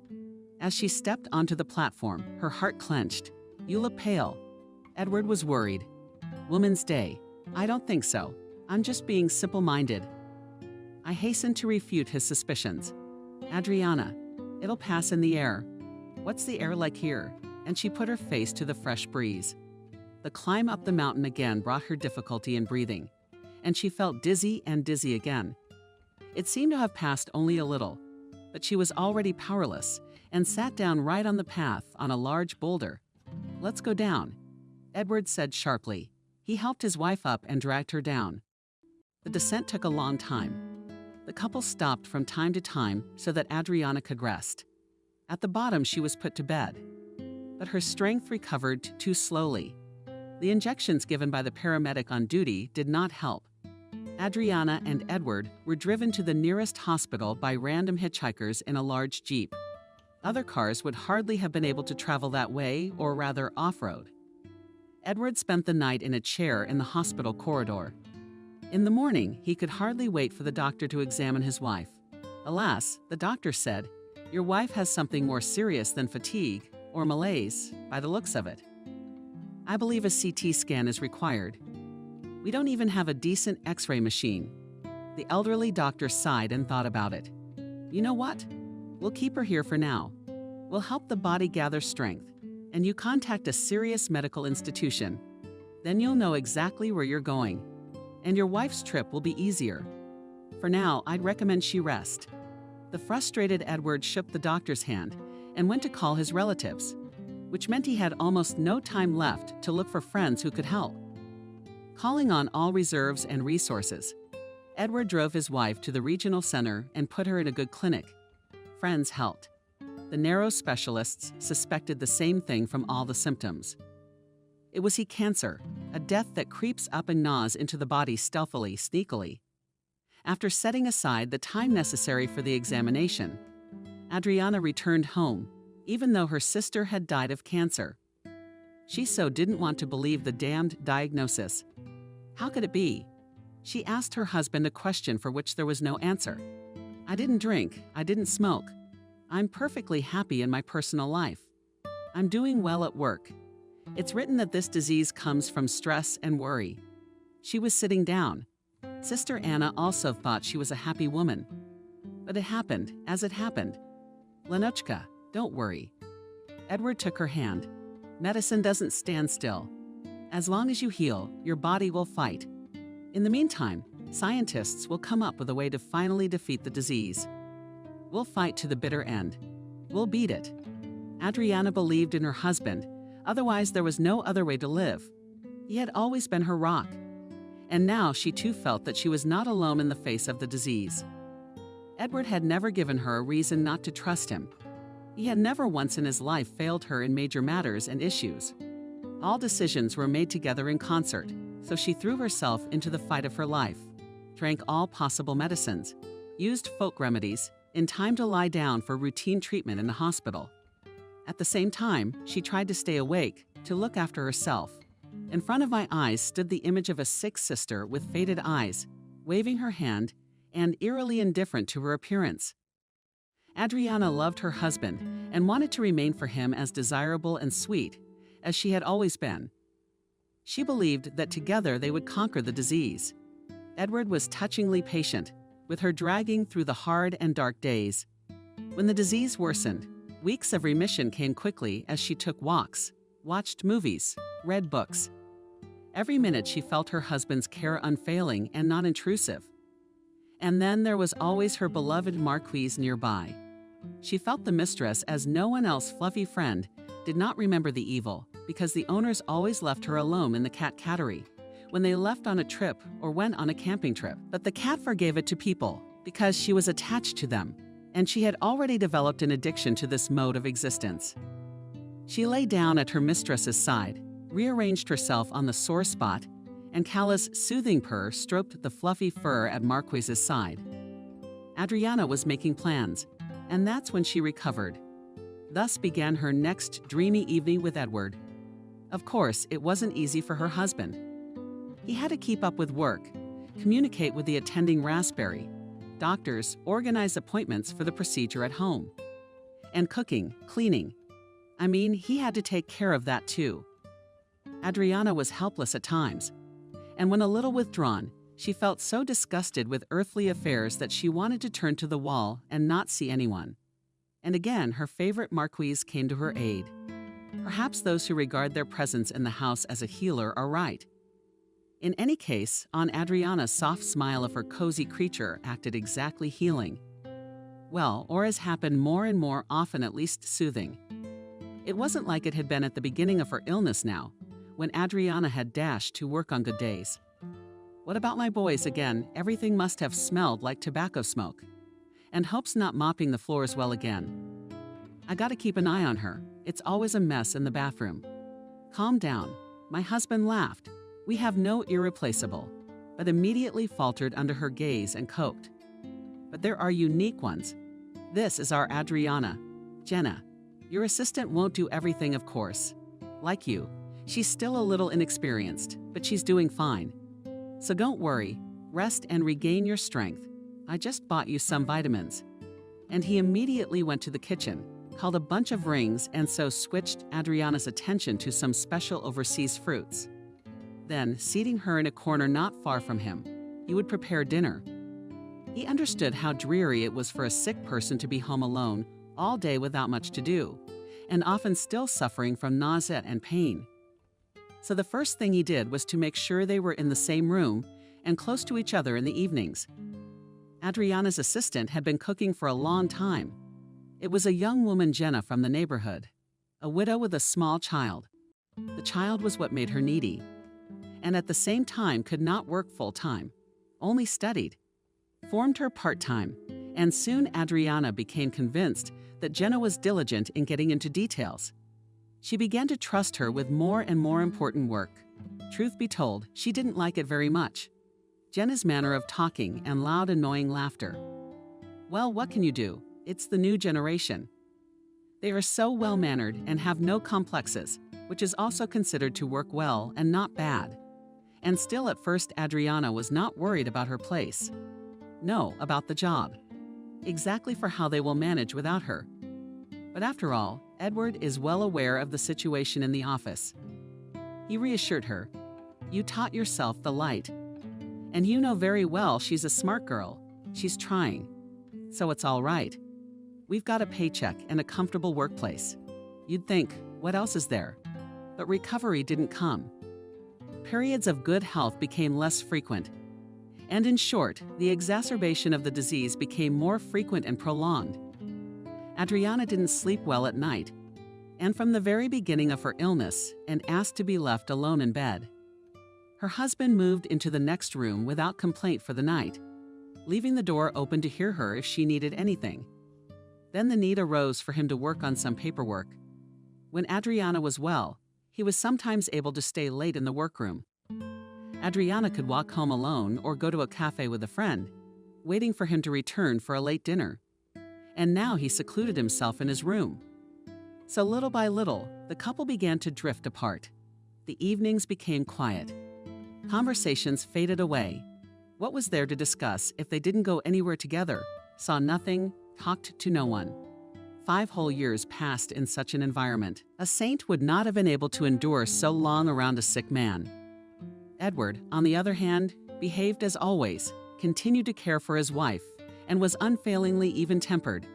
As she stepped onto the platform, her heart clenched. "You look pale." Edward was worried. "Woman's Day. I don't think so. I'm just being simple-minded." I hastened to refute his suspicions. "Adriana, it'll pass in the air." "What's the air like here?" And she put her face to the fresh breeze. The climb up the mountain again brought her difficulty in breathing, and she felt dizzy and dizzy again. It seemed to have passed only a little, but she was already powerless and sat down right on the path on a large boulder. "Let's go down," Edward said sharply. He helped his wife up and dragged her down. The descent took a long time. The couple stopped from time to time so that Adriana could rest. At the bottom, she was put to bed, but her strength recovered too slowly. The injections given by the paramedic on duty did not help. Adriana and Edward were driven to the nearest hospital by random hitchhikers in a large jeep. Other cars would hardly have been able to travel that way, or rather off-road. Edward spent the night in a chair in the hospital corridor. In the morning, he could hardly wait for the doctor to examine his wife. Alas, the doctor said, "Your wife has something more serious than fatigue or malaise, by the looks of it. I believe a CT scan is required. We don't even have a decent X-ray machine." The elderly doctor sighed and thought about it. "You know what? We'll keep her here for now. We'll help the body gather strength, and you contact a serious medical institution. Then you'll know exactly where you're going, and your wife's trip will be easier. For now, I'd recommend she rest." The frustrated Edward shook the doctor's hand and went to call his relatives, which meant he had almost no time left to look for friends who could help. Calling on all reserves and resources, Edward drove his wife to the regional center and put her in a good clinic. Friends helped. The narrow specialists suspected the same thing from all the symptoms. It was cancer, a death that creeps up and gnaws into the body stealthily, sneakily. After setting aside the time necessary for the examination, Adriana returned home, even though her sister had died of cancer. She so didn't want to believe the damned diagnosis. How could it be? She asked her husband a question for which there was no answer. "I didn't drink, I didn't smoke. I'm perfectly happy in my personal life. I'm doing well at work. It's written that this disease comes from stress and worry." She was sitting down. Sister Anna also thought she was a happy woman. But it happened as it happened. "Lenochka, don't worry." Edward took her hand. "Medicine doesn't stand still. As long as you heal, your body will fight. In the meantime, scientists will come up with a way to finally defeat the disease. We'll fight to the bitter end. We'll beat it." Adriana believed in her husband, otherwise there was no other way to live. He had always been her rock. And now she too felt that she was not alone in the face of the disease. Edward had never given her a reason not to trust him. He had never once in his life failed her in major matters and issues. All decisions were made together in concert, so she threw herself into the fight of her life, drank all possible medicines, used folk remedies, in time to lie down for routine treatment in the hospital. At the same time, she tried to stay awake, to look after herself. In front of my eyes stood the image of a sick sister with faded eyes, waving her hand and eerily indifferent to her appearance. Adriana loved her husband and wanted to remain for him as desirable and sweet as she had always been. She believed that together they would conquer the disease. Edward was touchingly patient, with her dragging through the hard and dark days. When the disease worsened, weeks of remission came quickly as she took walks, watched movies, read books. Every minute she felt her husband's care unfailing and not intrusive. And then there was always her beloved Marquise nearby. She felt the mistress as no one else fluffy friend did not remember the evil, because the owners always left her alone in the cat cattery when they left on a trip or went on a camping trip. But the cat forgave it to people because she was attached to them, and she had already developed an addiction to this mode of existence. She lay down at her mistress's side, rearranged herself on the sore spot, and Callous' soothing purr stroked the fluffy fur at Marquise's side. Adriana was making plans, and that's when she recovered. Thus began her next dreamy evening with Edward. Of course, it wasn't easy for her husband. He had to keep up with work, communicate with the attending Raspberry, doctors, organize appointments for the procedure at home, and cooking, cleaning. I mean, he had to take care of that too. Adriana was helpless at times, and when a little withdrawn, she felt so disgusted with earthly affairs that she wanted to turn to the wall and not see anyone. And again, her favorite Marquise came to her aid. Perhaps those who regard their presence in the house as a healer are right. In any case, on Adriana's soft smile of her cozy creature acted exactly healing. Well, or as happened more and more often, at least soothing. It wasn't like it had been at the beginning of her illness now, when Adriana had dashed to work on good days. What about my boys again? Everything must have smelled like tobacco smoke. And Hope's not mopping the floors well again. I gotta keep an eye on her. It's always a mess in the bathroom. Calm down. My husband laughed. We have no irreplaceable, but immediately faltered under her gaze and coped. But there are unique ones. This is our Adriana. Jenna, your assistant won't do everything, of course. Like you, she's still a little inexperienced, but she's doing fine. So don't worry, rest and regain your strength. I just bought you some vitamins. And he immediately went to the kitchen, called a bunch of rings, and so switched Adriana's attention to some special overseas fruits. Then, seating her in a corner not far from him, he would prepare dinner. He understood how dreary it was for a sick person to be home alone all day without much to do, and often still suffering from nausea and pain. So the first thing he did was to make sure they were in the same room and close to each other in the evenings. Adriana's assistant had been cooking for a long time. It was a young woman, Jenna, from the neighborhood, a widow with a small child. The child was what made her needy, and at the same time could not work full-time, only studied. Formed her part-time, and soon Adriana became convinced that Jenna was diligent in getting into details. She began to trust her with more and more important work. Truth be told, she didn't like it very much. Jenna's manner of talking and loud, annoying laughter. Well, what can you do? It's the new generation. They are so well-mannered and have no complexes, which is also considered to work well and not bad. And still at first Adriana was not worried about her place. No, about the job. Exactly for how they will manage without her. But after all, Edward is well aware of the situation in the office. He reassured her, "You taught yourself the light. And you know very well she's a smart girl. She's trying. So it's all right. We've got a paycheck and a comfortable workplace. You'd think, what else is there?" But recovery didn't come. Periods of good health became less frequent. And in short, the exacerbation of the disease became more frequent and prolonged. Adriana didn't sleep well at night, and from the very beginning of her illness, and asked to be left alone in bed. Her husband moved into the next room without complaint for the night, leaving the door open to hear her if she needed anything. Then the need arose for him to work on some paperwork. When Adriana was well, he was sometimes able to stay late in the workroom. Adriana could walk home alone or go to a cafe with a friend, waiting for him to return for a late dinner. And now he secluded himself in his room. So little by little, the couple began to drift apart. The evenings became quiet. Conversations faded away. What was there to discuss if they didn't go anywhere together, saw nothing, talked to no one? 5 whole years passed in such an environment. A saint would not have been able to endure so long around a sick man. Edward, on the other hand, behaved as always, continued to care for his wife, and was unfailingly even-tempered.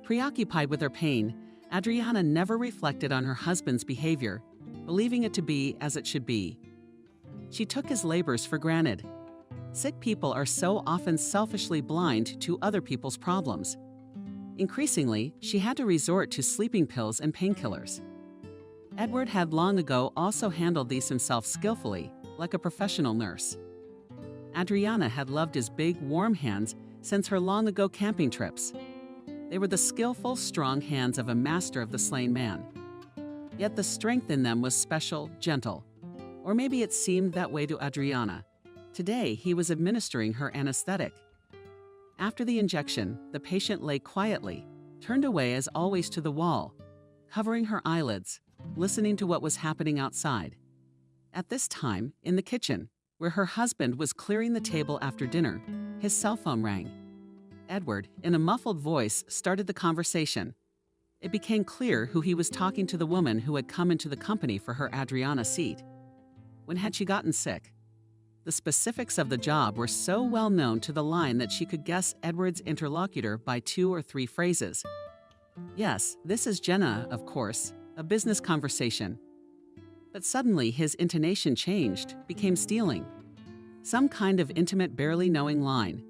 Preoccupied with her pain, Adriana never reflected on her husband's behavior, believing it to be as it should be. She took his labors for granted. Sick people are so often selfishly blind to other people's problems. Increasingly, she had to resort to sleeping pills and painkillers. Edward had long ago also handled these himself skillfully, like a professional nurse. Adriana had loved his big, warm hands since her long-ago camping trips. They were the skillful, strong hands of a master of the slain man. Yet the strength in them was special, gentle. Or maybe it seemed that way to Adriana. Today, he was administering her anesthetic. After the injection, the patient lay quietly, turned away as always to the wall, covering her eyelids, listening to what was happening outside. At this time, in the kitchen, where her husband was clearing the table after dinner, his cell phone rang. Edward, in a muffled voice, started the conversation. It became clear who he was talking to: the woman who had come into the company for her Adriana seat. When had she gotten sick? The specifics of the job were so well known to the line that she could guess Edward's interlocutor by 2 or 3 phrases. Yes, this is Jenna, of course, a business conversation. But suddenly his intonation changed, became stealing. Some kind of intimate, barely knowing line.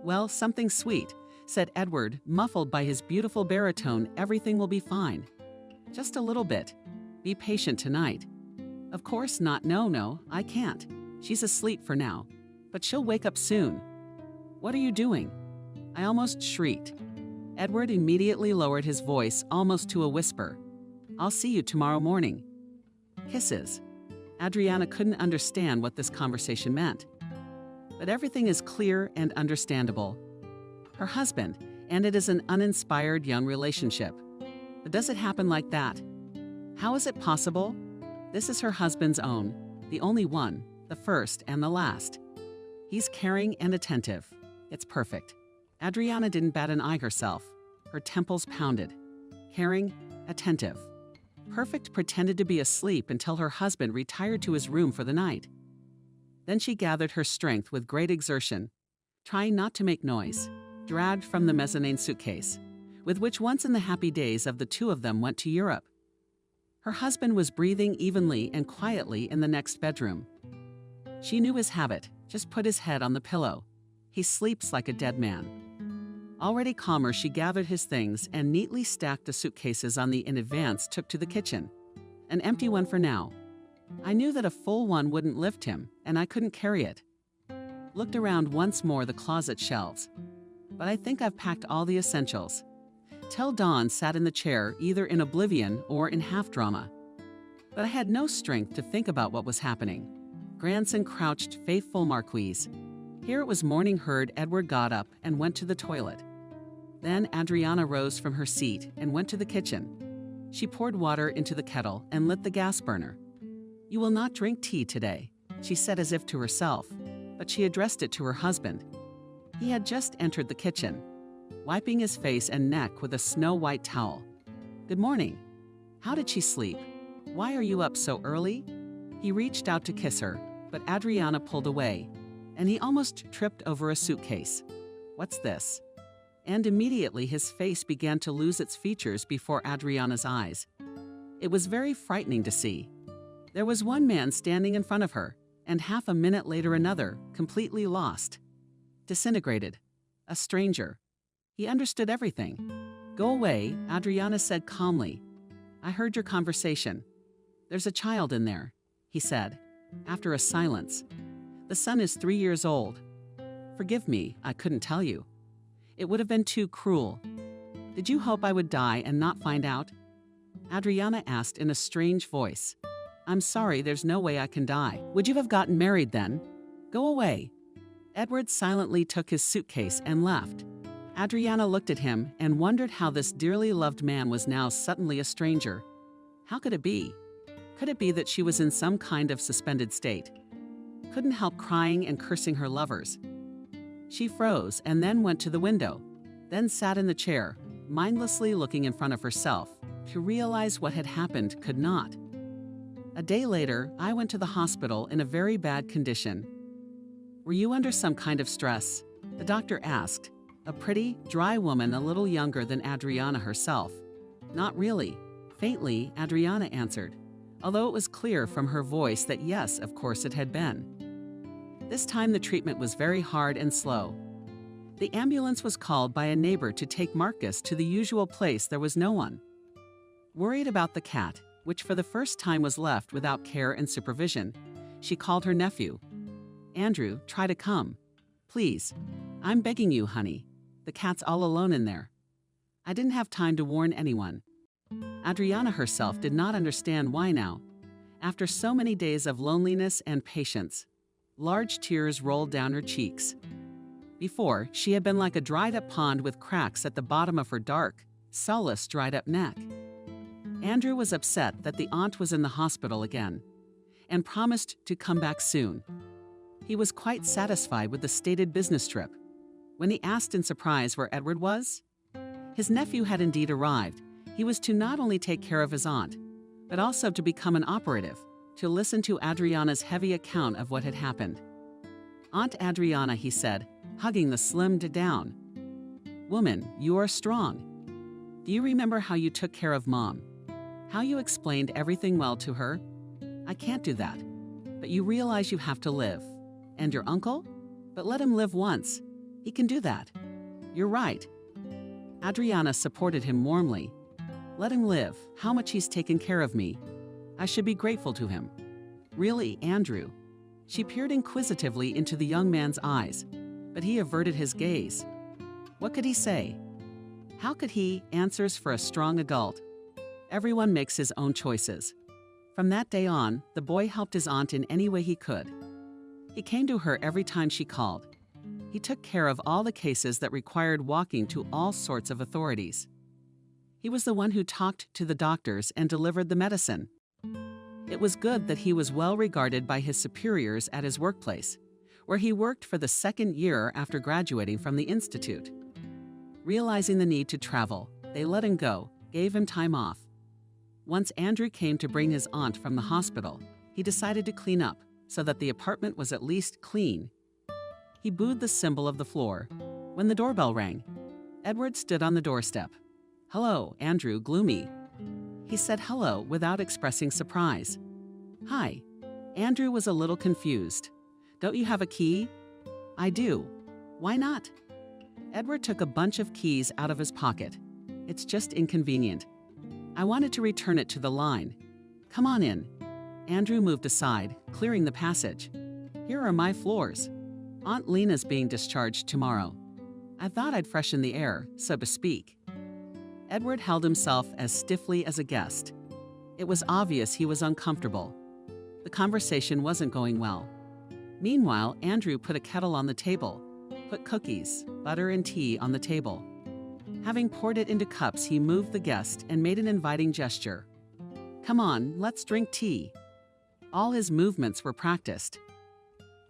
"Well, something sweet," said Edward, muffled by his beautiful baritone. "Everything will be fine. Just a little bit. Be patient tonight." "Of course not. No, I can't. She's asleep for now. But she'll wake up soon." "What are you doing?" I almost shrieked. Edward immediately lowered his voice almost to a whisper. "I'll see you tomorrow morning." Kisses. Adriana couldn't understand what this conversation meant. But everything is clear and understandable. Her husband, and it is an uninspired young relationship. But does it happen like that? How is it possible? This is her husband's own, the only one, the first and the last. He's caring and attentive. It's perfect. Adriana didn't bat an eye herself. Her temples pounded. Caring, attentive. Perfect pretended to be asleep until her husband retired to his room for the night. Then she gathered her strength with great exertion, trying not to make noise, dragged from the mezzanine suitcase, with which once in the happy days of the two of them went to Europe. Her husband was breathing evenly and quietly in the next bedroom. She knew his habit, just put his head on the pillow. He sleeps like a dead man. Already calmer, she gathered his things and neatly stacked the suitcases on the in advance took to the kitchen. An empty one for now. I knew that a full one wouldn't lift him, and I couldn't carry it. Looked around once more the closet shelves. But I think I've packed all the essentials. Till dawn sat in the chair, either in oblivion or in half-drama. But I had no strength to think about what was happening. Grandson crouched, faithful Marquise. Here it was morning. Heard Edward got up and went to the toilet. Then Adriana rose from her seat and went to the kitchen. She poured water into the kettle and lit the gas burner. "You will not drink tea today," she said as if to herself, but she addressed it to her husband. He had just entered the kitchen, wiping his face and neck with a snow-white towel. "Good morning. How did she sleep? Why are you up so early?" He reached out to kiss her, but Adriana pulled away, and he almost tripped over a suitcase. "What's this?" And immediately his face began to lose its features before Adriana's eyes. It was very frightening to see. There was one man standing in front of her, and half a minute later another, completely lost. Disintegrated. A stranger. He understood everything. "Go away," Adriana said calmly. "I heard your conversation. There's a child in there," he said, after a silence. "The son is 3 years old. Forgive me, I couldn't tell you. It would have been too cruel. Did you hope I would die and not find out?" Adriana asked in a strange voice. "I'm sorry, there's no way I can die. Would you have gotten married then? Go away." Edward silently took his suitcase and left. Adriana looked at him and wondered how this dearly loved man was now suddenly a stranger. How could it be? Could it be that she was in some kind of suspended state? Couldn't help crying and cursing her lovers. She froze and then went to the window, then sat in the chair, mindlessly looking in front of herself. To realize what had happened could not. A day later, I went to the hospital in a very bad condition. "Were you under some kind of stress?" the doctor asked, a pretty, dry woman a little younger than Adriana herself. "Not really." Faintly, Adriana answered, although it was clear from her voice that yes, of course it had been. This time the treatment was very hard and slow. The ambulance was called by a neighbor to take Marcus to the usual place. There was no one. Worried about the cat, which for the first time was left without care and supervision, she called her nephew. "Andrew, try to come. Please. I'm begging you, honey. The cat's all alone in there." I didn't have time to warn anyone. Adriana herself did not understand why now. After so many days of loneliness and patience, large tears rolled down her cheeks. Before, she had been like a dried-up pond with cracks at the bottom of her dark, soulless, dried-up neck. Andrew was upset that the aunt was in the hospital again, and promised to come back soon. He was quite satisfied with the stated business trip. When he asked in surprise where Edward was, his nephew had indeed arrived. He was to not only take care of his aunt, but also to become an operative, to listen to Adriana's heavy account of what had happened. "Aunt Adriana," he said, hugging the slimmed down. "Woman, you are strong. Do you remember how you took care of Mom? How you explained everything well to her? I can't do that. But you realize you have to live. And your uncle? But let him live once. He can do that. You're right. Adriana supported him warmly. Let him live. How much he's taken care of me. I should be grateful to him. Really, Andrew? She peered inquisitively into the young man's eyes, but he averted his gaze. What could he say? How could he? Answers for a strong adult. Everyone makes his own choices. From that day on, the boy helped his aunt in any way he could. He came to her every time she called. He took care of all the cases that required walking to all sorts of authorities. He was the one who talked to the doctors and delivered the medicine. It was good that he was well regarded by his superiors at his workplace, where he worked for the second year after graduating from the institute. Realizing the need to travel, they let him go, gave him time off. Once Andrew came to bring his aunt from the hospital, he decided to clean up so that the apartment was at least clean. He booed the symbol of the floor. When the doorbell rang, Edward stood on the doorstep. Hello, Andrew, gloomy. He said hello without expressing surprise. Hi. Andrew was a little confused. Don't you have a key? I do. Why not? Edward took a bunch of keys out of his pocket. It's just inconvenient. I wanted to return it to the line. Come on in. Andrew moved aside, clearing the passage. Here are my floors. Aunt Lena's being discharged tomorrow. I thought I'd freshen the air, so to speak. Edward held himself as stiffly as a guest. It was obvious he was uncomfortable. The conversation wasn't going well. Meanwhile, Andrew put a kettle on the table, put cookies, butter, and tea on the table. Having poured it into cups, he moved the guest and made an inviting gesture. Come on, let's drink tea. All his movements were practiced.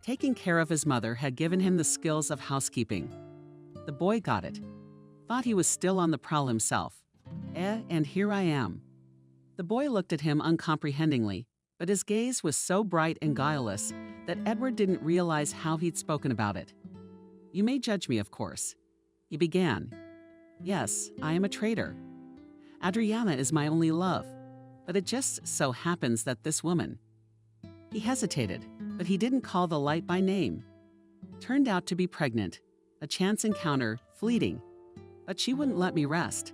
Taking care of his mother had given him the skills of housekeeping. The boy got it. Thought he was still on the prowl himself. And here I am. The boy looked at him uncomprehendingly, but his gaze was so bright and guileless that Edward didn't realize how he'd spoken about it. You may judge me, of course. He began. Yes, I am a traitor. Adriana is my only love, but it just so happens that this woman. He hesitated, but he didn't call the light by name. Turned out to be pregnant, a chance encounter, fleeting. But she wouldn't let me rest.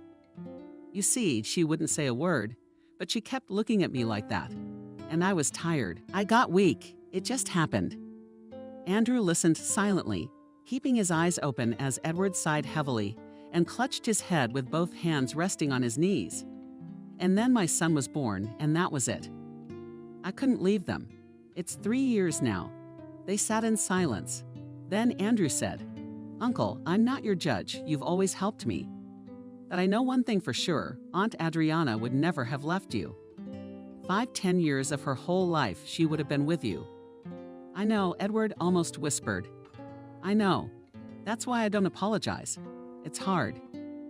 You see, she wouldn't say a word, but she kept looking at me like that. And I was tired. I got weak. It just happened. Andrew listened silently, keeping his eyes open as Edward sighed heavily and clutched his head with both hands resting on his knees. And then my son was born, and that was it. I couldn't leave them. It's 3 years now. They sat in silence. Then Andrew said, Uncle, I'm not your judge. You've always helped me. But I know one thing for sure. Aunt Adriana would never have left you. 5-10 years of her whole life, she would have been with you. I know, Edward almost whispered. I know. That's why I don't apologize. It's hard.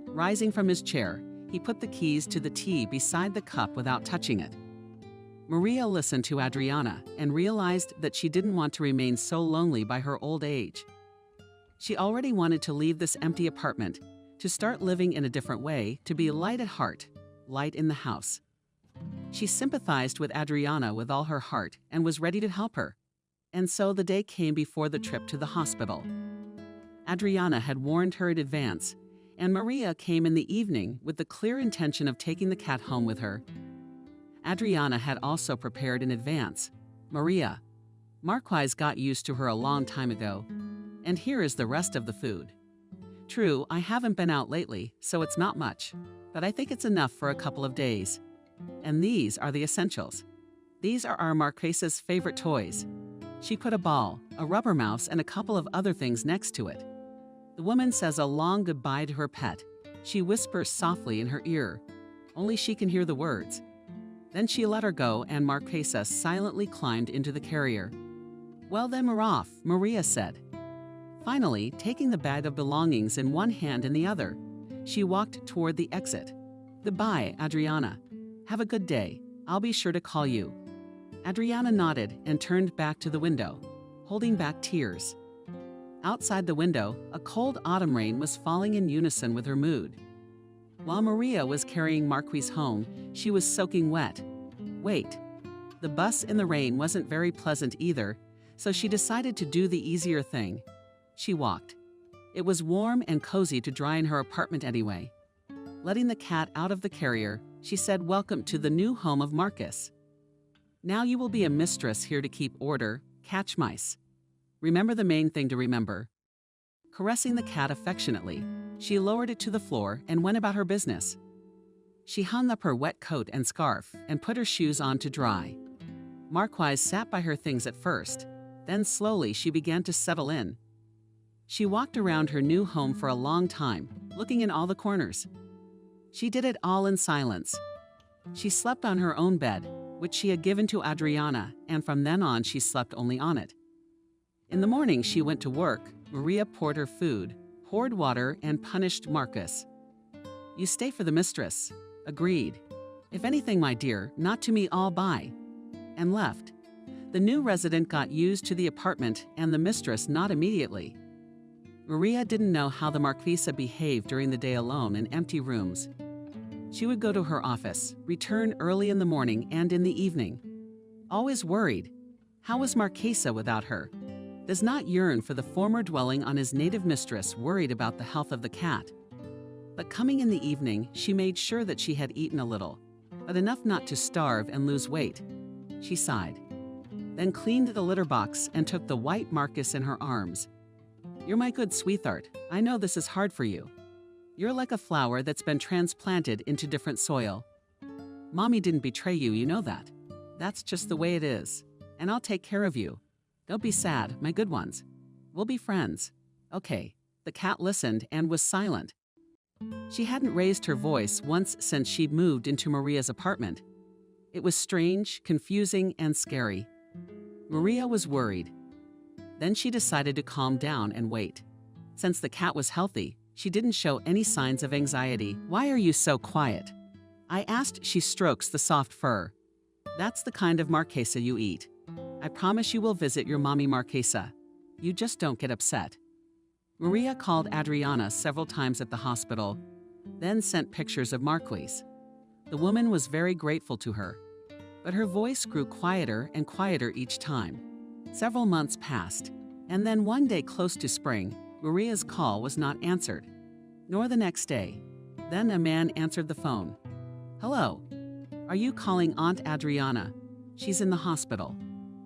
Rising from his chair, he put the keys to the tea beside the cup without touching it. Maria listened to Adriana and realized that she didn't want to remain so lonely by her old age. She already wanted to leave this empty apartment, to start living in a different way, to be light at heart, light in the house. She sympathized with Adriana with all her heart and was ready to help her. And so the day came before the trip to the hospital. Adriana had warned her in advance, and Maria came in the evening with the clear intention of taking the cat home with her. Adriana had also prepared in advance. Maria. Marquise got used to her a long time ago. And here is the rest of the food. True, I haven't been out lately, so it's not much, but I think it's enough for a couple of days. And these are the essentials. These are our Marquise's favorite toys. She put a ball, a rubber mouse, and a couple of other things next to it. The woman says a long goodbye to her pet. She whispers softly in her ear. Only she can hear the words. Then she let her go, and Marquesa silently climbed into the carrier. Well, then we're off, Maria said. Finally, taking the bag of belongings in one hand and the other, she walked toward the exit. Goodbye, Adriana. Have a good day. I'll be sure to call you. Adriana nodded and turned back to the window, holding back tears. Outside the window, a cold autumn rain was falling in unison with her mood. While Maria was carrying Marquise home, she was soaking wet. Wait. The bus in the rain wasn't very pleasant either, so she decided to do the easier thing. She walked. It was warm and cozy to dry in her apartment anyway. Letting the cat out of the carrier, she said, "Welcome to the new home of Marcus. Now you will be a mistress here to keep order, catch mice. Remember the main thing to remember." Caressing the cat affectionately, she lowered it to the floor and went about her business. She hung up her wet coat and scarf and put her shoes on to dry. Marquise sat by her things at first, then slowly she began to settle in. She walked around her new home for a long time, looking in all the corners. She did it all in silence. She slept on her own bed, which she had given to Adriana, and from then on she slept only on it. In the morning she went to work. Maria poured her food, poured water, and punished Marcus. "You stay for the mistress." Agreed. "If anything, my dear, not to me, all by." And left. The new resident got used to the apartment and the mistress not immediately. Maria didn't know how the Marquisa behaved during the day alone in empty rooms. She would go to her office, return early in the morning and in the evening. Always worried. How was Marquesa without her? Does not yearn for the former dwelling on his native mistress, worried about the health of the cat. But coming in the evening, she made sure that she had eaten a little, but enough not to starve and lose weight. She sighed, then cleaned the litter box and took the white Marcus in her arms. "You're my good sweetheart. I know this is hard for you. You're like a flower that's been transplanted into different soil. Mommy didn't betray you, you know that. That's just the way it is. And I'll take care of you. Don't be sad, my good ones. We'll be friends." Okay. The cat listened and was silent. She hadn't raised her voice once since she'd moved into Maria's apartment. It was strange, confusing, and scary. Maria was worried. Then she decided to calm down and wait. Since the cat was healthy, she didn't show any signs of anxiety. "Why are you so quiet?" I asked. She strokes the soft fur. "That's the kind of Marquesa you eat. I promise you will visit your mommy Marquesa. You just don't get upset." Maria called Adriana several times at the hospital, then sent pictures of Marquise. The woman was very grateful to her, but her voice grew quieter and quieter each time. Several months passed, and then one day close to spring, Maria's call was not answered, nor the next day. Then a man answered the phone. "Hello. Are you calling Aunt Adriana? She's in the hospital.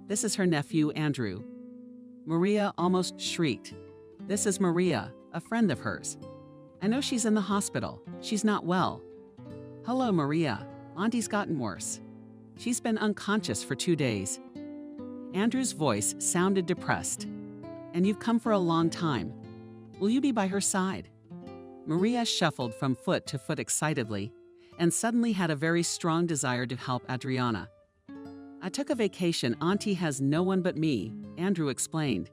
This is her nephew, Andrew." Maria almost shrieked. "This is Maria, a friend of hers. I know she's in the hospital. She's not well." "Hello, Maria. Auntie's gotten worse. She's been unconscious for 2 days." Andrew's voice sounded depressed. "And you've come for a long time. Will you be by her side?" Maria shuffled from foot to foot excitedly, and suddenly had a very strong desire to help Adriana. "I took a vacation. Auntie has no one but me," Andrew explained.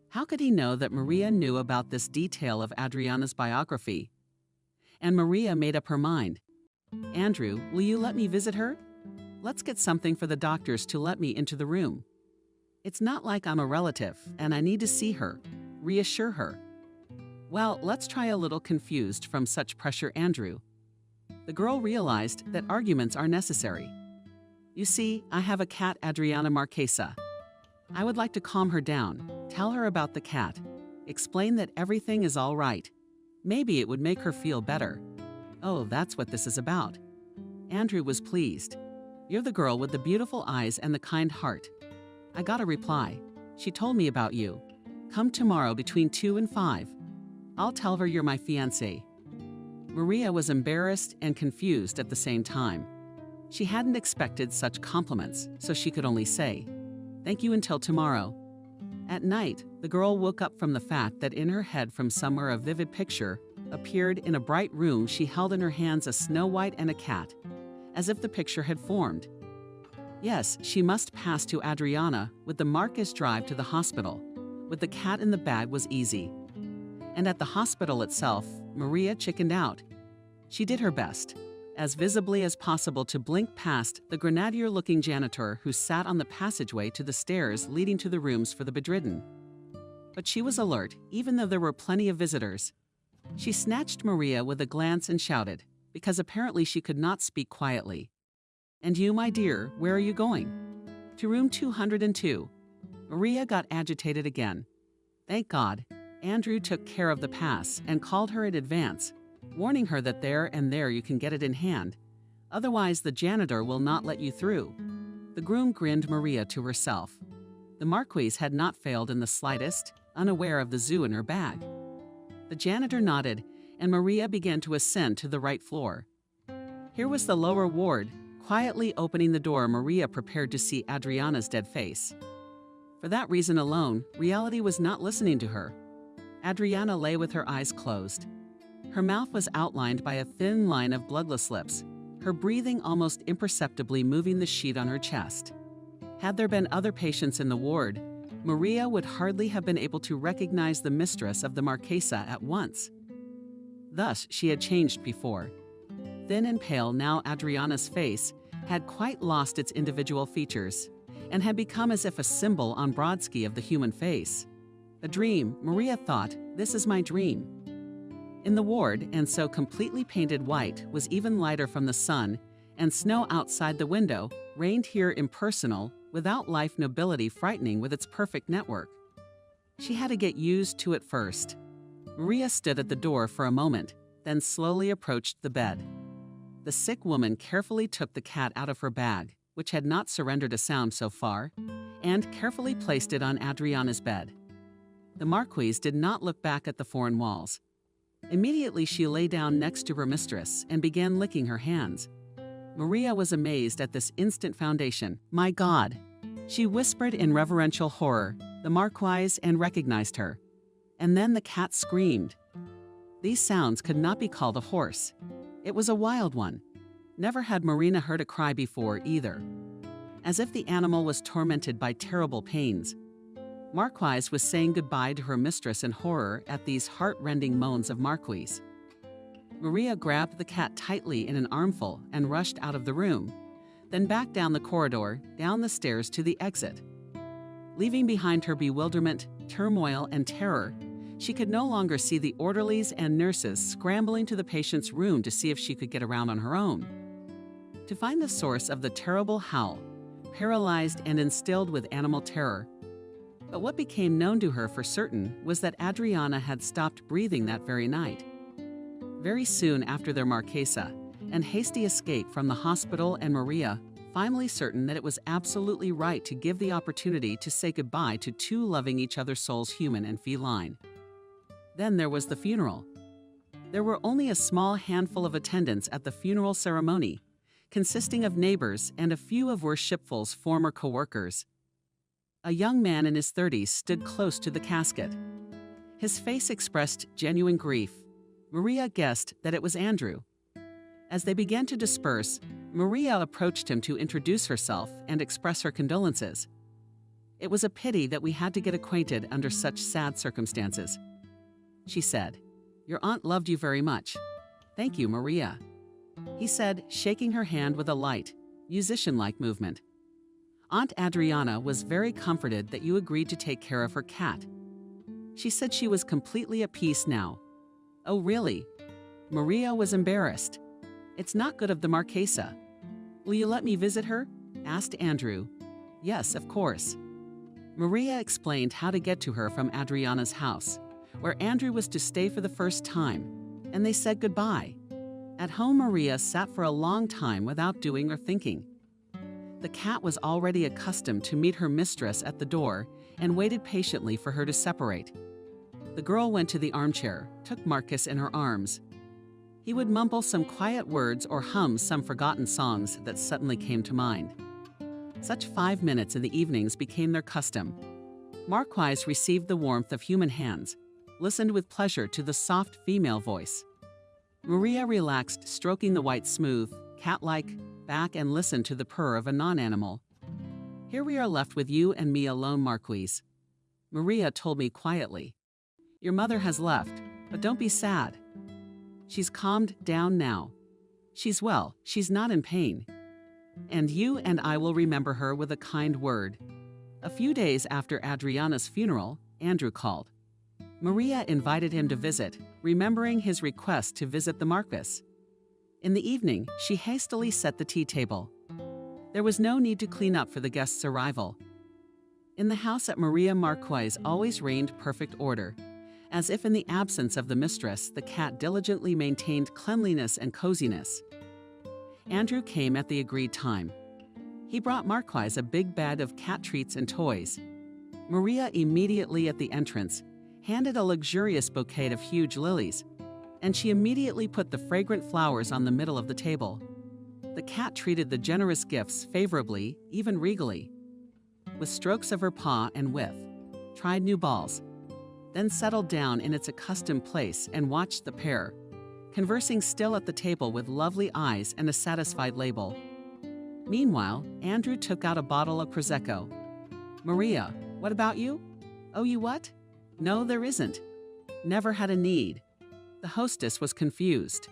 How could he know that Maria knew about this detail of Adriana's biography? And Maria made up her mind. "Andrew, will you let me visit her? Let's get something for the doctors to let me into the room. It's not like I'm a relative, and I need to see her, reassure her." "Well, let's try." A little confused from such pressure, Andrew. The girl realized that arguments are necessary. "You see, I have a cat, Adriana Marquesa. I would like to calm her down, tell her about the cat, explain that everything is all right. Maybe it would make her feel better." "Oh, that's what this is about." Andrew was pleased. "You're the girl with the beautiful eyes and the kind heart. I got a reply. She told me about you. Come tomorrow between 2 and 5. I'll tell her you're my fiancé." Maria was embarrassed and confused at the same time. She hadn't expected such compliments, so she could only say, "Thank you until tomorrow." At night, the girl woke up from the fact that in her head from somewhere a vivid picture appeared. In a bright room, she held in her hands a Snow White and a cat, as if the picture had formed. Yes, she must pass to Adriana with the Marcus drive to the hospital. With the cat in the bag was easy. And at the hospital itself, Maria chickened out. She did her best, as visibly as possible, to blink past the grenadier-looking janitor who sat on the passageway to the stairs leading to the rooms for the bedridden. But she was alert, even though there were plenty of visitors. She snatched Maria with a glance and shouted, because apparently she could not speak quietly. "And you, my dear, where are you going?" To room 202. Maria got agitated again. Thank God, Andrew took care of the pass and called her in advance, warning her that there and there you can get it in hand. Otherwise, the janitor will not let you through. The groom grinned Maria to herself. The Marquise had not failed in the slightest, unaware of the zoo in her bag. The janitor nodded, and Maria began to ascend to the right floor. Here was the lower ward. Quietly opening the door, Maria prepared to see Adriana's dead face. For that reason alone, reality was not listening to her. Adriana lay with her eyes closed. Her mouth was outlined by a thin line of bloodless lips, her breathing almost imperceptibly moving the sheet on her chest. Had there been other patients in the ward, Maria would hardly have been able to recognize the mistress of the Marquesa at once. Thus, she had changed before. Thin and pale, now Adriana's face had quite lost its individual features and had become as if a symbol on Brodsky of the human face. A dream, Maria thought, this is my dream. In the ward, and so completely painted white, was even lighter from the sun, and snow outside the window reigned here impersonal, without life nobility frightening with its perfect network. She had to get used to it first. Maria stood at the door for a moment, then slowly approached the bed. The sick woman carefully took the cat out of her bag, which had not surrendered a sound so far, and carefully placed it on Adriana's bed. The Marquise did not look back at the foreign walls. Immediately she lay down next to her mistress and began licking her hands. Maria was amazed at this instant foundation. My God! She whispered in reverential horror, the Marquise, and recognized her. And then the cat screamed. These sounds could not be called a horse. It was a wild one. Never had Marina heard a cry before either. As if the animal was tormented by terrible pains. Marquise was saying goodbye to her mistress in horror at these heart-rending moans of Marquise. Maria grabbed the cat tightly in an armful and rushed out of the room, then back down the corridor, down the stairs to the exit. Leaving behind her bewilderment, turmoil, and terror, she could no longer see the orderlies and nurses scrambling to the patient's room to see if she could get around on her own. To find the source of the terrible howl, paralyzed and instilled with animal terror. But what became known to her for certain was that Adriana had stopped breathing that very night. Very soon after their Marquesa, and hasty escape from the hospital, and Maria, finally certain that it was absolutely right to give the opportunity to say goodbye to two loving each other's souls, human and feline. Then there was the funeral. There were only a small handful of attendants at the funeral ceremony, consisting of neighbors and a few of Worshipful's former co-workers. A young man in his 30s stood close to the casket. His face expressed genuine grief. Maria guessed that it was Andrew. As they began to disperse, Maria approached him to introduce herself and express her condolences. It was a pity that we had to get acquainted under such sad circumstances. She said, "Your aunt loved you very much." "Thank you, Maria," he said, shaking her hand with a light, musician-like movement. "Aunt Adriana was very comforted that you agreed to take care of her cat. She said she was completely at peace now." "Oh, really?" Maria was embarrassed. "It's not good of the Marquesa." "Will you let me visit her?" asked Andrew. "Yes, of course." Maria explained how to get to her from Adriana's house, where Andrew was to stay for the first time, and they said goodbye. At home, Maria sat for a long time without doing or thinking. The cat was already accustomed to meet her mistress at the door and waited patiently for her to separate. The girl went to the armchair, took Marcus in her arms. He would mumble some quiet words or hum some forgotten songs that suddenly came to mind. Such 5 minutes in the evenings became their custom. Marquise received the warmth of human hands, listened with pleasure to the soft female voice. Maria relaxed, stroking the white smooth, cat-like back, and listened to the purr of a non-animal. "Here we are left with you and me alone, Marquise," Maria told me quietly. "Your mother has left, but don't be sad. She's calmed down now. She's well, she's not in pain. And you and I will remember her with a kind word." A few days after Adriana's funeral, Andrew called. Maria invited him to visit, remembering his request to visit the Marquis. In the evening, she hastily set the tea table. There was no need to clean up for the guest's arrival. In the house at Maria Marquez always reigned perfect order. As if in the absence of the mistress, the cat diligently maintained cleanliness and coziness. Andrew came at the agreed time. He brought Marquez a big bag of cat treats and toys. Maria immediately at the entrance handed a luxurious bouquet of huge lilies, and she immediately put the fragrant flowers on the middle of the table. The cat treated the generous gifts favorably, even regally. With strokes of her paw and with, tried new balls, then settled down in its accustomed place and watched the pair, conversing still at the table with lovely eyes and a satisfied label. Meanwhile, Andrew took out a bottle of Prosecco. "Maria, what about you?" "Oh, you what?" "No, there isn't." "Never had a need." The hostess was confused.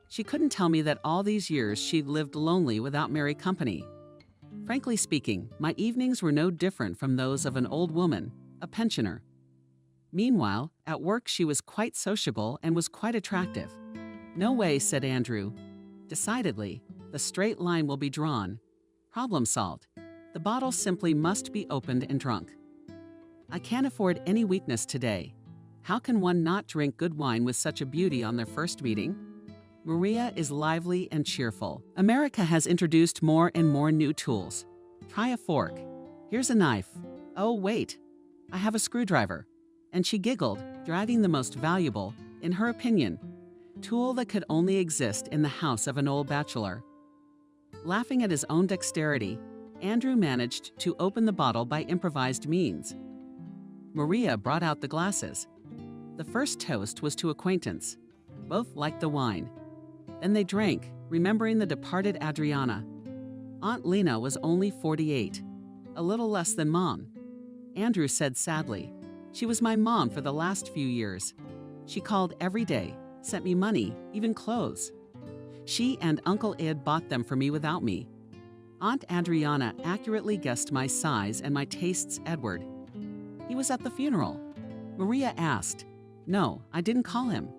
She couldn't tell me that all these years she'd lived lonely without merry company. Frankly speaking, my evenings were no different from those of an old woman, a pensioner. Meanwhile, at work she was quite sociable and was quite attractive. "No way," said Andrew. "Decidedly, the straight line will be drawn. Problem solved. The bottle simply must be opened and drunk. I can't afford any weakness today. How can one not drink good wine with such a beauty on their first meeting?" Maria is lively and cheerful. America has introduced more and more new tools. Try a fork. Here's a knife. Oh, wait. I have a screwdriver. And she giggled, dragging the most valuable, in her opinion, tool that could only exist in the house of an old bachelor. Laughing at his own dexterity, Andrew managed to open the bottle by improvised means. Maria brought out the glasses. The first toast was to acquaintance. Both liked the wine. Then they drank, remembering the departed Adriana. Aunt Lena was only 48, a little less than Mom. Andrew said sadly, "She was my mom for the last few years. She called every day, sent me money, even clothes. She and Uncle Ed bought them for me without me. Aunt Adriana accurately guessed my size and my tastes, Edward. He was at the funeral." Maria asked. "No, I didn't call him."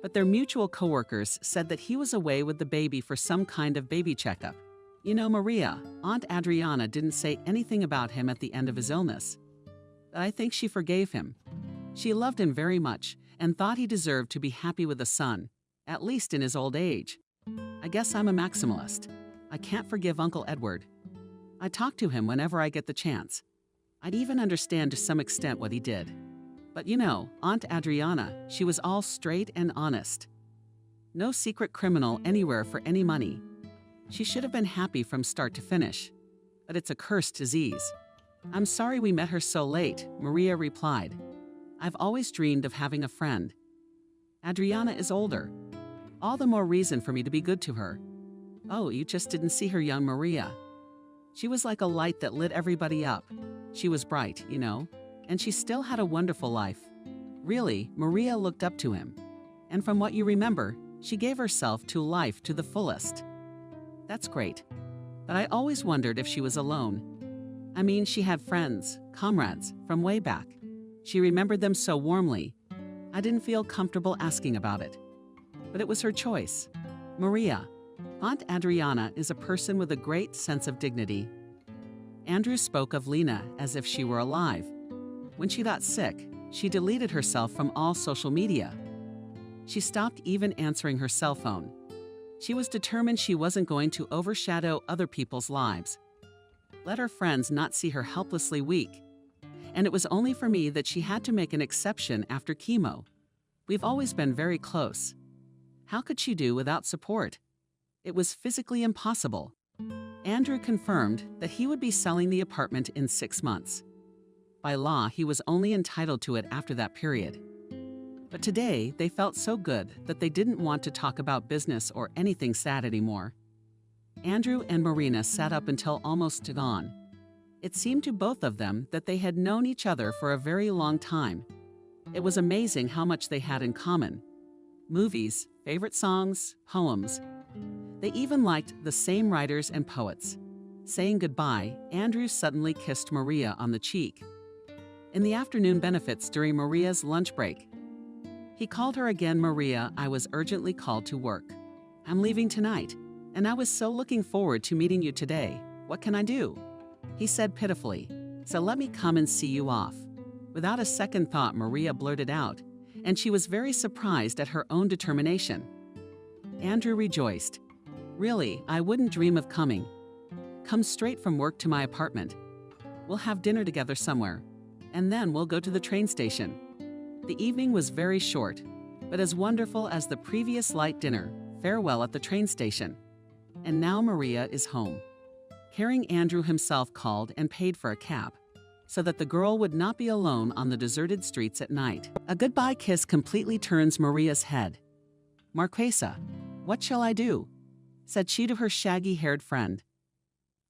But their mutual coworkers said that he was away with the baby for some kind of baby checkup. You know, Maria, Aunt Adriana didn't say anything about him at the end of his illness. But I think she forgave him. She loved him very much and thought he deserved to be happy with a son, at least in his old age. I guess I'm a maximalist. I can't forgive Uncle Edward. I talk to him whenever I get the chance. I'd even understand to some extent what he did. But you know, Aunt Adriana, she was all straight and honest. No secret criminal anywhere for any money. She should have been happy from start to finish. But it's a cursed disease. I'm sorry we met her so late, Maria replied. I've always dreamed of having a friend. Adriana is older. All the more reason for me to be good to her. Oh, you just didn't see her, young Maria. She was like a light that lit everybody up. She was bright, you know, and she still had a wonderful life. Really, Maria looked up to him. And from what you remember, she gave herself to life to the fullest. That's great. But I always wondered if she was alone. I mean, she had friends, comrades, from way back. She remembered them so warmly. I didn't feel comfortable asking about it. But it was her choice. Maria, Aunt Adriana is a person with a great sense of dignity. Andrew spoke of Lena as if she were alive. When she got sick, she deleted herself from all social media. She stopped even answering her cell phone. She was determined she wasn't going to overshadow other people's lives. Let her friends not see her helplessly weak. And it was only for me that she had to make an exception after chemo. We've always been very close. How could she do without support? It was physically impossible. Andrew confirmed that he would be selling the apartment in 6 months. By law, he was only entitled to it after that period. But today, they felt so good that they didn't want to talk about business or anything sad anymore. Andrew and Marina sat up until almost dawn. It seemed to both of them that they had known each other for a very long time. It was amazing how much they had in common. Movies, favorite songs, poems. They even liked the same writers and poets. Saying goodbye, Andrew suddenly kissed Maria on the cheek. In the afternoon benefits during Maria's lunch break, he called her again. Maria, I was urgently called to work. I'm leaving tonight. And I was so looking forward to meeting you today. What can I do?" He said pitifully, "So let me come and see you off." Without a second thought, Maria blurted out, and she was very surprised at her own determination. Andrew rejoiced. "Really, I wouldn't dream of coming. Come straight from work to my apartment. We'll have dinner together somewhere, and then we'll go to the train station." The evening was very short, but as wonderful as the previous light dinner. Farewell at the train station. And now Maria is home. Caring Andrew himself called and paid for a cab, so that the girl would not be alone on the deserted streets at night. A goodbye kiss completely turns Maria's head. "Marquesa, what shall I do?" said she to her shaggy-haired friend.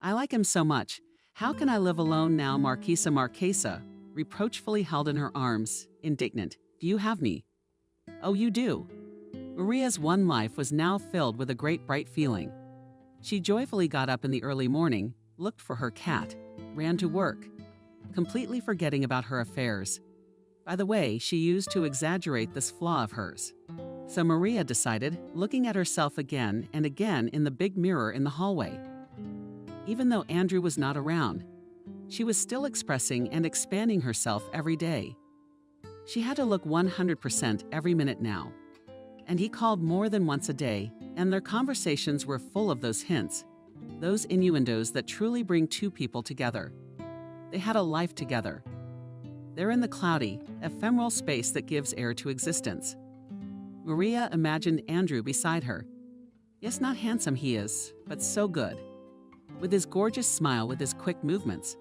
"I like him so much. How can I live alone now?" Marquesa, reproachfully held in her arms, indignant. "Do you have me?" "Oh, you do." Maria's one life was now filled with a great bright feeling. She joyfully got up in the early morning, looked for her cat, ran to work, completely forgetting about her affairs. By the way, she used to exaggerate this flaw of hers. So Maria decided, looking at herself again and again in the big mirror in the hallway. Even though Andrew was not around, she was still expressing and expanding herself every day. She had to look 100% every minute now. And he called more than once a day, and their conversations were full of those hints, those innuendos that truly bring two people together. They had a life together. They're in the cloudy, ephemeral space that gives air to existence. Maria imagined Andrew beside her. Yes, not handsome he is, but so good. With his gorgeous smile, with his quick movements.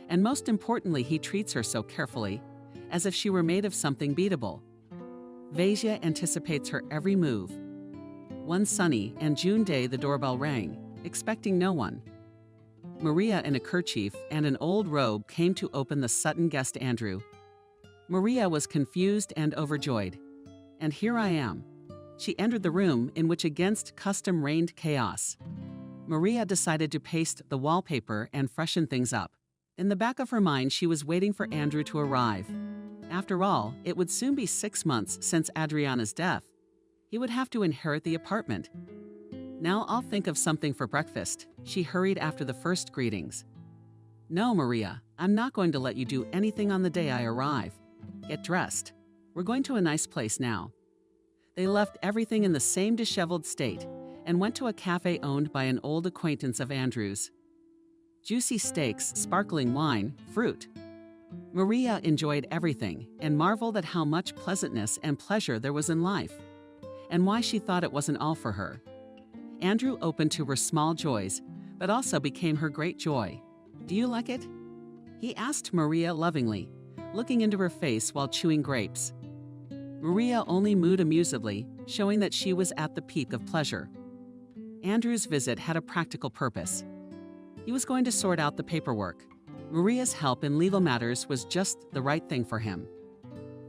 And most importantly, he treats her so carefully, as if she were made of something beatable. Vasia anticipates her every move. One sunny and June day, the doorbell rang, expecting no one. Maria in a kerchief and an old robe came to open the sudden guest Andrew. Maria was confused and overjoyed. And here I am. She entered the room in which against custom reigned chaos. Maria decided to paste the wallpaper and freshen things up. In the back of her mind, she was waiting for Andrew to arrive. After all, it would soon be 6 months since Adriana's death. He would have to inherit the apartment. "Now I'll think of something for breakfast," she hurried after the first greetings. "No, Maria, I'm not going to let you do anything on the day I arrive. Get dressed. We're going to a nice place now." They left everything in the same disheveled state and went to a cafe owned by an old acquaintance of Andrew's. Juicy steaks, sparkling wine, fruit. Maria enjoyed everything and marveled at how much pleasantness and pleasure there was in life, and why she thought it wasn't all for her. Andrew opened to her small joys, but also became her great joy. "Do you like it?" he asked Maria lovingly, looking into her face while chewing grapes. Maria only mooed amusedly, showing that she was at the peak of pleasure. Andrew's visit had a practical purpose. He was going to sort out the paperwork. Maria's help in legal matters was just the right thing for him.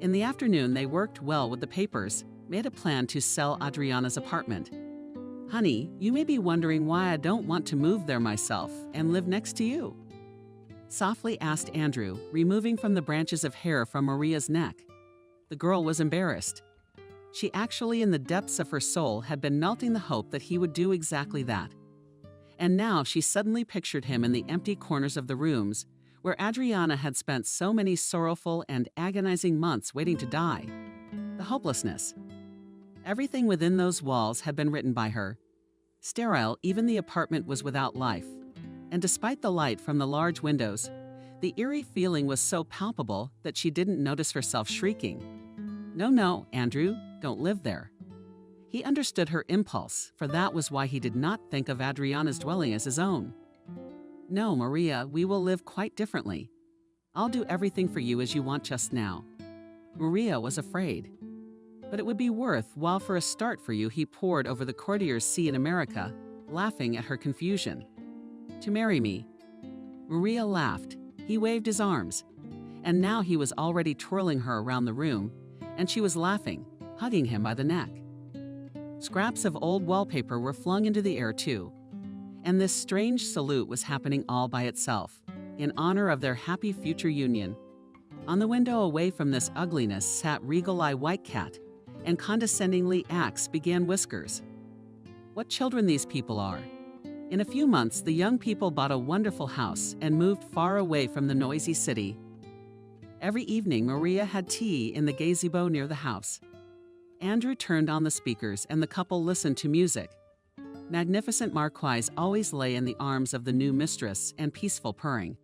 In the afternoon, they worked well with the papers, made a plan to sell Adriana's apartment. "Honey, you may be wondering why I don't want to move there myself and live next to you," softly asked Andrew, removing from the branches of hair from Maria's neck. The girl was embarrassed. She actually, in the depths of her soul, had been melting the hope that he would do exactly that. And now she suddenly pictured him in the empty corners of the rooms where Adriana had spent so many sorrowful and agonizing months waiting to die. The hopelessness. Everything within those walls had been written by her. Sterile, even the apartment was without life. And despite the light from the large windows, the eerie feeling was so palpable that she didn't notice herself shrieking. No, Andrew, don't live there." He understood her impulse, for that was why he did not think of Adriana's dwelling as his own. "No, Maria, we will live quite differently. I'll do everything for you as you want just now." Maria was afraid. "But it would be worthwhile for a start for you," he poured over the courtier's sea in America, laughing at her confusion. "To marry me." Maria laughed. He waved his arms. And now he was already twirling her around the room, and she was laughing, hugging him by the neck. Scraps of old wallpaper were flung into the air too. And this strange salute was happening all by itself, in honor of their happy future union. On the window away from this ugliness sat Regal Eye White Cat, and condescendingly Axe began Whiskers. What children these people are. In a few months, the young people bought a wonderful house and moved far away from the noisy city. Every evening, Maria had tea in the gazebo near the house. Andrew turned on the speakers and the couple listened to music. Magnificent Marquise always lay in the arms of the new mistress and peaceful purring.